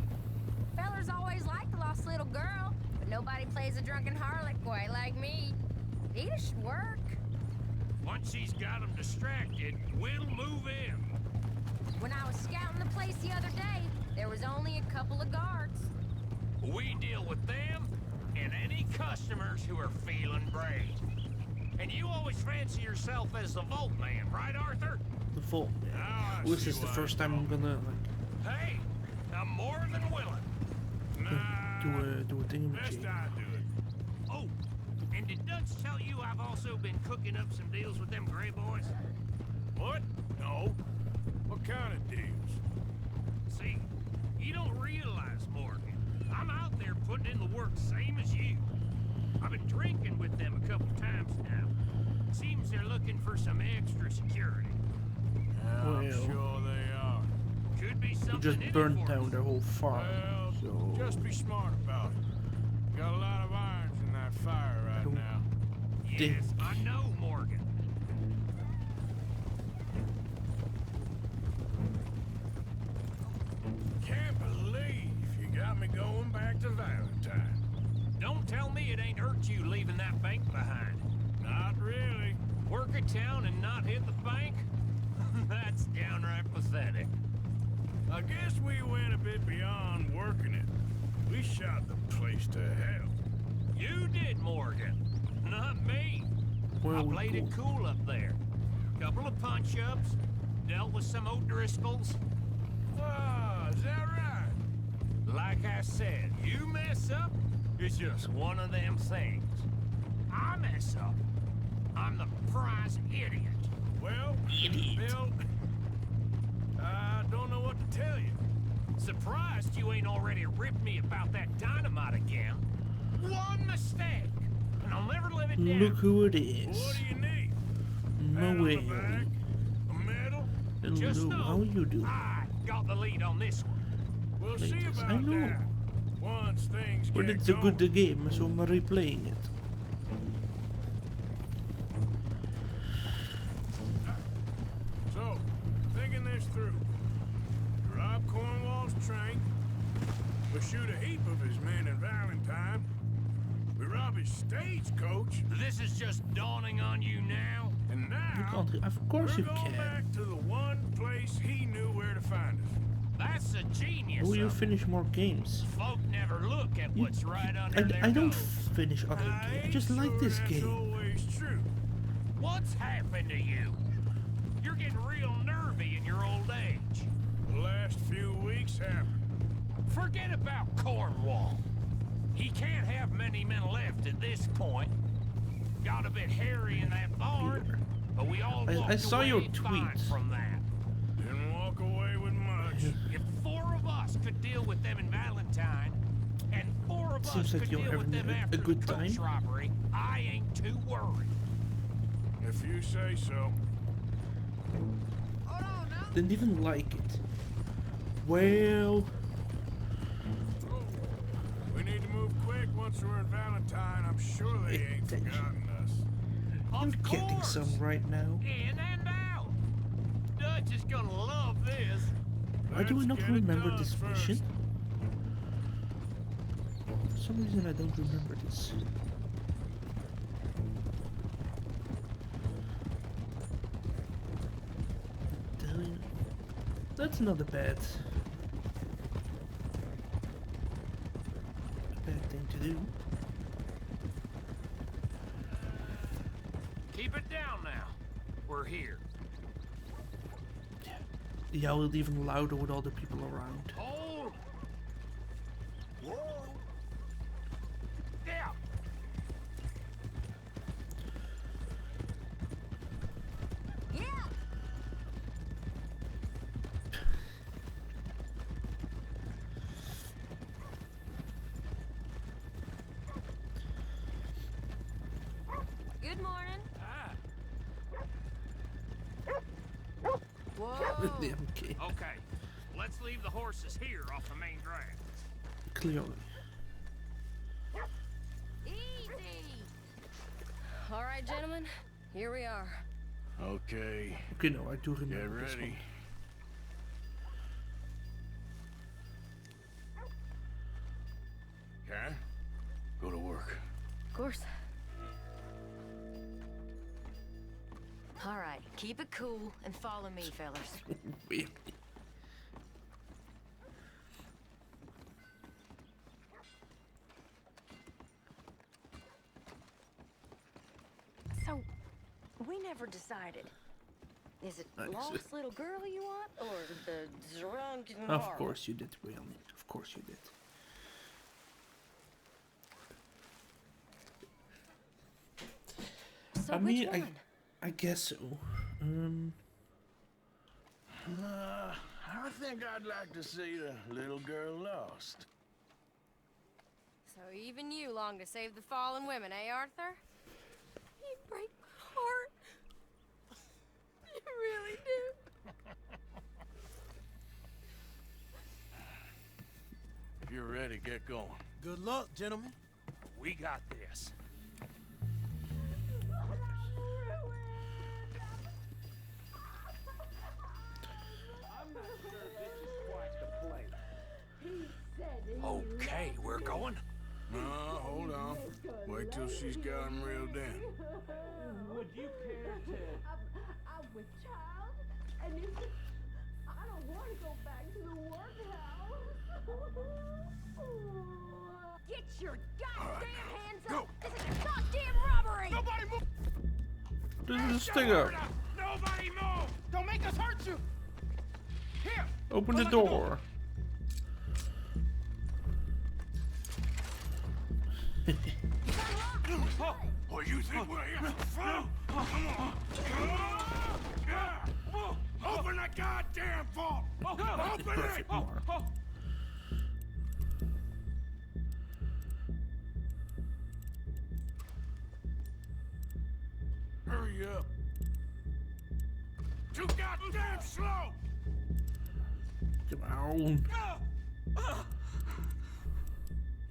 Fellers always like the lost little girl, but nobody plays a drunken harlot quite like me. It should work. Once she's got them distracted, we'll move in. When I was scouting the place the other day, there was only a couple of guards. We deal with them and any customers who are feeling brave. And you always fancy yourself as the Vault Man, right, Arthur? The Vault Man. This is the first time I'm gonna like. Hey, I'm more than willing. Do a thing with Jake. Oh, and did Dutch tell you I've also been cooking up some deals with them Gray boys? What? No. What kind of deals? See, you don't realize, Morgan. I'm out there putting in the work same as you. I've been drinking with them a couple times now. Seems they're looking for some extra security. I'm sure they are. Could be You something just in it burned for down us. their whole farm. Well, So just be smart about it. Got a lot of irons in that fire right now. Yes, I know, Morgan. Can't believe you got me going back to Valentine. Don't tell me it ain't hurt you leaving that bank behind. Not really. Work a town and not hit the bank? That's downright pathetic. I guess we went a bit beyond working it. We shot the place to hell. You did, Morgan. Not me. I played it cool up there. Couple of punch-ups, dealt with some O'Driscolls. Ah, is that right? Like I said, you mess up, it's just one of them things. I mess up, I'm the prize idiot. Well, Bill, I don't know what to tell you. Surprised you ain't already ripped me about that dynamite again. One mistake, and I'll never live it down. look who it is. What do you need? No way. A medal? Hello, how you do? I got the lead on this one. We'll see Latest. about I know. that. Once things But get it's a going. good game, so I'm replaying it. So, thinking this through. Rob Cornwall's train. We shoot a heap of his men in Valentine. We rob his stagecoach. This is just dawning on you now? And You now, can't. Of course we're you going can. back to the one place he knew where to find us. That's a genius. Will you of finish more games? Folk never look at what's right under their I don't nose. finish other games. I just like this That's game. always true. What's happened to you? You're getting real nervy in your old age. The last few weeks happened. Forget about Cornwall. He can't have many men left at this point. Got a bit hairy in that barn, but we all I walked saw away your fine tweet. from that. Didn't walk away with much. If 4 of us could deal with them in Valentine, and 4 of Seems us like could you're deal with having them a after good the coach time. robbery, I ain't too worried. If you say so. Didn't even like it. Well, We need to move quick once we're in Valentine. I'm sure they ain't forgotten us. I'm getting some right now. In and out. Dutch is gonna love this. Why do I not Let's get it remember done this first. mission? For some reason I don't remember this. That's not a bad thing to do. Keep it down now. We're here. The owl is even louder with all the people around. Hold! Whoa! Yeah! Yeah! Good morning. Whoa. Okay. Okay, let's leave the horses here off the main drag. Clearly. Easy. All right, gentlemen. Here we are. Okay. Okay, no, I do remember this ready. one. Okay. Go to work. Of course. All right, keep it cool and follow me, fellas. Really? So, we never decided. Is it Nice. lost little girl you want, or the drunken Of harlot? course you did, William. Of course you did. So I which mean, one? I guess so. I think I'd like to see the little girl lost. So even you long to save the fallen women, eh, Arthur? You break my heart. You really do. If you're ready, get going. Good luck, gentlemen. We got this. Okay, we're going. No, hold on. Wait till she's got him reeled in. Would you care to... I'm with child, and I don't want to go back to the workhouse. Get your goddamn hands up! This is a goddamn robbery! Nobody move! This is a stinger. Nobody move! Don't make us hurt you! Here! Open the door. Oh, you think we're here for fun? Come on. Open the goddamn vault! Open it! Hurry up. Too goddamn slow! Come on.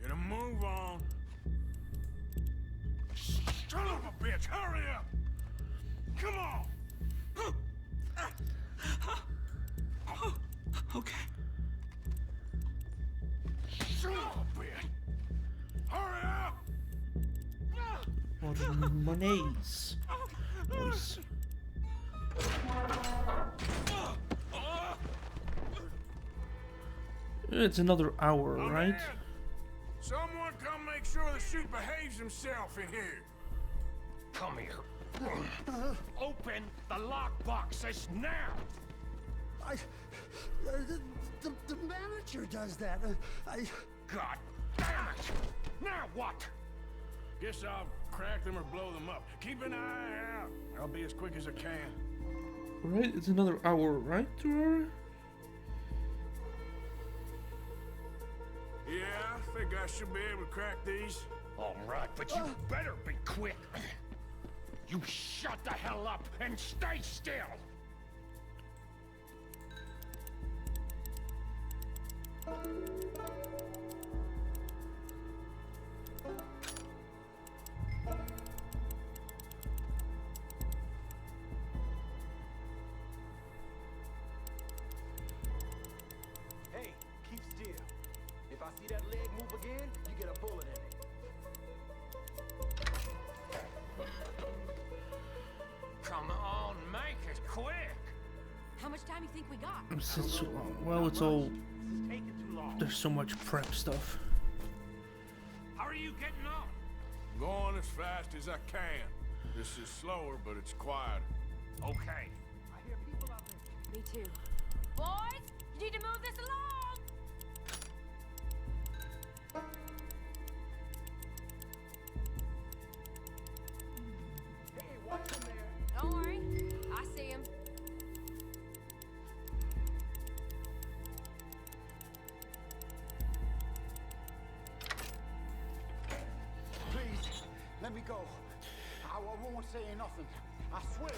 Get a move on. Son of a bitch, hurry up! Come on! Okay. Son of a bitch! Hurry up! What monies? Nice. It's another hour, right? Someone come make sure the chute behaves himself in here. Come here. Open the lockboxes now! The manager does that. God damn it! Now what? Guess I'll crack them or blow them up. Keep an eye out. I'll be as quick as I can. Right, it's another hour, right, Aurora? Yeah, I think I should be able to crack these. All right, but you better be quick. You shut the hell up and stay still! Hey, keep still. If I see that leg move again, you get a bullet in it. Come on, make it quick! How much time you think we got? Since, well, it's all... This is taking too long. There's so much prep stuff. How are you getting on? Going as fast as I can. This is slower, but it's quieter. Okay. I hear people out there. Me too. Boys, you need to move this along! Hey, watch him there. Don't worry, I see him. Please, let me go. I won't say nothing. I swear.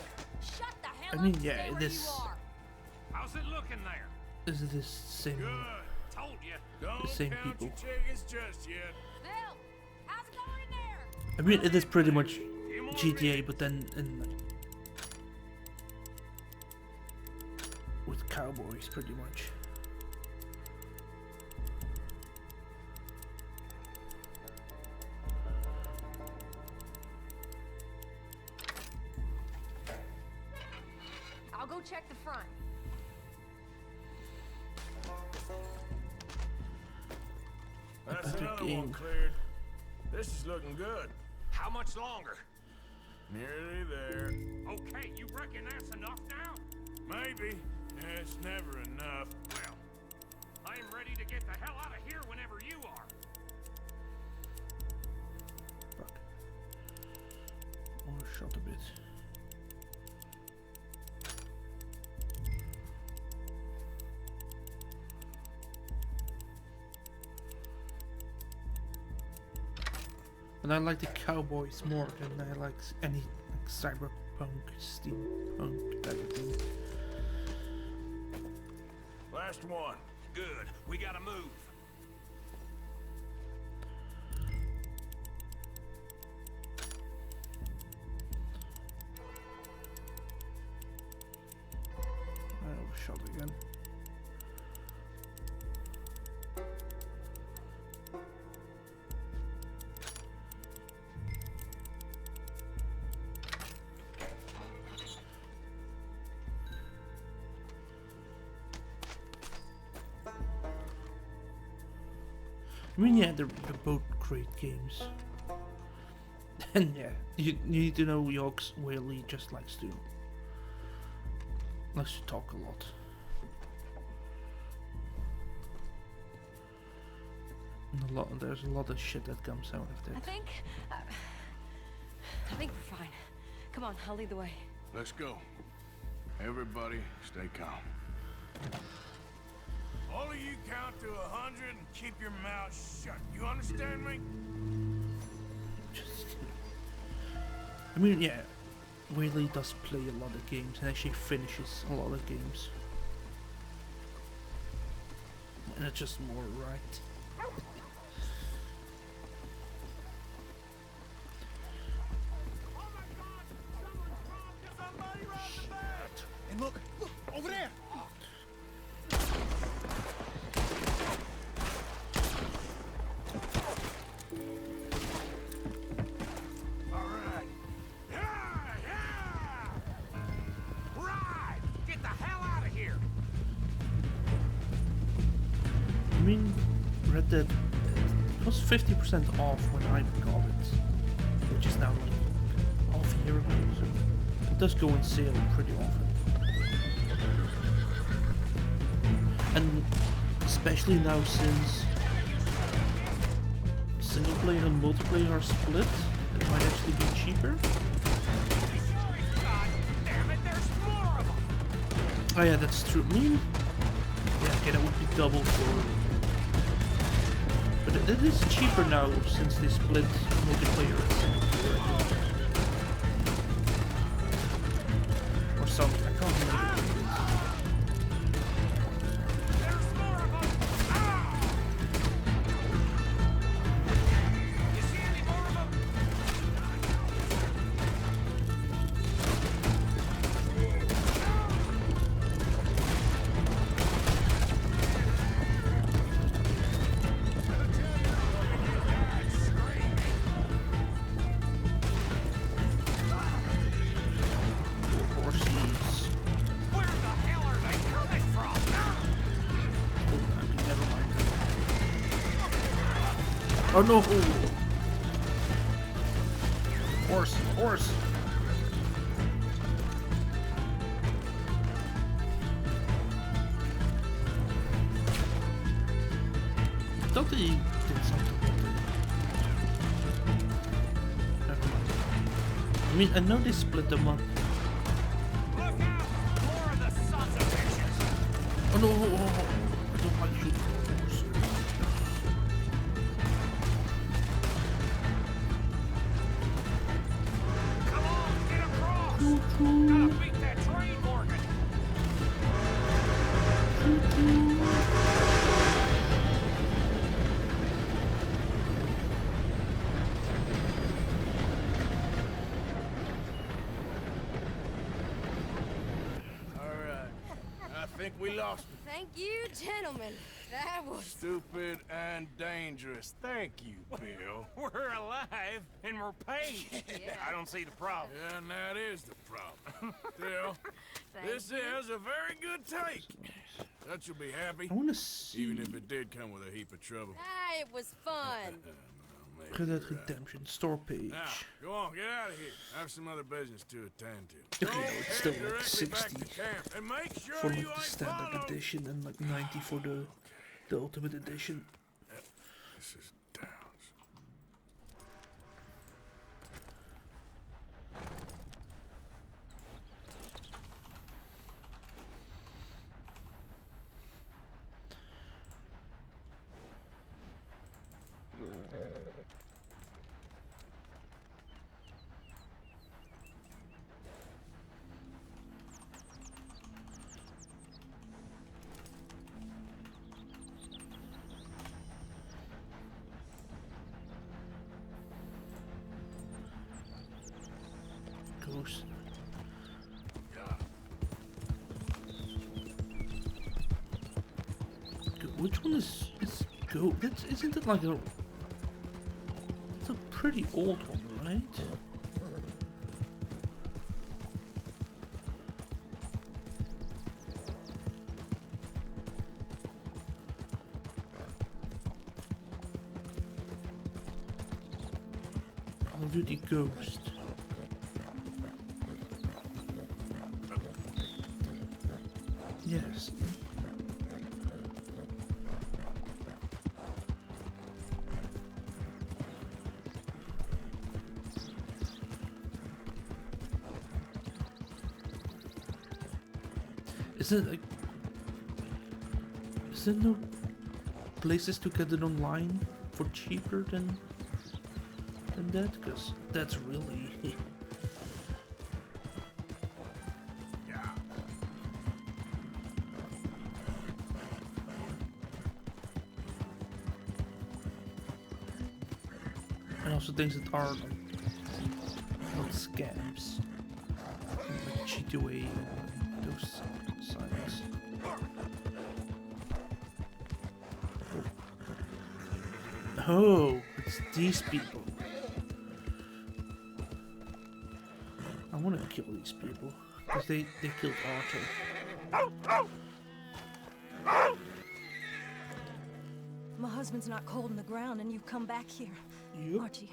Shut the hell I mean, up. yeah, Stay where this- you are. How's it looking there? Is it the same? Good. Told you. Don't same count people. your chickens just yet. Bill, how's it going in there? I mean, it is pretty much GTA, but then in like, with cowboys, pretty much. I'll go check the front. That's better another game. one cleared. This is looking good. How much longer? Nearly there. Okay, you reckon that's enough now? Maybe. It's never enough. Well, I'm ready to get the hell out of here whenever you are. Fuck. Overshot a bit. And I like the cowboys more than I like any like cyberpunk, steampunk type of thing. Last one. Good. We gotta move. I overshot again. I mean, yeah, they're both great games. And yeah, you need to know York's Whaley just likes to talk a lot. And there's a lot of shit that comes out of that. I think we're fine. Come on, I'll lead the way. Let's go. Everybody, stay calm. All of you count to 100 and keep your mouth shut. You understand me? I mean, yeah, Whaley does play a lot of games and actually finishes a lot of games. And it's just more right. And look, over there! I mean, Red Dead it was 50% off when I got it, which is now like half a year ago, so it does go on sale pretty often. And especially now since single player and multiplayer are split, it might actually be cheaper. Oh yeah, that's true. I mean, yeah, okay, that would be double for... But it is cheaper now since they split multiplayer and single player. Or something, I can't remember what it is. Oh no! Horse! Horse! I thought they did something with it. Never mind. I mean, I know they split them up. Oh no! I don't like shooting horse. Gotta beat that train, Morgan. I think we lost him. Thank you, gentlemen. That was... Stupid and dangerous. Thank you, Bill. We're alive and we're paid. Yeah. I don't see the problem. Yeah, and that is the problem. Still, Thank this you. is a very good take. That you'll be happy. I wanna see. Even if it did come with a heap of trouble. Ah, it was fun. Credit Redemption store page. Now, go on, get out of here. I have some other business to attend to. Okay, no, it's still Head like directly back 60 to camp, and make sure for like you the ain't standard followed. edition and like 90 for the ultimate edition. This is Downs. Ghost. Which one is go? That's isn't it like a? It's a pretty old one, right? Call of Duty Ghost. Yes. Is it like? Is there no places to get it online for cheaper than that? Because that's really. And also things that are like not scams, like G2A and those sites. Oh, it's these people. I want to kill these people because they killed Arthur. My husband's not cold in the ground, and you've come back here. Yep. Archie,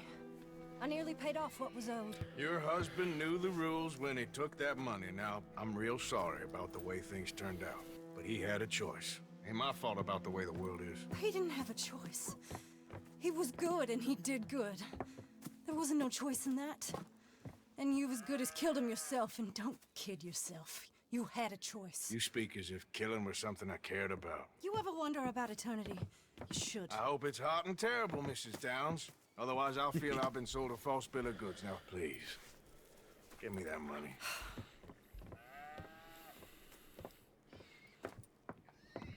I nearly paid off what was owed. Your husband knew the rules when he took that money. Now, I'm real sorry about the way things turned out. But he had a choice. Ain't my fault about the way the world is. He didn't have a choice. He was good, and he did good. There wasn't no choice in that. And you as good as killed him yourself, and don't kid yourself. You had a choice. You speak as if killing was something I cared about. You ever wonder about eternity? You should. I hope it's hot and terrible, Mrs. Downs. Otherwise, I'll feel I've been sold a false bill of goods. Now, please, give me that money.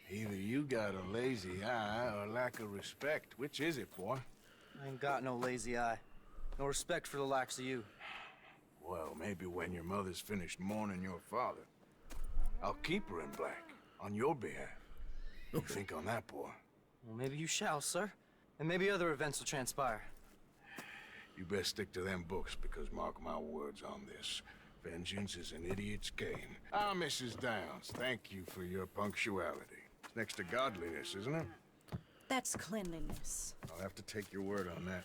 Either you got a lazy eye or lack of respect. Which is it, boy? I ain't got no lazy eye. No respect for the likes of you. Well, maybe when your mother's finished mourning your father, I'll keep her in black on your behalf. You think on that, boy? Well, maybe you shall, sir. And maybe other events will transpire. You best stick to them books, because mark my words on this. Vengeance is an idiot's game. Ah, Mrs. Downs, thank you for your punctuality. It's next to godliness, isn't it? That's cleanliness. I'll have to take your word on that.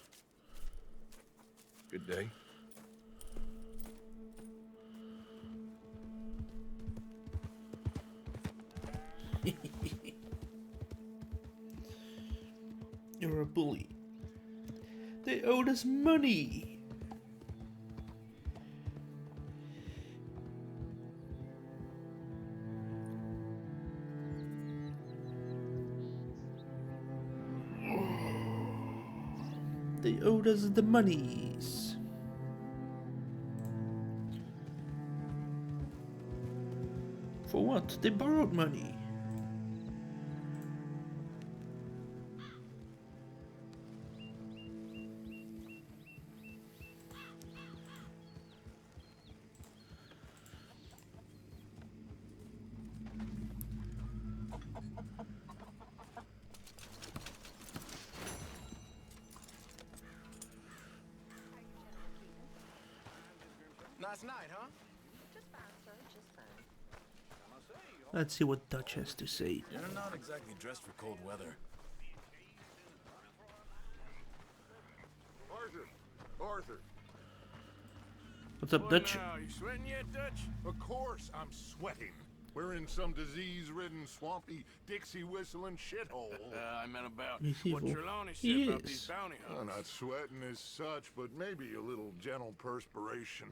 Good day. You're a bully. They owed us money. They owed us the monies. For what? They borrowed money. Nice night, huh? Just fine, sir. Just fine. Let's see what Dutch has to say. You're not exactly dressed for cold weather. Arthur. What's up, Dutch? Now, you sweating yet, Dutch? Of course I'm sweating. We're in some disease-ridden, swampy, Dixie-whistling shithole. I meant about He's what evil. Trelawney He said about is. these bounty Well, hunters. not sweating as such, but maybe a little gentle perspiration.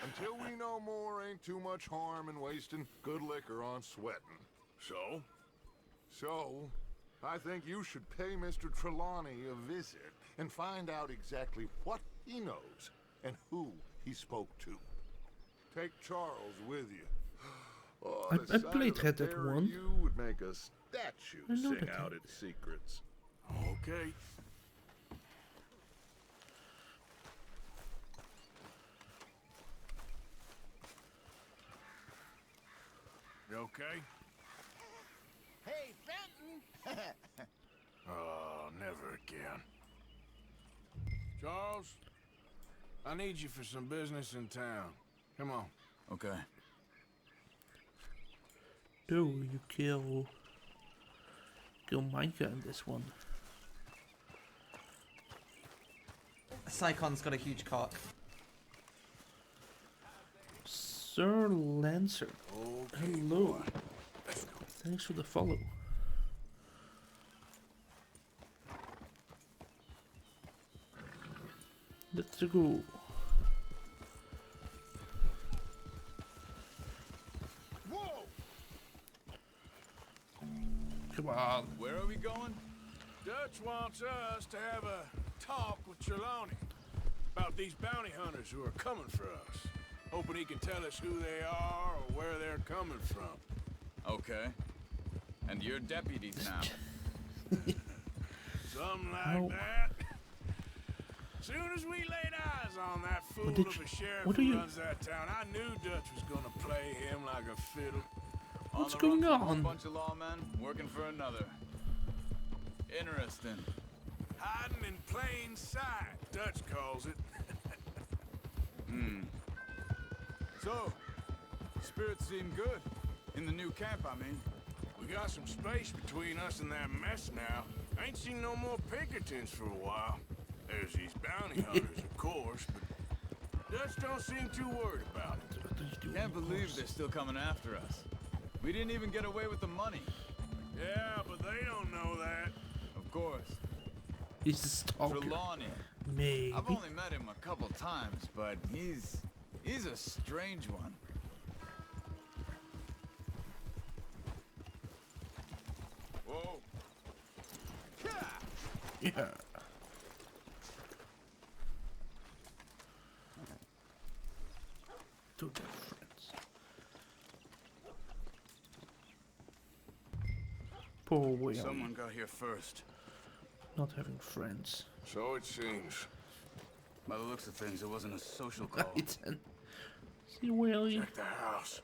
Until we know more, ain't too much harm in wasting good liquor on sweating. So? So, I think you should pay Mr. Trelawney a visit and find out exactly what he knows and who he spoke to. Take Charles with you. Oh, I the sight played of the Red Dead pair of 1. you would make a statue I know sing that out game. its secrets. Okay. You okay? Hey, Benton! Oh, never again. Charles, I need you for some business in town. Come on. Okay. Do you kill Micah in this one? Sycon's got a huge cock. Sir Lancer. Hello. Thanks for the follow. Let's go. Whoa! Come on. Where are we going? Dutch wants us to have a talk with Trelawney about these bounty hunters who are coming for us. Hoping he can tell us who they are or where they're coming from. Okay. And you're deputies now. Something like that. Soon as we laid eyes on that fool did of you- a sheriff what are who you- runs that town, I knew Dutch was gonna play him like a fiddle. What's On the run going from one on? bunch of lawmen working for another. Interesting. Hiding in plain sight, Dutch calls it. So, spirits seem good. In the new camp, I mean. We got some space between us and that mess now. Ain't seen no more Pinkertons for a while. There's these bounty hunters, of course, but Dutch don't seem too worried about it. Can't believe they're still coming after us. We didn't even get away with the money. Yeah, but they don't know that. Of course. He's a stalker. Trelawney. Maybe. I've only met him a couple times, but he's a strange one. Whoa. Yeah. To their friends. Poor Willie. Someone got here first. Not having friends. So it seems. By the looks of things, it wasn't a social call. Right then. See Willie. Check the house.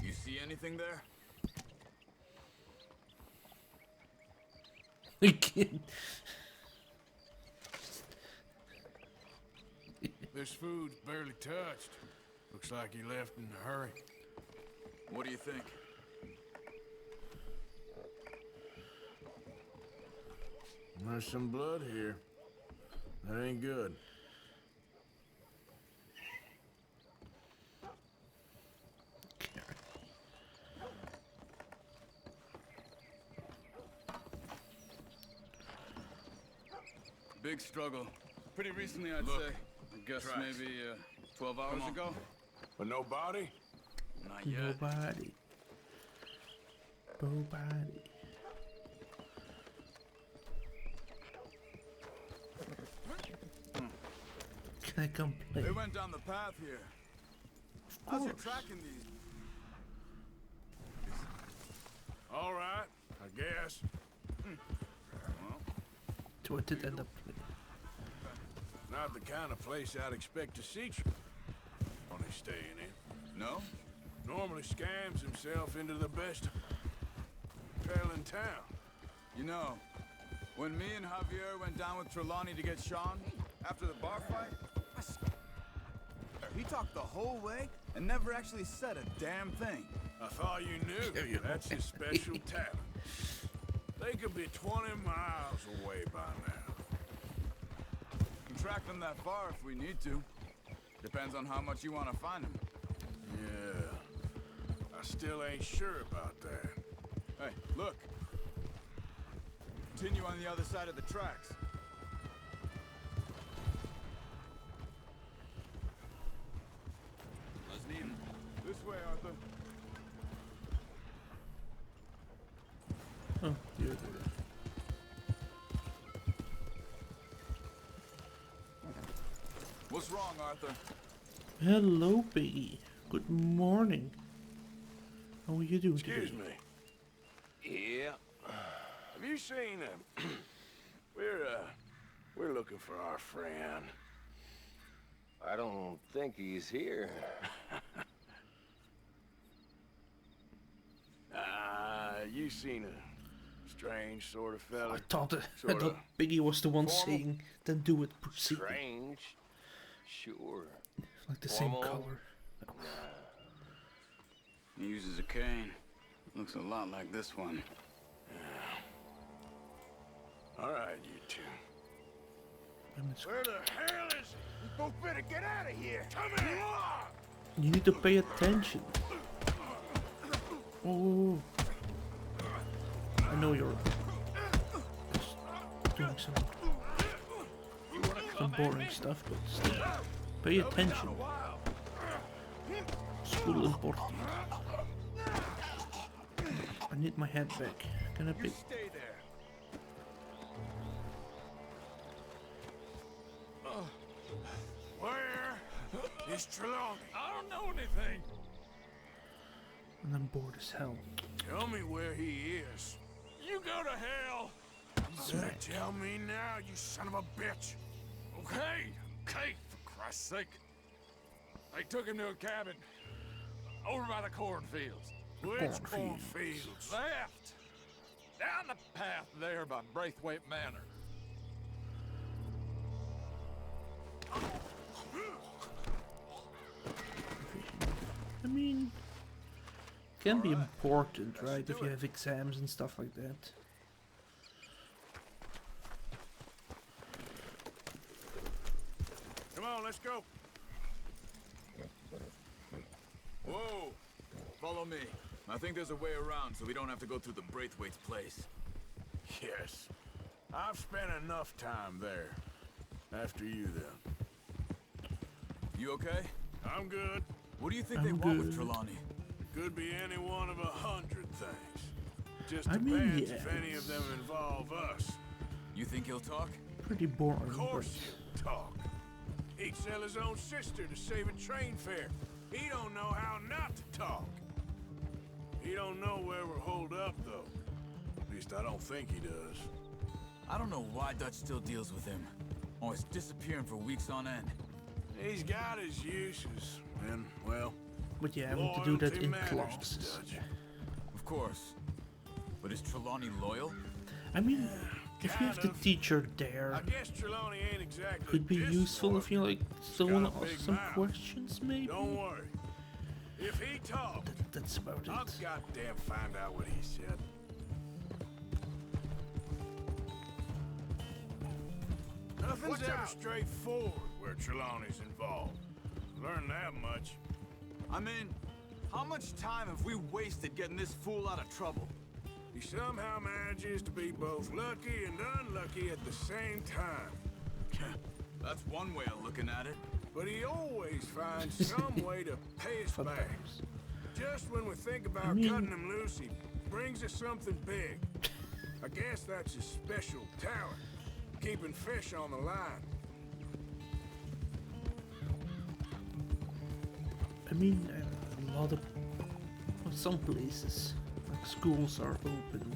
You see anything there? Again. This food's barely touched. Looks like he left in a hurry. What do you think? There's some blood here. That ain't good. Big struggle. Pretty recently, I'd Look, say. I guess tracks. maybe 12 hours ago. But no body? Not yet. Nobody. Nobody. I complain? They went down the path here. How's your tracking these? All right, I guess. So I did end up. Not the kind of place I'd expect to see only staying in. No? Normally scams himself into the best hotel in town. You know, when me and Javier went down with Trelawney to get Sean, after the bar fight, he talked the whole way and never actually said a damn thing. I thought you knew. That's his special talent. They could be 20 miles away by now. Can track them that far if we need to. Depends on how much you want to find them. Yeah. I still ain't sure about that. Hey, look. Continue on the other side of the tracks. Let's need him. This way, Arthur. Oh, yeah. What's wrong, Arthur? Hello, Biggie. Good morning. How are you doing Excuse today? me. Yeah. Have you seen him? We're looking for our friend. I don't think he's here. You seen a strange sort of fella? I thought Biggie was the one formal? saying, then do it, proceed. Strange? Sure. Like the same Formal? color. He uses a cane. Looks a lot like this one. All right, you two. Where the hell is he? We both better get out of here. Come here. You need to pay attention. Oh. I know you're just doing some boring stuff, but still. Pay attention. School important. I need my head back. Can I pick? Stay there. Where is Trelawney? I don't know anything. And I'm bored as hell. Tell me where he is. You go to hell. Tell me now, you son of a bitch. Okay, okay, for Christ's sake. They took him to a cabin over by the cornfields. Which cornfields? Left. Down the path there by Braithwaite Manor. I mean, it can be important, right? If you have exams and stuff like that. Come on, let's go. Whoa! Follow me. I think there's a way around so we don't have to go through the Braithwaite's place. Yes. I've spent enough time there. After you, then. You okay? I'm good. What do you think they want with Trelawney? Could be any one of 100 things. Just I mean, depends yeah, if any of them involve us. You think he'll talk? Pretty boring, Of course he'll talk. He'd sell his own sister to save a train fare. He don't know how not to talk. He don't know where we're holed up, though. At least I don't think he does. I don't know why Dutch still deals with him. Always disappearing for weeks on end. He's got his uses, and, well... But yeah, I want to do that loyalty in matters to classes. Dutch. Of course. But is Trelawney loyal? I mean, if you have the Kind of. teacher there, I guess Trelawney ain't exactly could be this useful smart. if you like still Got want a to big ask some mouth. questions, maybe. Don't worry. If he talked, That's about I'll it. goddamn find out what he said. Nothing's ever straightforward where Trelawney's involved. Learned that much. I mean, how much time have we wasted getting this fool out of trouble? He somehow manages to be both lucky and unlucky at the same time. That's one way of looking at it. But he always finds some way to pay us back. Just when we think about cutting him loose, he brings us something big. I guess that's his special talent, keeping fish on the line. mean, a lot of some places, like schools, are open,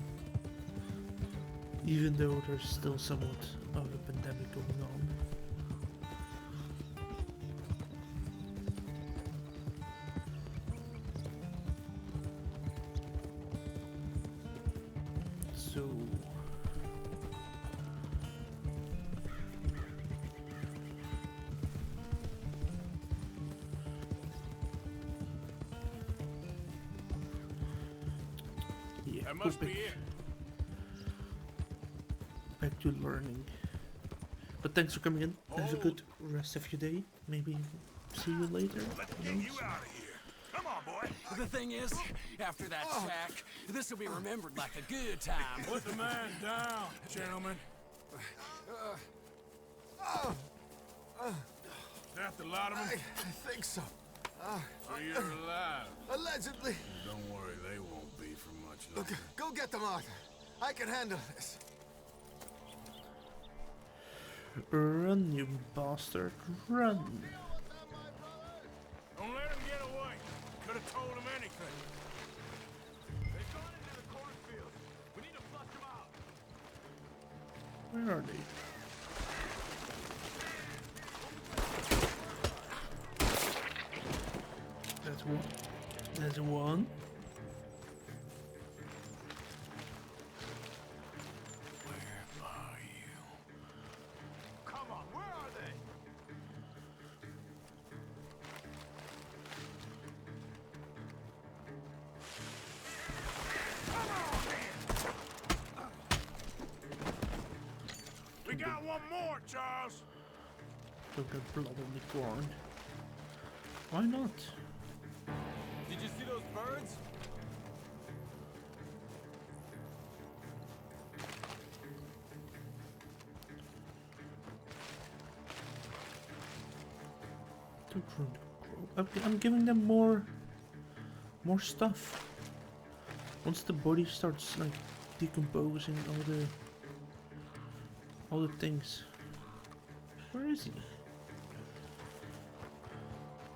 even though there's still somewhat of a pandemic going on. So yeah, That go must back, be it. back to learning. But thanks for coming in. Have a good rest of your day. Maybe see you later. Who knows? out of here. Come on, boy. The thing is, after that shack, this will be remembered like a good time. Put the man down, gentlemen. That the lot of them? I think so. So you're alive. Allegedly. Don't worry, they won't be for much Look, longer. go get them, Arthur. I can handle this. Run, you bastard, run! Don't let him get away. Could have told him anything. They've gone into the cornfield. We need to flush them out. Where are they? That's one. There's one. Where are you? Come on, where are they? We got one more, Charles. Look at blood on the ground. Why not? Did you see those birds? I'm giving them more stuff. Once the body starts like decomposing all the things. Where is he?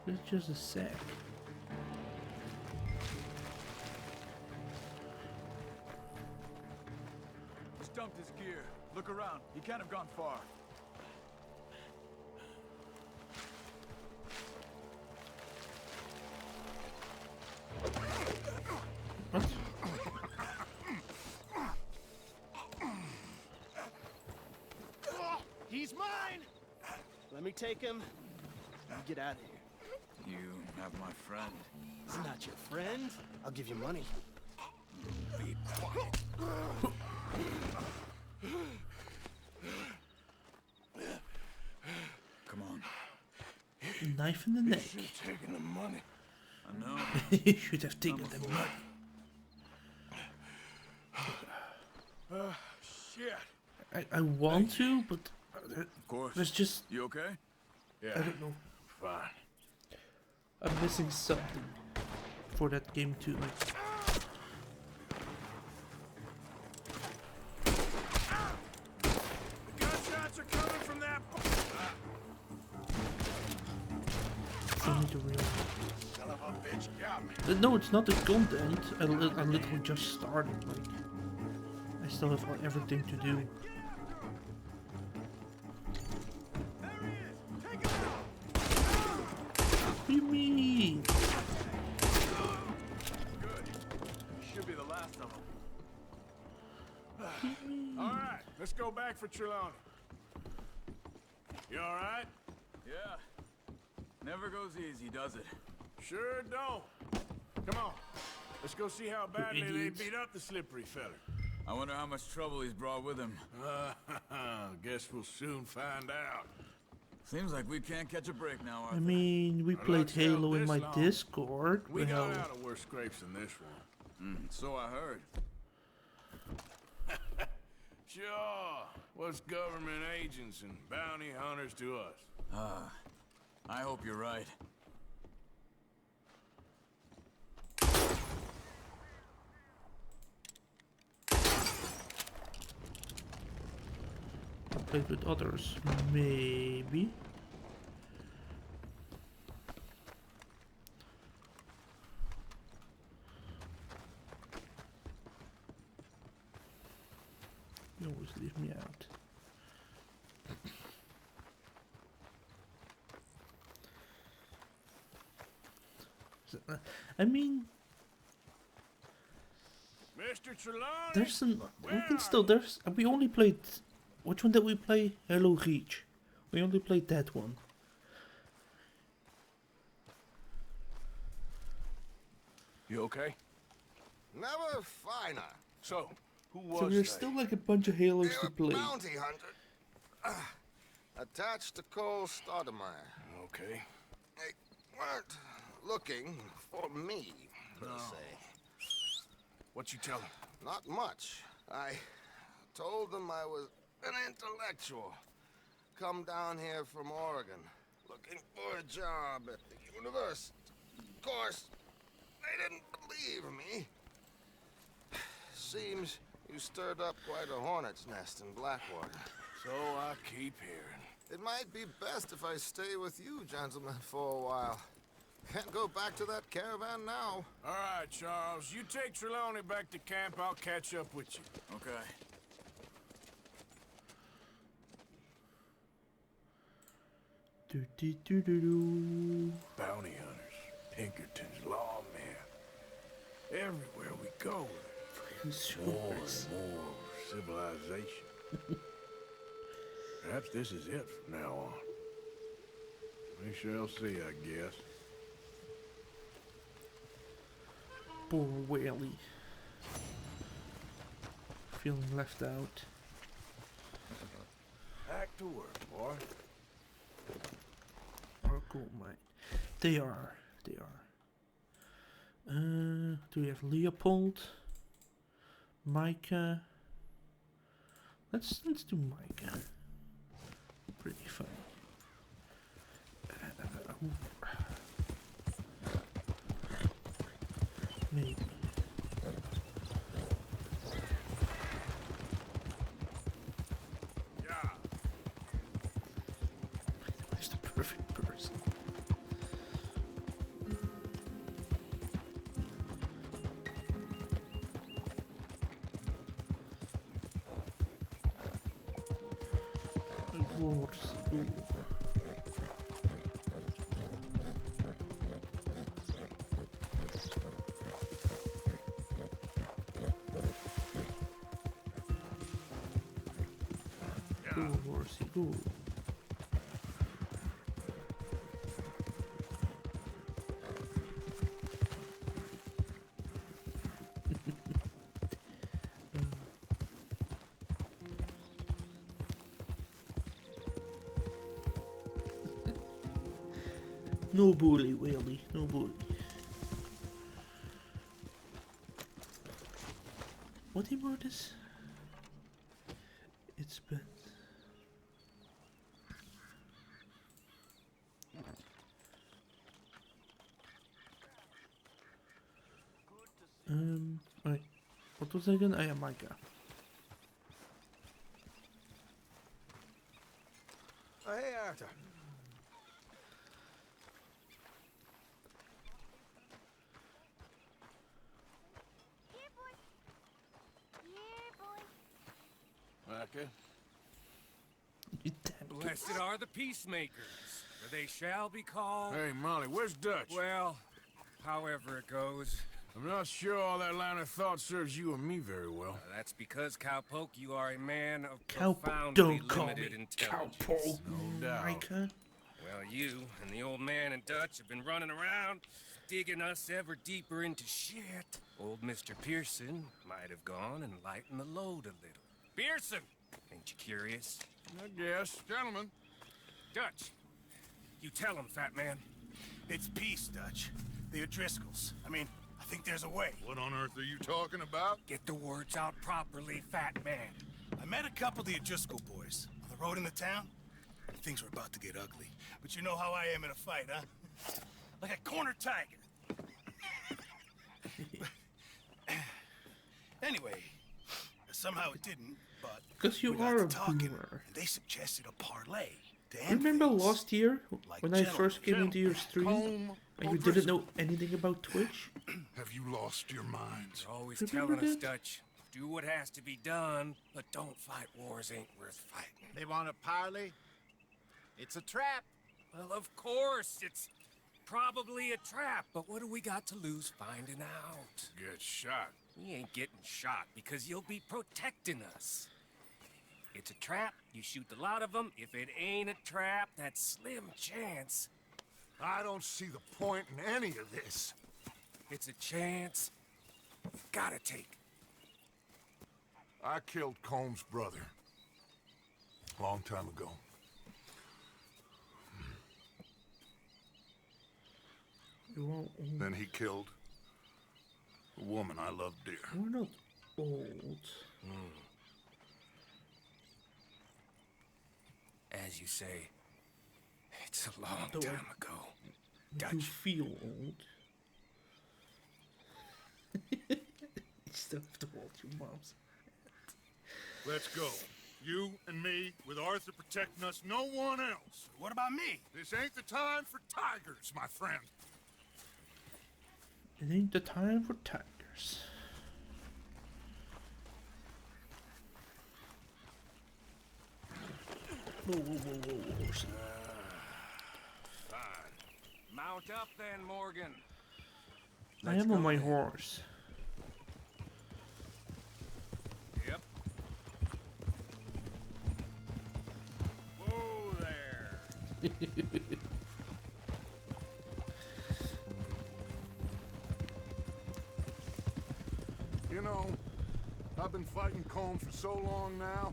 It's just a sack. He's dumped his gear. Look around. He can't have gone far. What? He's mine! Let me take him. You get out of here. You have my friend. He's not your friend. I'll give you money. Be quiet. Come on. Knife in the neck. Should have taken the money. I know. You should have taken the money. Shit. I want to, but Of course. there's just You okay? Yeah. I don't know. Fine. I'm missing something for that game too. Like, The gunshots are coming from that. I need to realize. Son of a bitch got me. No, it's not the content. I literally just started. Like, I still have everything to do. What do you mean? Good. Should be the last of them. All right, let's go back for Trelawney. You all right? Yeah. Never goes easy, does it? Sure don't. Come on. Let's go see how badly they idiots. beat up the slippery feller. I wonder how much trouble he's brought with him. Guess we'll soon find out. Seems like we can't catch a break now, Arthur. I mean, we Our played luck's held Halo in this my long. Discord. We Well, got out of worse scrapes than this one. So I heard. Sure. What's government agents and bounty hunters to us? I hope you're right. I played with others, maybe. Just leave me out. I mean, Mr. Trelawney? there's some. We can still. There's. We only played. Which one did we play? Hello Reach. We only played that one. You okay? Never finer. So, who was So there's still like a bunch of Halos to play. Bounty hunter. Attached to Cole Stoudemire. Okay. They weren't looking for me, per se. What you tell them? Not much. I told them I was an intellectual. Come down here from Oregon, looking for a job at the university. Of course, they didn't believe me. Seems you stirred up quite a hornet's nest in Blackwater. So I keep hearing. It might be best if I stay with you, gentlemen, for a while. Can't go back to that caravan now. All right, Charles. You take Trelawney back to camp. I'll catch up with you. Okay. Do do do do do. Bounty hunters, Pinkerton's lawmen. Everywhere we go, more and more civilization. Perhaps this is it from now on. We shall see, I guess. Poor Whaley. Feeling left out. Back to work, boy. Or gold mine. They are. They are. Do we have Leopold? Micah? Let's do Micah. Pretty fun. Maybe. Yeah. Where's the perfect person? Wars. Ooh. Ooh, horsey, ooh. No bully, Willie, no bully. What he wrote is? It's been. Wait. What was I again? I am Micah. Oh, hey, Arthur. Okay. Blessed are the peacemakers, for they shall be called... Hey, Molly, where's Dutch? Well, however it goes. I'm not sure all that line of thought serves you and me very well. That's because, Cowpoke, you are a man of Cowpoke, profoundly don't call limited me intelligence. Cowpoke, No doubt. Micah. Well, you and the old man and Dutch have been running around, digging us ever deeper into shit. Old Mr. Pearson might have gone and lightened the load a little. Pearson! Ain't you curious? I guess. Gentlemen. Dutch, you tell him, fat man. It's peace, Dutch. The O'Driscolls. I mean, I think there's a way. What on earth are you talking about? Get the words out properly, fat man. I met a couple of the O'Driscoll boys on the road into town. Things were about to get ugly. But you know how I am in a fight, huh? Like a corner tiger. Anyway, somehow it didn't, but Because you we got are to a talking, boomer. and they suggested a parlay to I end remember things. last year Like when I first came into your stream Combe and you didn't know anything about Twitch? Have you lost your minds? You're always Remember telling us, that? Dutch. Do what has to be done, but don't fight wars ain't worth fighting. They want a parley? It's a trap. Well, of course, it's probably a trap, but what do we got to lose finding out? Get shot. We ain't getting shot because you'll be protecting us. It's a trap, you shoot the lot of them. If it ain't a trap, that's slim chance. I don't see the point in any of this. It's a chance you gotta take. I killed Combs' brother. Long time ago. Then he killed a woman I loved dear. We're not old. As you say, it's a long Though time ago. You feel old. You still have to hold your mom's. Let's go. You and me, with Arthur protecting us, no one else. What about me? This ain't the time for tigers, my friend. It ain't the time for tigers. Whoa, horse. Fine. Mount up then, Morgan. I am on my horse. Yep. Whoa there. You know, I've been fighting Combs for so long now,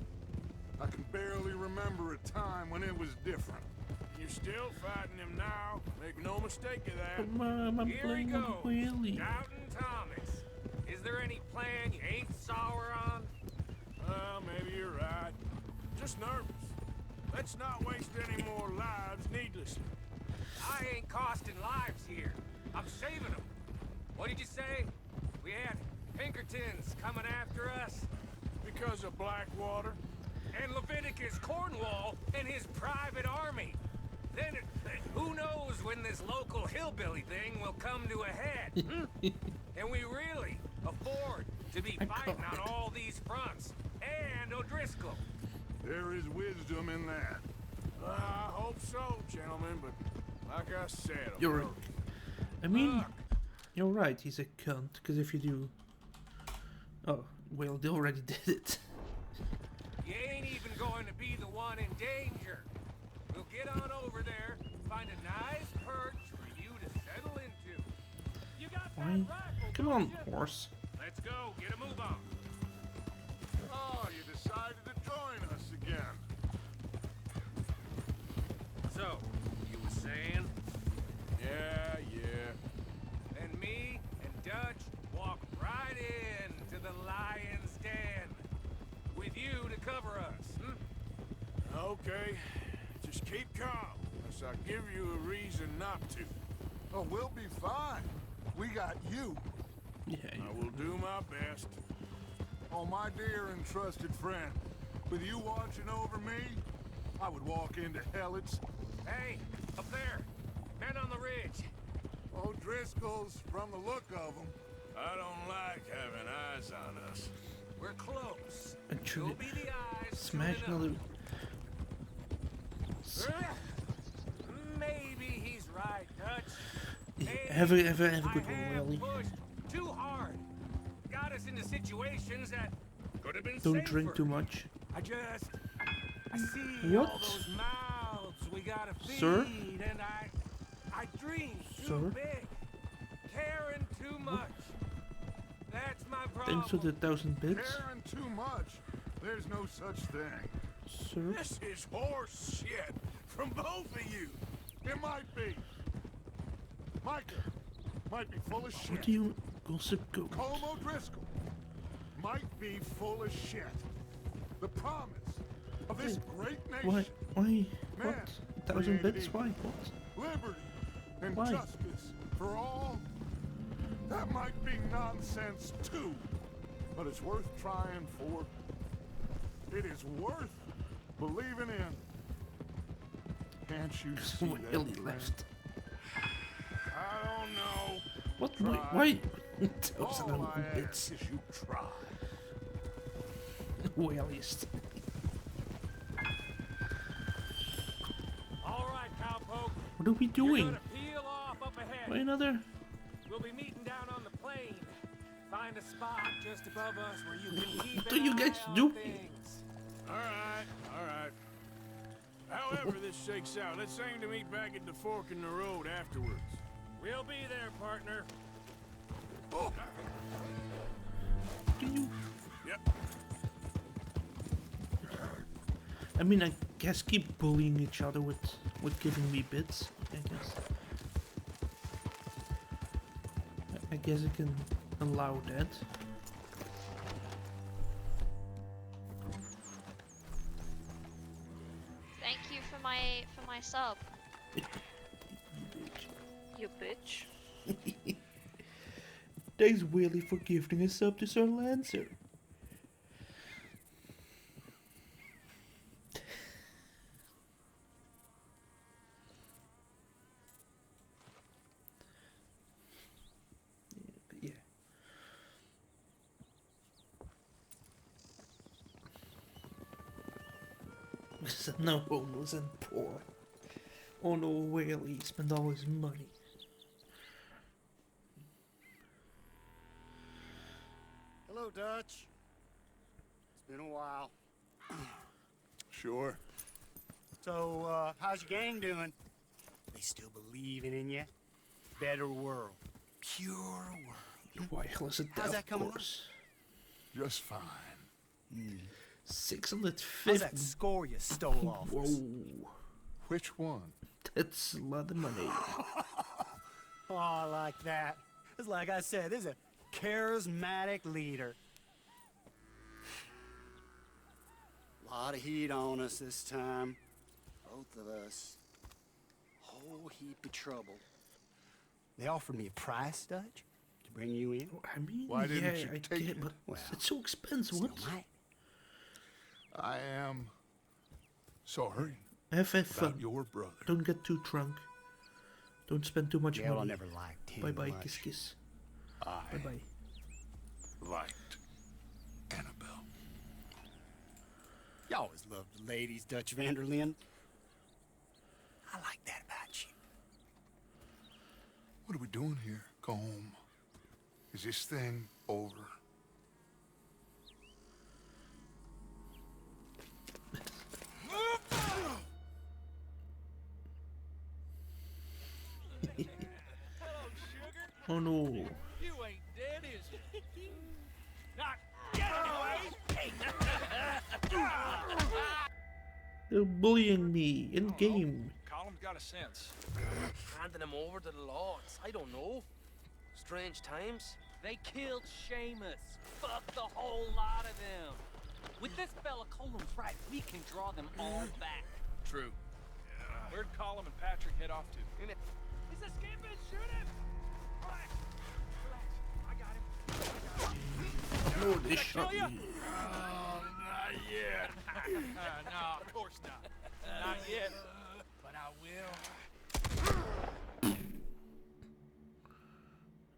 I can barely remember a time when it was different. You're still fighting him now. Make no mistake of that. Mom, I'm Here he playing goes. with Willie. Doubting Thomas. Is there any plan you ain't sour on? Well, maybe you're right. Just nervous. Let's not waste any more lives needlessly. I ain't costing lives here. I'm saving them. What did you say? We had Pinkertons coming after us? Because of Blackwater? And Leviticus Cornwall and his private army. Then, who knows when this local hillbilly thing will come to a head? Can we really afford to be fighting on all these fronts? And O'Driscoll. There is wisdom in that. I hope so, gentlemen, but like I said, I'm You're. nervous. I mean, you're right. He's a cunt. Because if you do, oh well, they already did it. You ain't even going to be the one in danger. We'll get on over there, find a nice perch for you to settle into. You got that Why? rifle, Come don't on, you? horse. Let's go, get a move on. Oh, you decided to join us again. So, you were saying? Yeah. Then me and Dutch walk right into the lion's den. With you to cover us, Okay. Just keep calm, unless I give you a reason not to. Oh, we'll be fine. We got you. Yeah. I will do my best. Oh, my dear and trusted friend. With you watching over me, I would walk into Hellett's. Hey, up there. Men on the ridge. O'Driscoll's, from the look of them. I don't like having eyes on us. We're close. Actually, You'll be the eyes smash soon another. enough. Maybe he's right, Dutch. Maybe Have a good I one, have Willie. pushed too hard. Got us into situations that could have been Don't safer. drink too much. I see What? all those mouths we gotta feed, Sir? and I dream too Sir? big, caring too much. That's my problem. Thanks for the 1,000 bits, Caring too much. There's no such thing. sir. This is horse shit from both of you. It might be. Micah might be full of shit. What do you gossip goat? Colm O'Driscoll might be full of shit. The promise of this great nation. Why? Man, What? 1,000 bits? created Why? What? Liberty and Why? justice for all. That might be nonsense too, but it's worth trying for. It is worth believing in. Can't you see that, Willie friend? left. I don't know. What? Try. Why? All 1,000 I bits. ask is you try. Whaley's. All right, cowpoke. What are we doing? You're gonna peel off up ahead. Wait, another. We'll be meeting down on the plain. Find a spot just above us where you can keep What are an you eye guys on doing? things. All right. However this shakes out, let's aim to meet back at the fork in the road afterwards. We'll be there, partner. Oh. Do you? Yep. I mean, I guess keep bullying each other with giving me bits. I guess I can allow that. Thank you for my sub. You bitch. Thanks, Willie, for gifting a sub to Sir Lancer. Yeah. No homeless and poor. Oh no, Willie spent all his money. Hello, Dutch. It's been a while. Sure. So, how's your gang doing? They still believing in you? Better world. Pure world. Wireless at How's that, that of coming course. Just fine. 650. How's that score you stole off us? Whoa. Which one? That's a lot of money. Oh, I like that. It's like I said, this is a charismatic leader. Lot of heat on us this time. Both of us. Whole heap of trouble. They offered me a price, Dutch, to bring you in. I mean, Why didn't yeah, you I take get, it? but Well, it's so expensive. What? I am sorry Have fun. about your brother. Don't get too drunk. Don't spend too much Yeah, well, I money. never liked him Bye bye, much. kiss kiss. I Bye bye. liked Annabelle. You always loved the ladies, Dutch Vanderlyn. I like that about you. What are we doing here? Go home. Is this thing over? Oh no. You ain't dead, is you? Not yet, anyway. They're bullying me in game. Colum's got a sense. Handing him over to the lords. I don't know. Strange times. They killed Seamus. Fuck the whole lot of them. With this fella Colum's right, we can draw them all back. True. Where'd Colum and Patrick head off to? In it. He's escaping! Shoot him! Relax. Relax. I got him. Oh, they shot me. Oh, not yet. No, of course not. Not yet. But I will.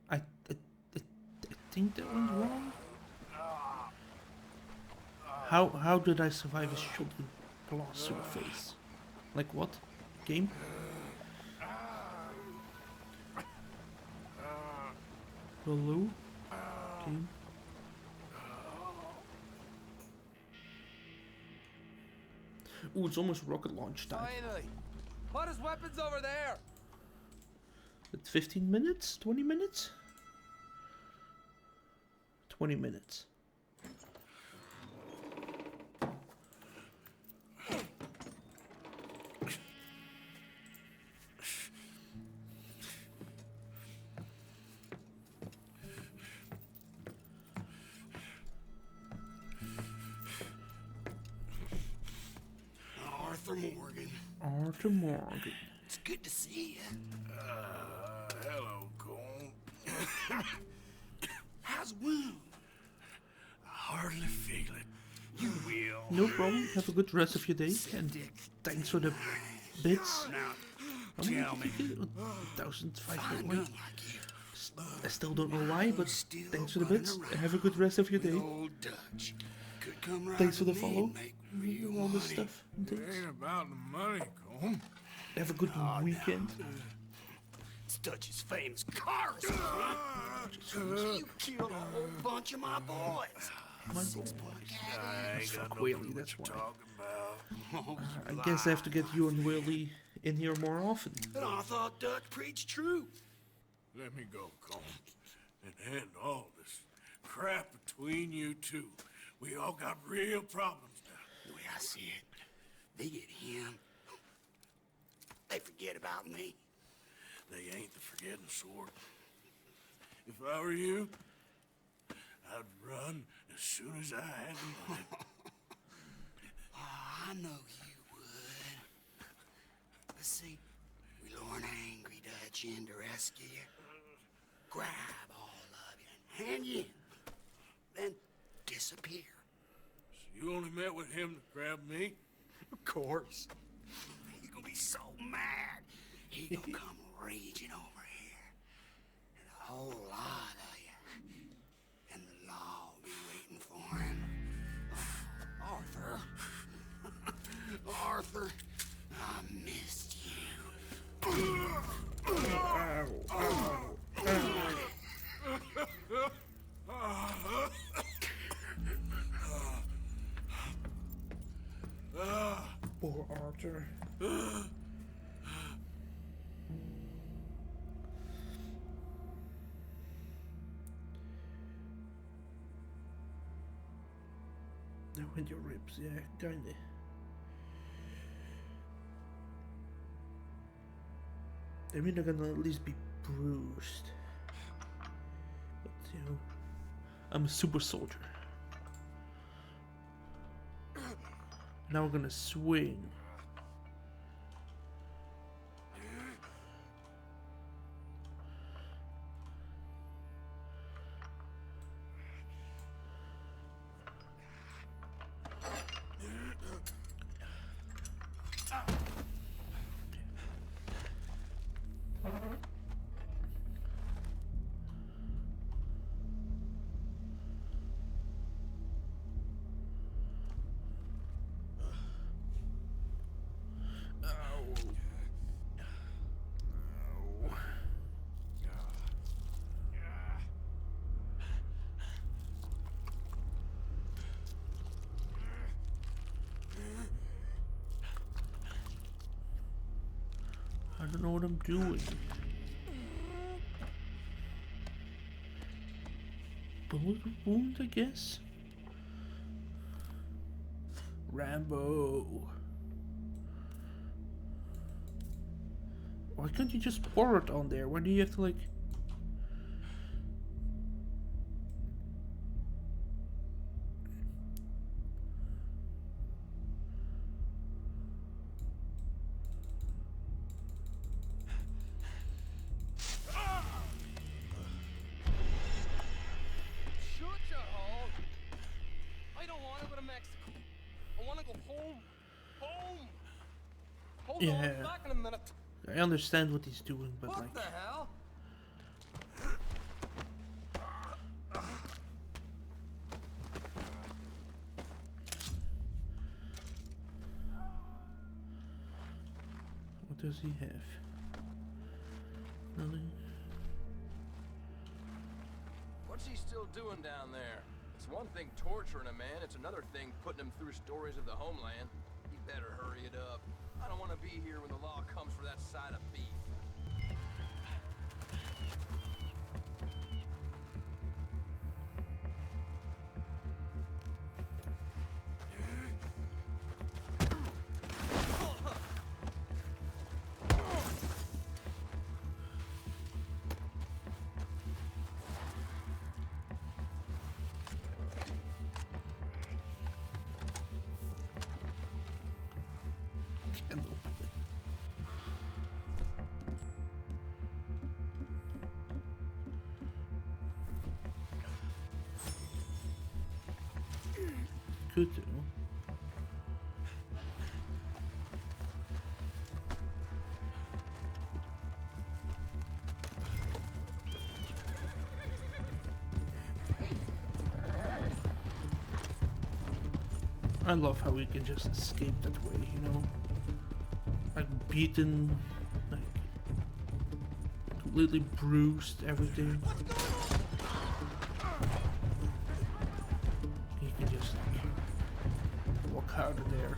I think that went wrong. How did I survive a shot with glass to the face? Like what? Game? Hello? Game? Ooh, it's almost rocket launch time. Finally. Put his weapons over there. It's 15 minutes? 20 minutes? 20 minutes. Arthur Morgan. Arthur Morgan. It's good to see you. Hello, Cole. How's the wound? I hardly feel it. You will. No problem. Have a good rest of your day. And thanks for the bits. Now, How many tell did me. you get? 1,500. Find Wait. out like you. I still don't know why, but Still thanks for the bits. running around Have a good rest of your with day. Old Dutch. could come right Thanks for the with me follow. and make real All this money. stuff. And It things. ain't about the money, Colm. Have a good weekend. It's Dutch's famous car. You killed a whole bunch of my boys. I fuck Whaley, that's why. I guess I have to get you and Whaley in here more often. And I thought Dutch preached truth. Let me go, Colm. And end all this crap between you two. We all got real problems now. The way I see it, they get him. They forget about me. They ain't the forgetting sort. If I were you, I'd run as soon as I had the money. I know you would. But see, we lure an angry Dutch in to rescue you. Grab all of you and hand you in. Then disappear. So you only met with him to grab me? Of course. He's gonna be so mad. He gonna come raging over here. And a whole lot of you. And the law will be waiting for him. Arthur. Arthur, I missed you. Poor Arthur. They went your ribs, yeah, kinda. I mean, they're gonna at least be bruised. But, you know, I'm a super soldier. Now we're gonna swing. I don't know what I'm doing. Bullet wound, I guess? Rambo. Why can't you just pour it on there? Why do you have to, like... Yeah, I understand what he's doing, but What like... the hell? What does he have? Nothing. What's he still doing down there? It's one thing torturing a man, it's another thing putting him through stories of the homeland. He better hurry it up. I don't want to be here when the law comes for that side of beef. Could do. I love how we can just escape that way, you know? Like beaten, like completely bruised, everything. You can just like walk out of there.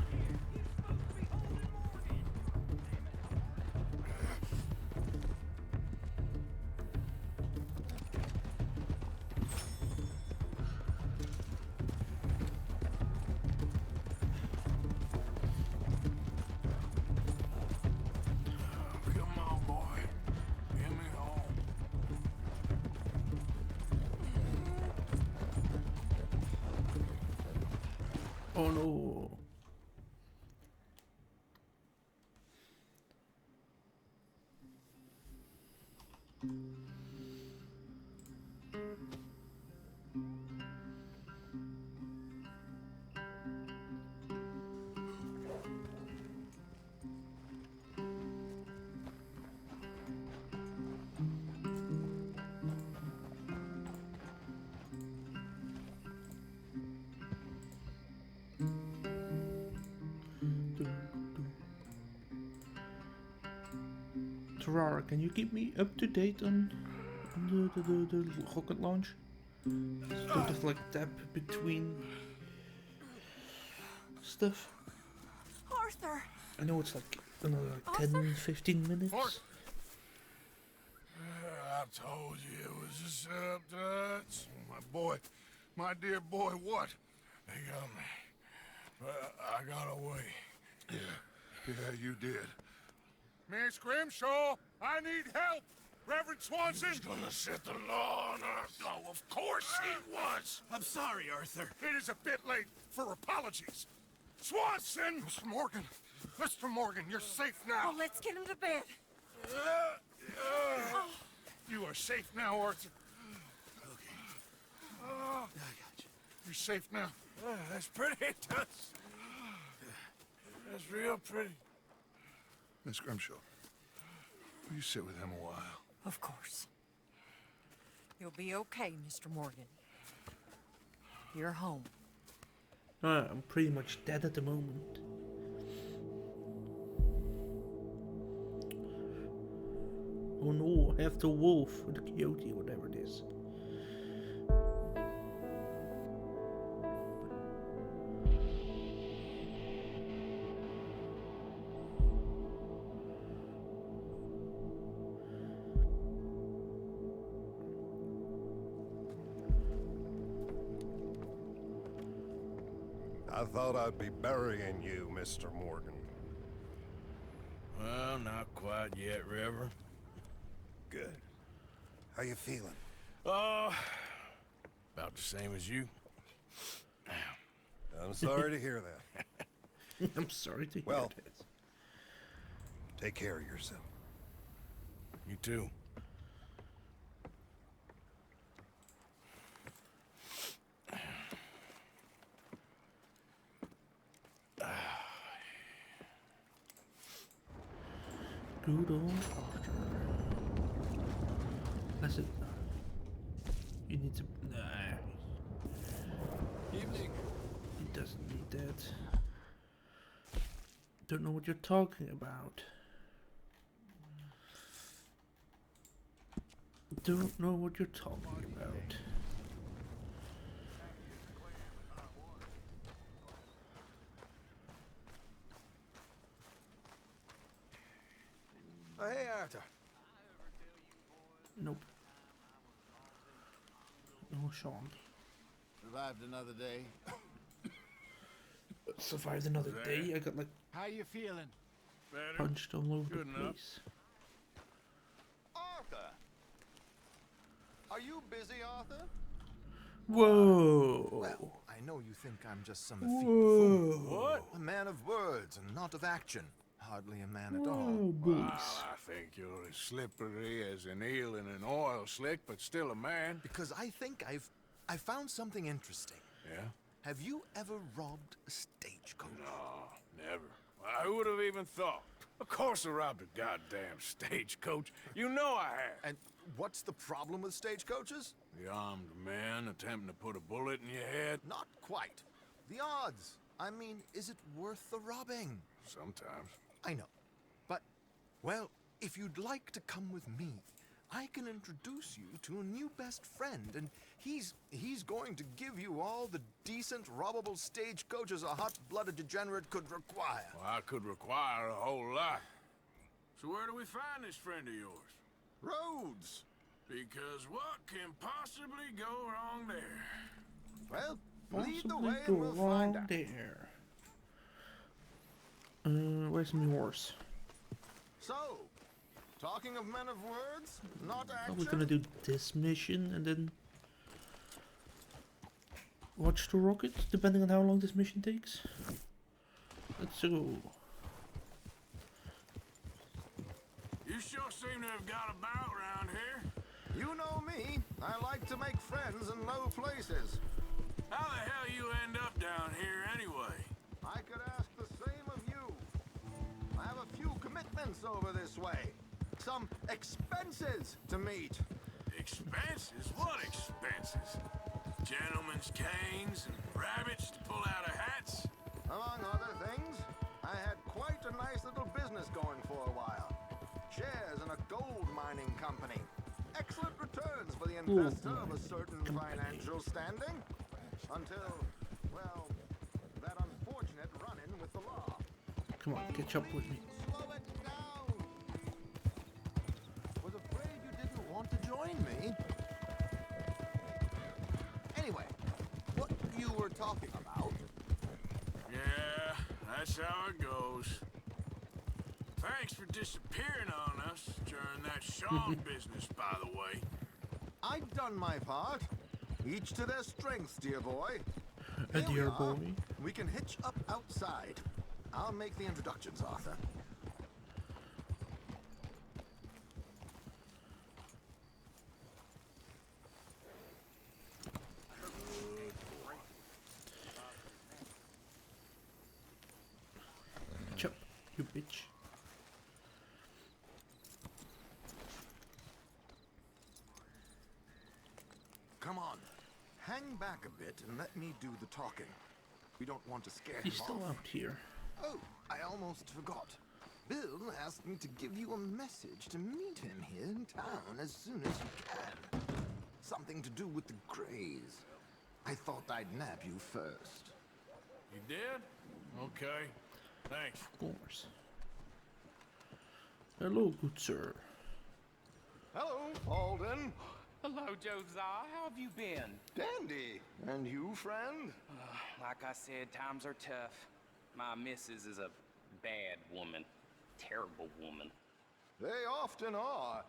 Oh no. Terrara, can you keep me up to date on the rocket launch? Sort of like tap between stuff. Arthur! I know it's like another like 10-15 minutes. I told you it was a setup, Dutch. My boy, my dear boy, what? They got me. I got away. Yeah, you did. Miss Grimshaw, I need help! Reverend Swanson! He's gonna set the law on us. Oh, of course he was! I'm sorry, Arthur. It is a bit late for apologies. Swanson! Mr. Morgan, you're safe now. Oh, let's get him to bed. You are safe now, Arthur. Okay. I got you. You're safe now. That's pretty, Dutch. That's real pretty. Miss Grimshaw, will you sit with him a while? Of course. You'll be okay, Mr. Morgan. You're home. I'm pretty much dead at the moment. Oh no, I have the wolf or the coyote, whatever it is. I thought I'd be burying you, Mr. Morgan. Well, not quite yet, Reverend. Good. How you feeling? Oh, about the same as you. I'm sorry to hear that. I'm sorry to hear well, that. Take care of yourself. You too. Good old Arthur. That's it. You need to. Nah. Evening. He doesn't need that. Don't know what you're talking about. Don't know what you're talking about. Oh, hey, Arthur. Nope. No, Sean. Survived another day. Survived another day. I got like How you feeling? punched all over Good the enough. place. Arthur! Are you busy, Arthur? Whoa! Well, I know you think I'm just some Whoa. effete fool. What? A man of words and not of action. Hardly a man at all. Whoa, Well, boys. I think you're as slippery as an eel in an oil slick, but still a man. Because I think I found something interesting. Yeah? Have you ever robbed a stagecoach? No, never. I would have even thought. Of course I robbed a goddamn stagecoach. You know I have. And what's the problem with stagecoaches? The armed man attempting to put a bullet in your head. Not quite. The odds. I mean, is it worth the robbing? Sometimes. I know. But, well, if you'd like to come with me, I can introduce you to a new best friend, and he's going to give you all the decent, robbable stagecoaches a hot-blooded degenerate could require. Well, I could require a whole lot. So where do we find this friend of yours? Roads. Because what can possibly go wrong there? Well, lead the Possibly way go and we'll wrong find out. there. Where's my horse? So, talking of men of words, not Are action. we gonna do this mission and then watch the rocket, depending on how long this mission takes? Let's go. You sure seem to have got about around here. You know me. I like to make friends in low places. How the hell you end up down here anyway? I could ask the same of you. I have a few commitments over this way. Some expenses to meet. Expenses? What expenses? Gentlemen's canes and rabbits to pull out of hats? Among other things, I had quite a nice little business going for a while. Shares in a gold mining company. Excellent returns for the investor of a certain financial standing. Until, well, that unfortunate run-in with the law. Come on, catch up with me. Slow it down. Was afraid you didn't want to join me. Anyway, what you were talking about? Yeah, that's how it goes. Thanks for disappearing on us during that Sean business, by the way. I've done my part. Each to their strengths, dear boy. A Here we dear are. boy. We can hitch up outside. I'll make the introductions, Arthur. Catch up, you bitch. Come on. Hang back a bit and let me do the talking. We don't want to scare He's him still off. out here. Oh, I almost forgot. Bill asked me to give you a message to meet him here in town as soon as you can. Something to do with the Greys. I thought I'd nab you first. You did? Okay. Thanks. Of course. Hello, good sir. Hello, Alden. Hello, Josiah. How have you been? Dandy. And you, friend? Like I said, times are tough. My missus is a bad woman. Terrible woman. They often are.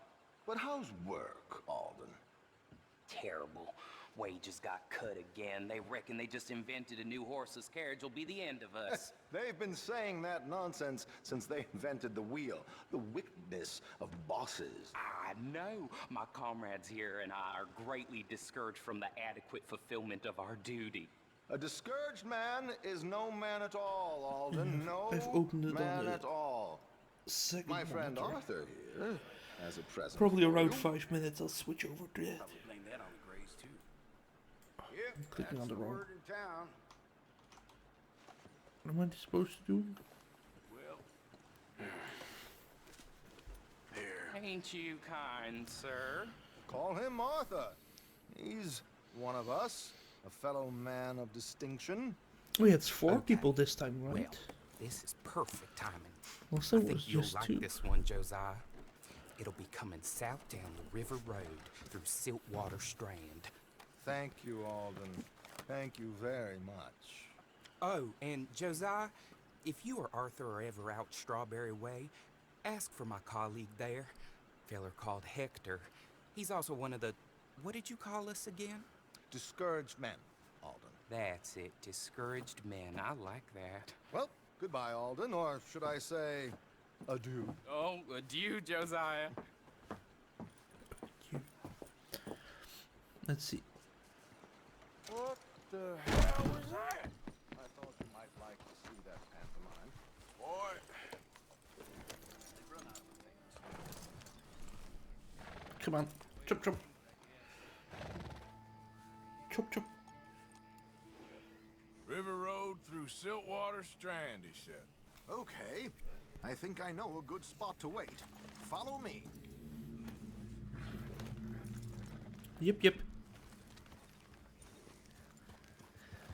But how's work, Alden? Terrible. Wages got cut again. They reckon they just invented a new horseless carriage will be the end of us. They've been saying that nonsense since they invented the wheel. The wickedness of bosses. I know. My comrades here and I are greatly discouraged from the adequate fulfillment of our duty. A discouraged man is no man at all, Alden. No I've opened it man on the at all. second My friend monitor. Arthur here has a present. Probably for around you. 5 minutes. I'll switch over to that. Probably blame that on the Greys too. Yep, I'm clicking that's on the wrong. word in town. What am I supposed to do? Well, here. Ain't you kind, sir? Call him Arthur. He's one of us, a fellow man of distinction. Wait, it's 4 people this time, right? Well, this is perfect timing. Last I time think was you'll just like 2. this one, Josiah. It'll be coming south down the River Road through Siltwater Strand. Thank you, Alden. Thank you very much. Oh, and Josiah, if you or Arthur are ever out Strawberry Way, ask for my colleague there. Feller called Hector. He's also one of the... What did you call us again? Discouraged men, Alden. That's it. Discouraged men. I like that. Well, goodbye, Alden, or should I say, adieu. Oh, adieu, Josiah. Let's see. What the hell was that? I thought you might like to see that pantomime. Boy. Come on. Chop, chop. Chop, chop. River Road through Siltwater. outer strand, he said. Okay. I think I know a good spot to wait. Follow me. Yep.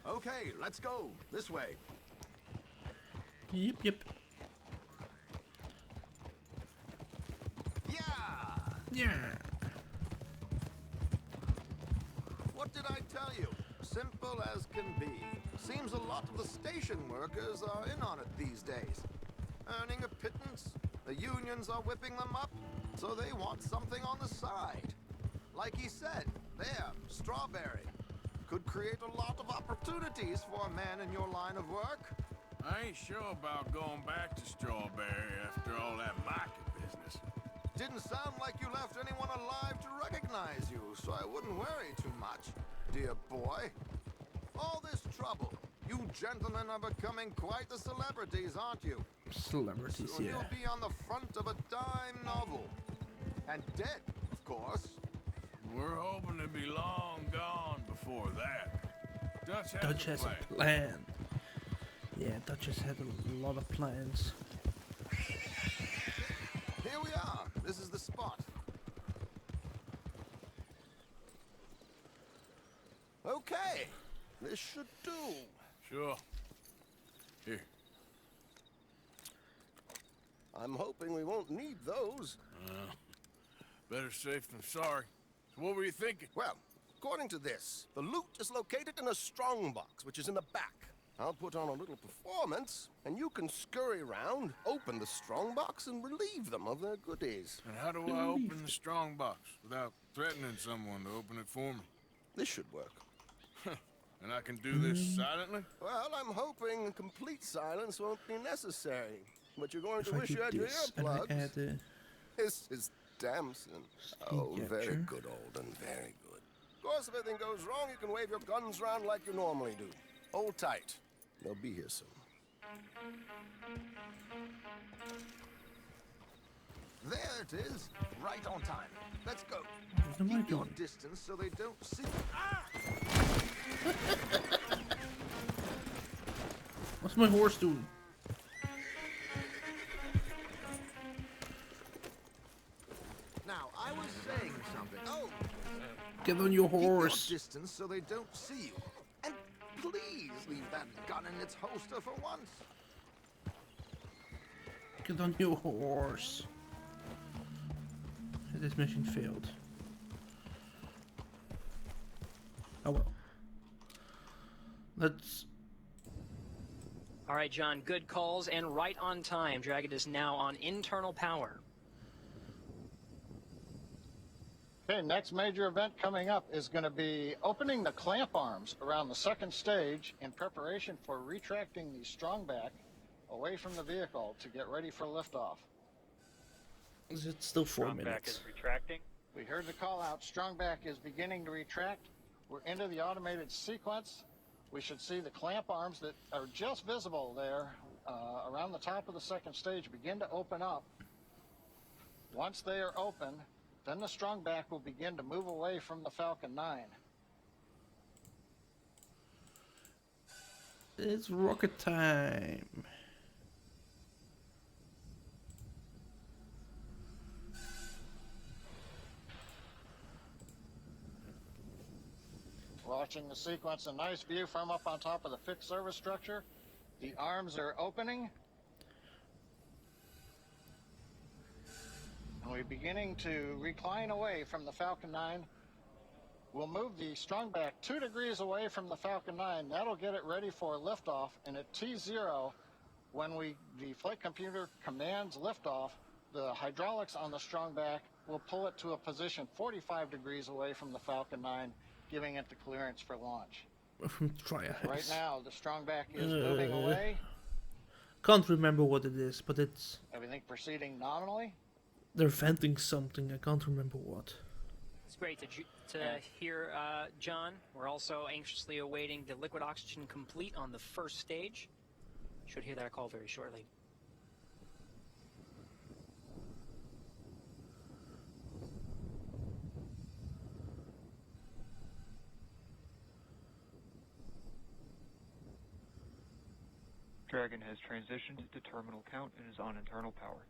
Okay, let's go. This way. Yep. Yeah. What did I tell you? Simple as can be. Seems a lot of the station workers are in on it these days. Earning a pittance, the unions are whipping them up, so they want something on the side. Like he said, there, Strawberry. Could create a lot of opportunities for a man in your line of work. I ain't sure about going back to Strawberry after all that market business. Didn't sound like you left anyone alive to recognize you, so I wouldn't worry too much, dear boy. All this trouble. You gentlemen are becoming quite the celebrities, aren't you? Celebrities, Soon yeah. you'll be on the front of a dime novel. And dead, of course. We're hoping to be long gone before that. Dutch has a plan. Yeah, Dutch has had a lot of plans. Here we are. This is the spot. Okay. This should do. Sure. Here. I'm hoping we won't need those. Better safe than sorry. So what were you thinking? Well, according to this, the loot is located in a strongbox, which is in the back. I'll put on a little performance, and you can scurry around, open the strongbox, and relieve them of their goodies. And how do I open the strongbox without threatening someone to open it for me? This should work. And I can do this silently? Well, I'm hoping complete silence won't be necessary. But you're going If to I wish do you had your this and I earplugs. add This is Damson. Oh, very capture. good, Alden, very good. Of course, if anything goes wrong, you can wave your guns around like you normally do. Hold tight. They'll be here soon. There it is. Right on time. Let's go. What am I Keep your doing? distance so they don't see. What's my horse doing? Now, I was saying something. Oh, Get on your keep horse. your distance so they don't see you. And please leave that gun in its holster for once. Get on your horse. This mission failed. Oh well. Let's. All right, John, good calls and right on time. Dragon is now on internal power. Okay, next major event coming up is going to be opening the clamp arms around the second stage in preparation for retracting the strongback away from the vehicle to get ready for liftoff. Is it still 4 minutes? retracting. We heard the call out. Strongback is beginning to retract. We're into the automated sequence. We should see the clamp arms that are just visible there around the top of the second stage begin to open up. Once they are open, then the strongback will begin to move away from the Falcon 9. It's rocket time. Watching the sequence, a nice view from up on top of the fixed service structure. The arms are opening. And we're beginning to recline away from the Falcon 9. We'll move the strongback 2 degrees away from the Falcon 9. That'll get it ready for liftoff. And at T0, when the flight computer commands liftoff, the hydraulics on the strongback will pull it to a position 45 degrees away from the Falcon 9, giving it the clearance for launch. Try a Right now, the strongback is moving away. Can't remember what it is, but it's. Everything proceeding nominally. They're venting something. I can't remember what. It's great to hear, John. We're also anxiously awaiting the liquid oxygen complete on the first stage. Should hear that call very shortly. Dragon has transitioned to terminal count and is on internal power.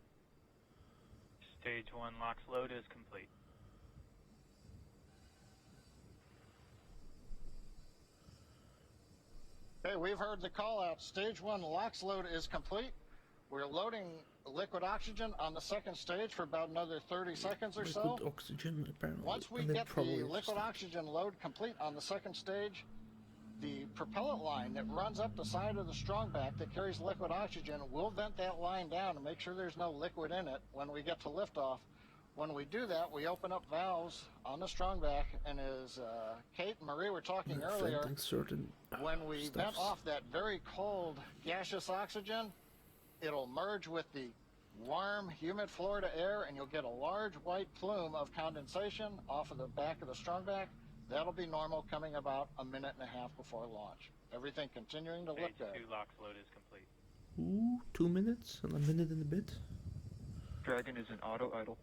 Stage 1 LOX load is complete. Okay, we've heard the call out. Stage 1 LOX load is complete. We're loading liquid oxygen on the second stage for about another 30 seconds or so. Liquid oxygen, apparently. Once we and then get the probably liquid oxygen load complete on the second stage, the propellant line that runs up the side of the strongback that carries liquid oxygen, we'll vent that line down to make sure there's no liquid in it when we get to liftoff. When we do that, we open up valves on the strongback, and as Kate and Marie were talking earlier, when we vent off that very cold gaseous oxygen, it'll merge with the warm, humid Florida air, and you'll get a large white plume of condensation off of the back of the strongback. That'll be normal, coming about a minute and a half before launch. Everything continuing to look good. Stage 2 LOX load is complete. Ooh, 2 minutes and a minute and a bit. Dragon is in auto idle.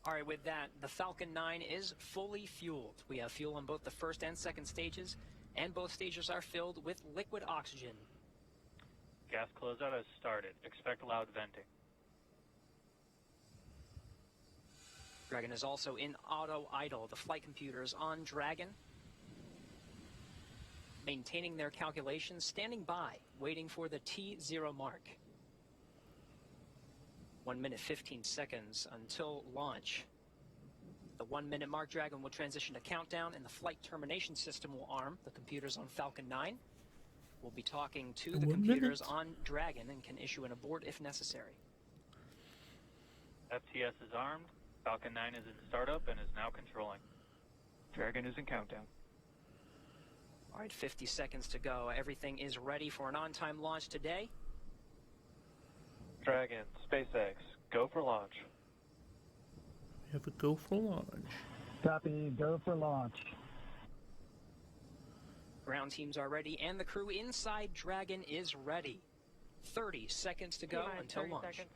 Alright, with that, the Falcon 9 is fully fueled. We have fuel on both the first and second stages, and both stages are filled with liquid oxygen. Gas closeout has started. Expect loud venting. Dragon is also in auto idle. The flight computers on Dragon, maintaining their calculations, standing by, waiting for the T0 mark. 1 minute 15 seconds until launch. The 1 minute mark, Dragon will transition to countdown, and the flight termination system will arm the computers on Falcon 9. We'll be talking to the computers on Dragon and can issue an abort if necessary. FTS is armed. Falcon 9 is in startup and is now controlling. Dragon is in countdown. Alright, 50 seconds to go. Everything is ready for an on-time launch today. Dragon, SpaceX, go for launch. We have a go for launch. Copy, go for launch. Ground teams are ready, and the crew inside Dragon is ready. 30 seconds to go until launch. Seconds.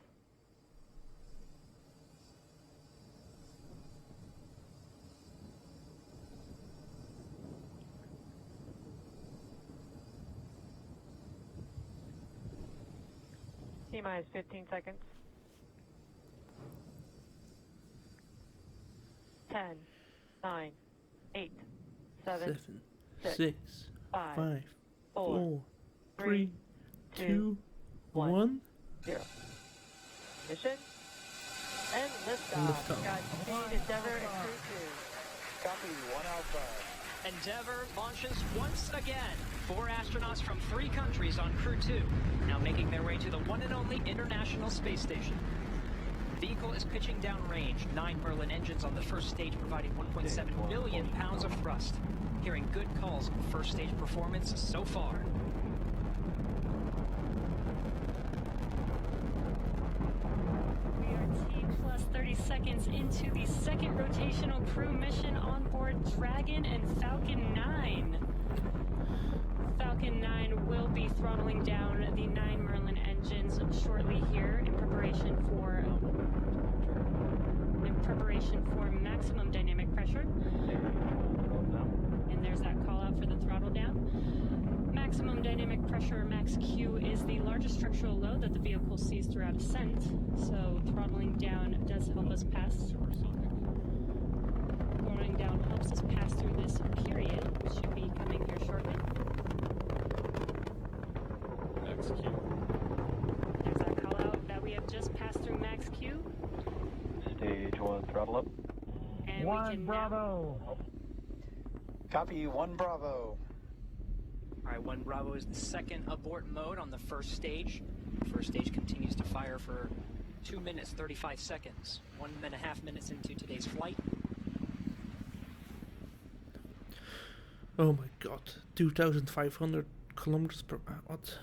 T-minus 15 seconds. 10, 9, 8, 7, 6, 5, 4, 3, 2, 1. 0. Mission and liftoff. Godspeed, Endeavor, and Crew 2. Copy, 1 Alpha. Endeavor launches once again. 4 astronauts from 3 countries on Crew 2, now making their way to the one and only International Space Station. The vehicle is pitching downrange. 9 Merlin engines on the first stage, providing 1.7 million pounds of thrust. Hearing good calls on first stage performance so far. We are T plus 30 seconds into the second rotational crew mission on board Dragon and Falcon 9. Falcon 9 will be throttling down the 9 Merlin engines shortly here in preparation for maximum dynamic pressure. And there's that call out for the throttle down. Maximum dynamic pressure, max Q, is the largest structural load that the vehicle sees throughout ascent, so throttling down does help us pass. Throttling down helps us pass through this period, which should be coming here shortly. Max Q. There's that call out that we have just passed through max Q. Stage 1, throttle up. And 1 Bravo. Copy, 1 Bravo. Alright, 1 Bravo is the second abort mode on the first stage. The first stage continues to fire for 2 minutes, 35 seconds. 1.5 minutes into today's flight. Oh my god, 2,500 kilometers per hour. What?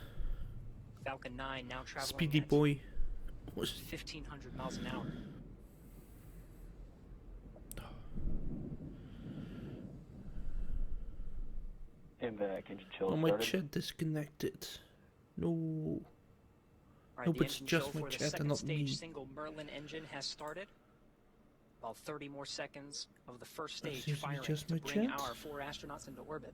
Falcon 9 now traveling Speedy at boy. 1,500 miles an hour. Invac, engine chill Oh, my started. chat disconnected. No. Alright, Nope, the it's engine just chill my for the chat and second not stage me. single Merlin engine has started. About 30 more seconds of the first That stage seems to be firing just to my bring chat. our 4 astronauts into orbit.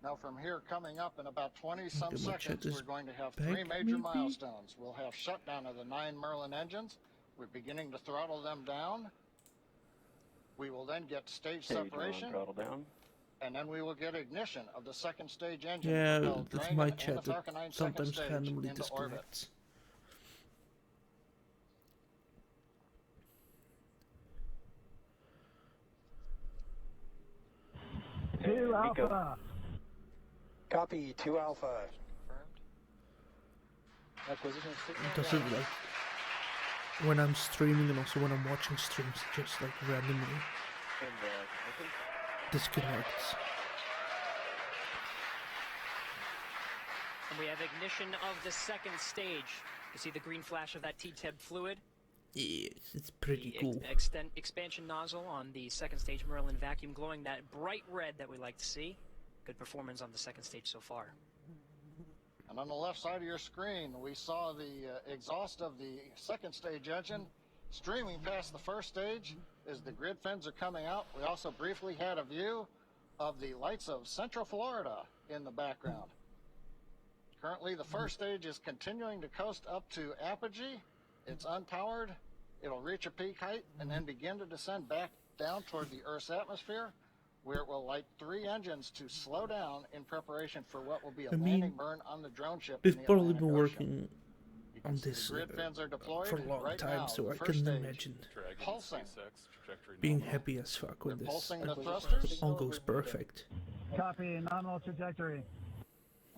Now from here, coming up in about 20-some Okay, my chat seconds, is we're going to have back, 3 major maybe? milestones. We'll have shutdown of the 9 Merlin engines. We're beginning to throttle them down. We will then get stage separation. Throttle down. And then we will get ignition of the second stage engine. Yeah, propelled that's Dragon my and the chat that Falcon 9 second sometimes stage randomly into orbit. disconnects. Hey, Nico. Alpha. Copy, 2 Alpha. Confirmed. Acquisition signal. Does it like when I'm streaming and also when I'm watching streams, it just like randomly disconnects. And we have ignition of the second stage. You see the green flash of that T-Teb fluid? Yes, it's pretty The cool. expansion nozzle on the second stage Merlin vacuum glowing that bright red that we like to see. Good performance on the second stage so far. And on the left side of your screen, we saw the exhaust of the second stage engine streaming past the first stage as the grid fins are coming out. We also briefly had a view of the lights of Central Florida in the background. Currently, the first stage is continuing to coast up to apogee. It's unpowered. It'll reach a peak height and then begin to descend back down toward the Earth's atmosphere, where it will light 3 engines to slow down in preparation for what will be a landing burn on the drone ship. We've probably been working on this grid fins are deployed for a long right time, now. so I First can stage, imagine pulsing. being happy as fuck when this Pulsing the thrusters. all goes perfect. Copy, nominal trajectory.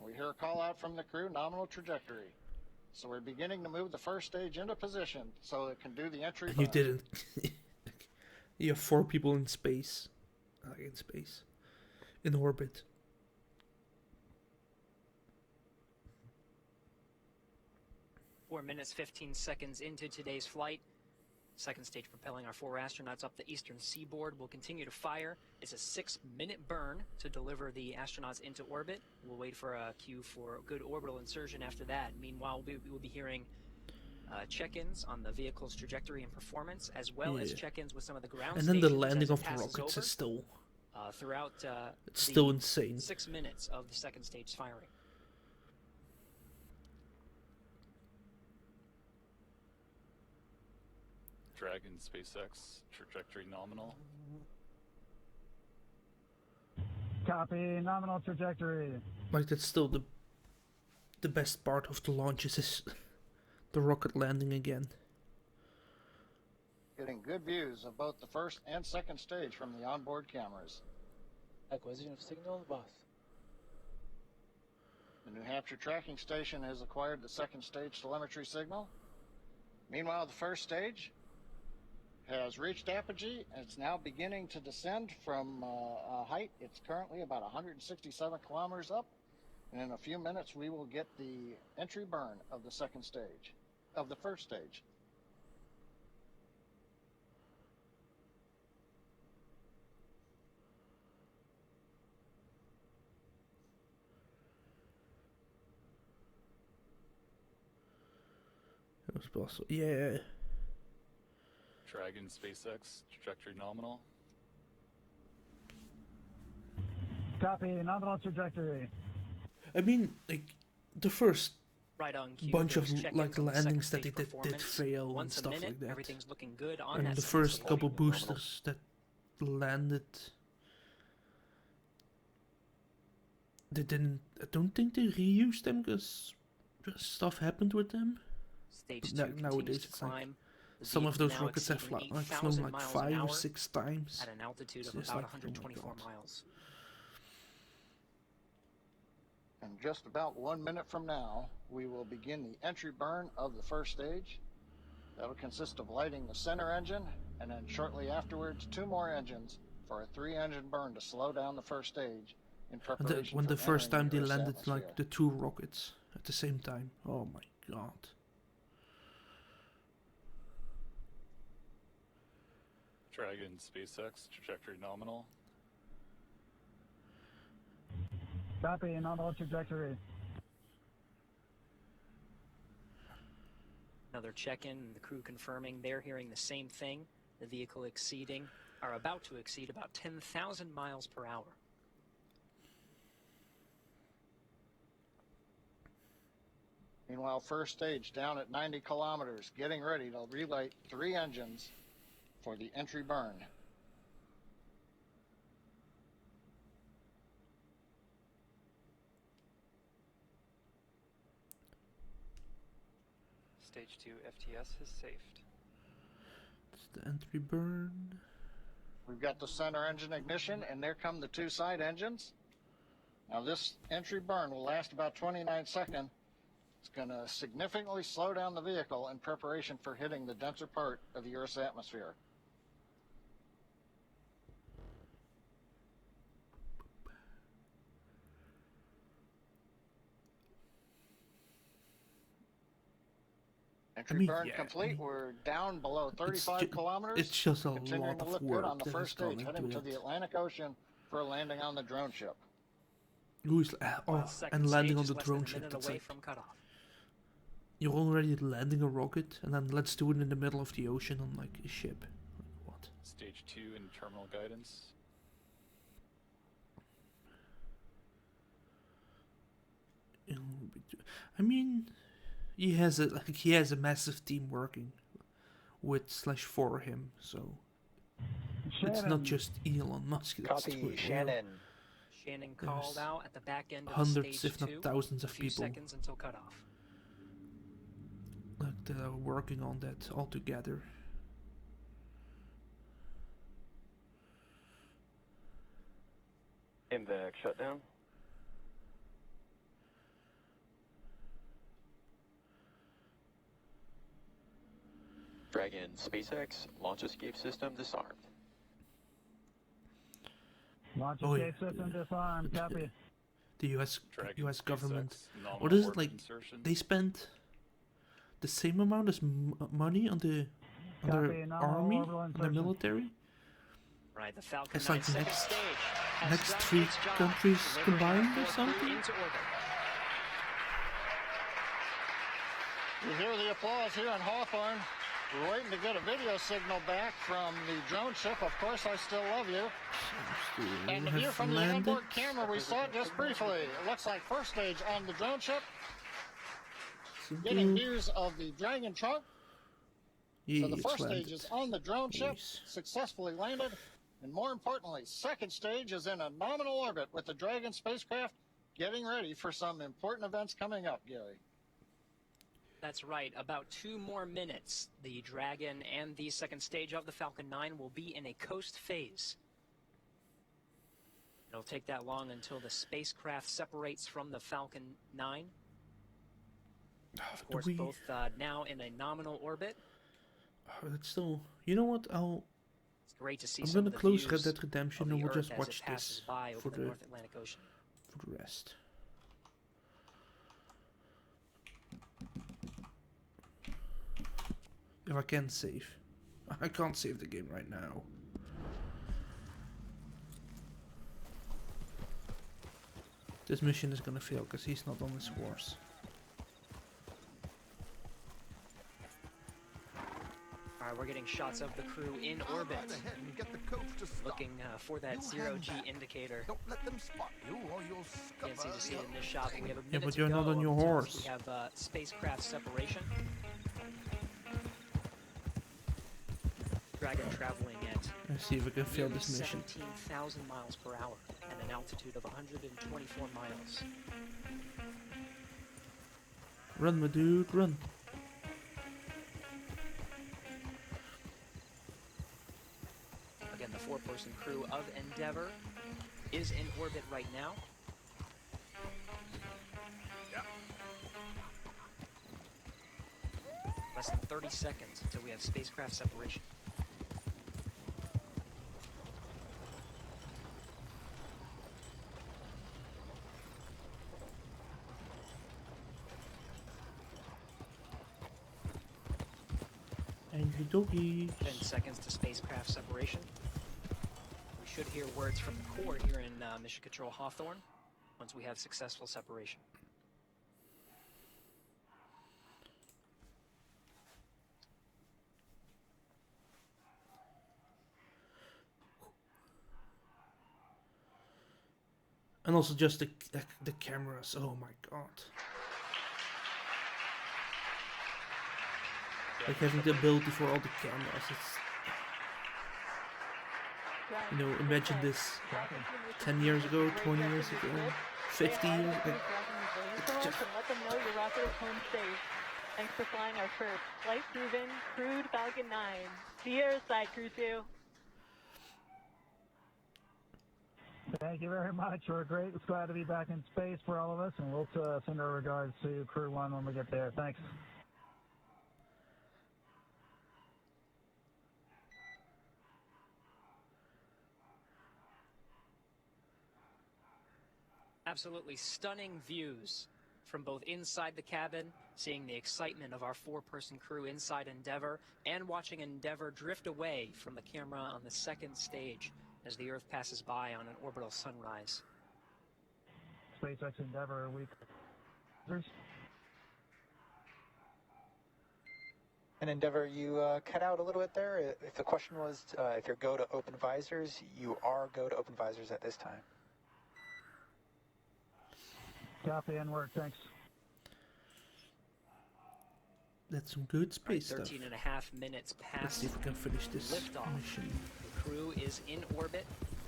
We hear a call out from the crew, nominal trajectory. So we're beginning to move the first stage into position so it can do the entry. And you didn't. You have 4 people in space. In orbit. Four minutes, 15 seconds into today's flight. Second stage propelling our 4 astronauts up the eastern seaboard. We'll continue to fire. It's a 6-minute burn to deliver the astronauts into orbit. We'll wait for a cue for good orbital insertion after that. Meanwhile, we will be hearing check-ins on the vehicle's trajectory and performance, as well as check-ins with some of the ground and then the stations landing as it of the passes rockets over, is still throughout it's still insane. 6 minutes of the second stage firing. Dragon, SpaceX, trajectory nominal. Copy, nominal trajectory. Like that's still the best part of the launches is the rocket landing again. Getting good views of both the first and second stage from the onboard cameras. Acquisition of signal, boss. The New Hampshire tracking station has acquired the second stage telemetry signal. Meanwhile, the first stage has reached apogee and it's now beginning to descend from a height. It's currently about 167 kilometers up, and in a few minutes we will get the entry burn of the second stage, of the first stage. It was possible. Yeah. Dragon, SpaceX, trajectory nominal. Copy, nominal trajectory. I mean, like the first Right on cue. bunch of There's check-ins like on the landings second that they stage did performance. fail Once and a stuff minute, like that. everything's looking good on And that the second first stage. couple boosters that landed, they didn't. I don't think they reused them because stuff happened with them. Stage But 2 nowadays continues to it's like climb. The some of vehicle those now rockets have exceeding flown 8,000 like miles 5 an or hour 6 times. at an altitude It's of just about like, oh my 124 God. miles. In just about 1 minute from now, we will begin the entry burn of the first stage. That'll consist of lighting the center engine, and then shortly afterwards, 2 more engines for a 3-engine burn to slow down the first stage in And preparation when for the first time entering they the Earth's landed atmosphere. like the 2 rockets at the same time. Oh my god. Dragon, SpaceX, trajectory nominal. Copy, nominal trajectory. Another check-in, the crew confirming they're hearing the same thing. The vehicle about to exceed about 10,000 miles per hour. Meanwhile, first stage down at 90 kilometers, getting ready to relight 3 engines for the entry burn. Stage 2 FTS is saved. It's the entry burn. We've got the center engine ignition, and there come the 2 side engines. Now this entry burn will last about 29 seconds. It's going to significantly slow down the vehicle in preparation for hitting the denser part of the Earth's atmosphere. Entry burn complete. We're down below 35 kilometers. It's just a Continuing lot to look of good work on the that first has gone stage, heading into to the it. Atlantic Ocean for a landing on the drone ship. Who's and landing on the drone ship? Minute That's away like from cutoff. you're already landing a rocket, and then let's do it in the middle of the ocean on like a ship. Like, what? Stage 2 in terminal guidance. I mean, he has a massive team working with / for him, so it's not just Elon Musk that's Copy, doing it. Shannon. Shannon called There's out at the back end of hundreds, stage if not 2. thousands of a few people seconds until cutoff. like that are working on that all together. MVAC shutdown. Dragon SpaceX launch escape system disarmed. Launch Oh, escape yeah. system disarmed. Copy. The U.S. Dragon government. SpaceX, nominal What is it orbit like? insertion. They spent the same amount as money on the Copy, nominal army, orbital on the insertion. military. Right, the Falcon It's 9 like second next stage has next done 3 its job, countries delivering combined our or 4 crew something. into orbit. You hear the applause here in Hawthorne. We're waiting to get a video signal back from the drone ship. Of course, I still love you. And the view from the onboard camera, we saw it just briefly. It looks like first stage on the drone ship. Getting views of the Dragon trunk. So the first stage is on the drone ship, successfully landed. And more importantly, second stage is in a nominal orbit with the Dragon spacecraft getting ready for some important events coming up, Gary. That's right. About 2 more minutes. The Dragon and the second stage of the Falcon 9 will be in a coast phase. It'll take that long until the spacecraft separates from the Falcon 9. Of course, both now in a nominal orbit. It's still. You know what? It's great to see I'm some gonna of the close views Red Dead Redemption of and the we'll Earth just as watch it passes this by for over the the North Atlantic Ocean. rest. If I can save. I can't save the game right now. This mission is gonna fail because he's not on his horse. Alright, we're getting shots of the crew in orbit. Looking for that zero-G indicator. Don't let them spot you or you'll Can't seem to see it in this shot, but we have a Yeah, minute but to you're go not on your until horse. We have spacecraft separation. Dragon traveling at Let's see if I can fail nearly this mission. 17,000 miles per hour at an altitude of 124 miles. Run, my dude, run. Again, the 4-person crew of Endeavour is in orbit right now. Less than 30 seconds until we have spacecraft separation. And doggy. 10 seconds to spacecraft separation. We should hear words from the core here in Mission Control Hawthorne once we have successful separation. And also just the cameras. Oh my god. Like having the ability for all the cameras. It's, you know, imagine this 10 years ago, 20 years ago, 50 years ago. It's just... Let them know your rocket is home safe. Thanks for flying our first flight-proven crewed Falcon 9. See you airside, Crew 2. Thank you very much. We're great. It's glad to be back in space for all of us, and we'll send our regards to Crew 1 when we get there. Thanks. Absolutely stunning views from both inside the cabin, seeing the excitement of our four-person crew inside Endeavour, and watching Endeavour drift away from the camera on the second stage as the Earth passes by on an orbital sunrise. SpaceX Endeavour week. And Endeavour, you cut out a little bit there. If the question was if you're go to open visors, you are go to open visors at this time. Copy and work, thanks. That's some good space stuff. 13 and a half minutes past. Let's see if we can finish this liftoff. mission. The crew is in orbit,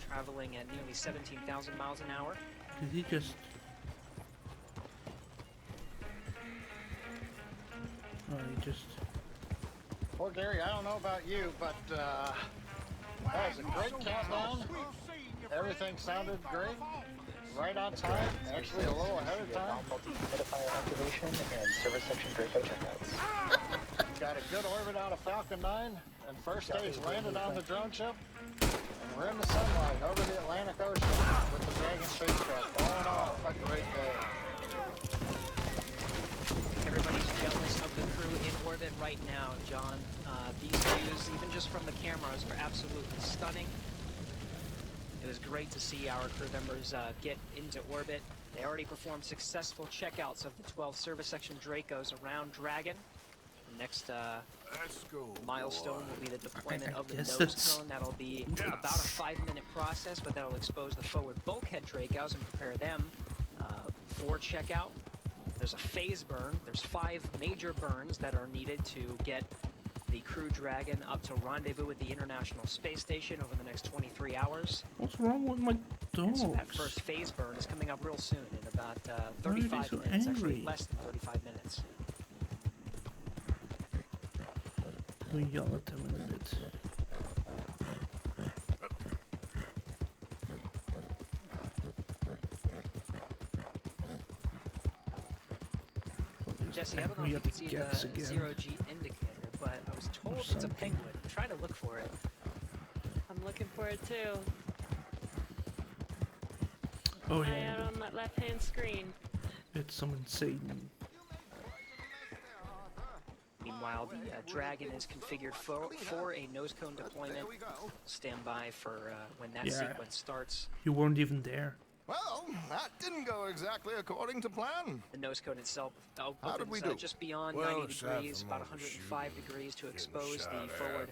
traveling at nearly 17,000 miles an hour. Did he just... Oh, he just... Well, Gary, I don't know about you, but that was a great countdown. Everything sounded great. Right on time, actually a little ahead of time. Multi-humidifier activation and service section Draco checkouts. Got a good orbit out of Falcon 9, and first stage landed on the drone ship. And we're in the sunlight over the Atlantic Ocean with the Dragon spacecraft. All in all, a great day. Everybody's jealous of the crew in orbit right now, John. These views, even just from the cameras, are absolutely stunning. It was great to see our crew members get into orbit. They already performed successful checkouts of the 12 service section Dracos around Dragon. The next milestone will be the deployment of the nose cone. That'll be about a 5-minute process, but that'll expose the forward bulkhead Dracos and prepare them for checkout. There's a phase burn. There's 5 major burns that are needed to get the Crew Dragon up to rendezvous with the International Space Station over the next 23 hours. What's wrong with my dogs? So that first phase burn is coming up real soon, in about 35 minutes, actually less than 35 minutes. We'll yell at them in a bit. Jesse, I don't know if you can see the zero-G indicator, but I was told it's a penguin. I'm trying to look for it. I'm looking for it too. Oh I yeah. am on that left-hand screen. It's some insane. Meanwhile, the Dragon is configured for a nose cone deployment. Stand by for when that sequence starts. You weren't even there. Well, that didn't go exactly according to plan. The nose cone itself How did we do? just beyond 90 degrees, about 105 degrees to expose the forward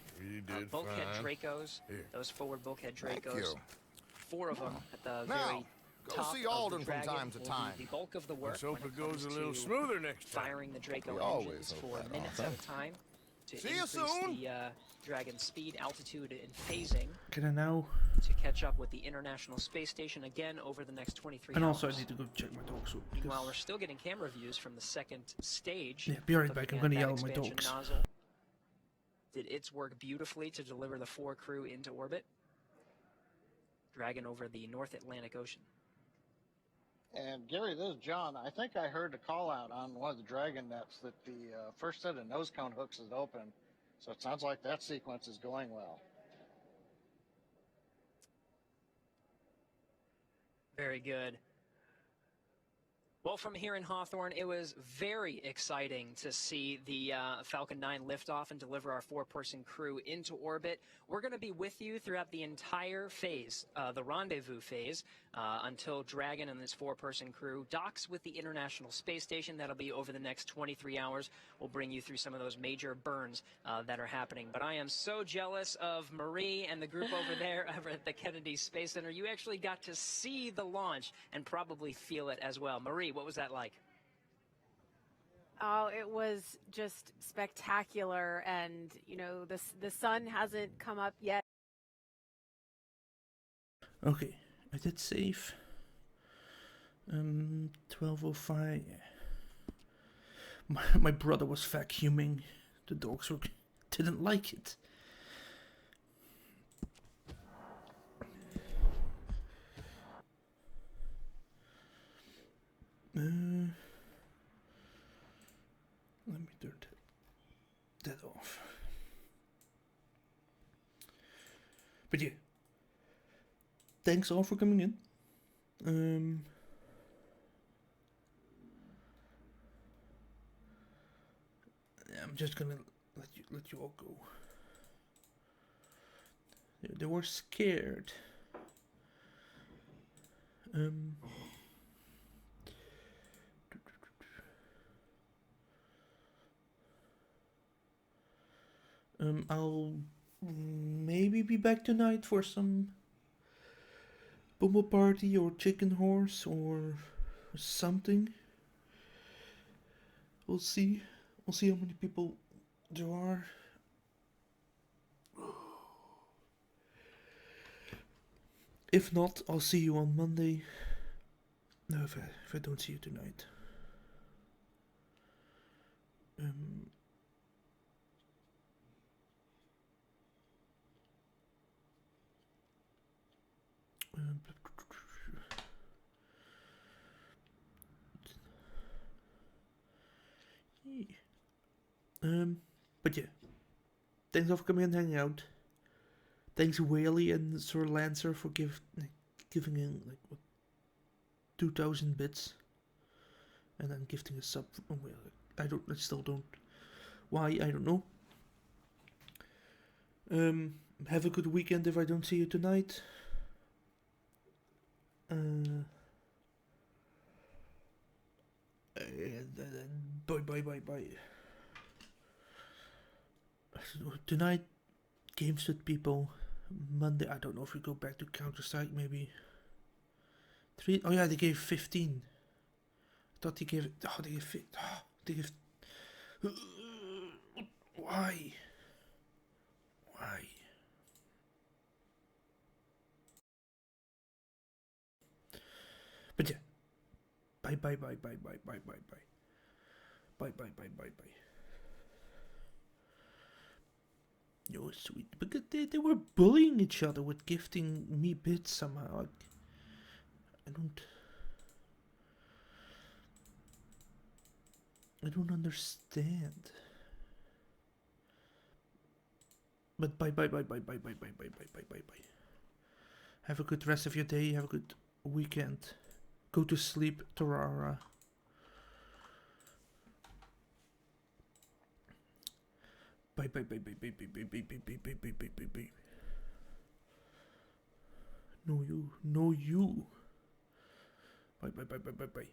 bulkhead Dracos. Those forward bulkhead Dracos. 4 of them at the very top see Alden of the Dragon from time to time. The bulk of the work. Let's hope it goes a little smoother next time. Firing the Draco We engines for minutes at a time to See you increase soon. the Dragon's speed, altitude, and phasing. Can I now? To catch up with the International Space Station again over the next 23 And hours. also I need to go check my dogs. So Meanwhile, we're still getting camera views from the second stage. Yeah, be right back. I'm gonna yell at my expansion dogs. Nozzle did its work beautifully to deliver the 4 crew into orbit. Dragon over the North Atlantic Ocean. And Gary, this is John. I think I heard a call out on one of the Dragon nets that the first set of nose cone hooks is open. So it sounds like that sequence is going well. Very good. Well, from here in Hawthorne, it was very exciting to see the Falcon 9 lift off and deliver our 4-person crew into orbit. We're going to be with you throughout the entire phase, the rendezvous phase, until Dragon and this 4-person crew docks with the International Space Station. That'll be over the next 23 hours. We'll bring you through some of those major burns that are happening. But I am so jealous of Marie and the group over there over at the Kennedy Space Center. You actually got to see the launch and probably feel it as well. Marie, what was that like? Oh, it was just spectacular, and you know the sun hasn't come up yet. Okay, I did save. 12:05. My brother was vacuuming. The dogs didn't like it. Let me turn that off. But yeah, thanks all for coming in. I'm just gonna let you all go. They were scared. I'll maybe be back tonight for some bumble party or chicken horse or something. We'll see. We'll see how many people there are. If not, I'll see you on Monday. No, if I don't see you tonight. But yeah, thanks all for coming and hanging out. Thanks Whaley and Sir Lancer for giving in like what 2,000 bits, and then gifting a sub. Oh, well, I still don't. Why, I don't know. Have a good weekend if I don't see you tonight. Bye. Tonight, games with people. Monday, I don't know if we go back to Counter-Strike, maybe 3. Oh yeah, they gave 15. I thought they gave. Oh, they gave. Oh, they gave. Why? But yeah. Bye. You're sweet. Because they were bullying each other with gifting me bits somehow. I don't understand. But bye. Have a good rest of your day. Have a good weekend. Go to sleep, Tarara. Bye. No you. Bye.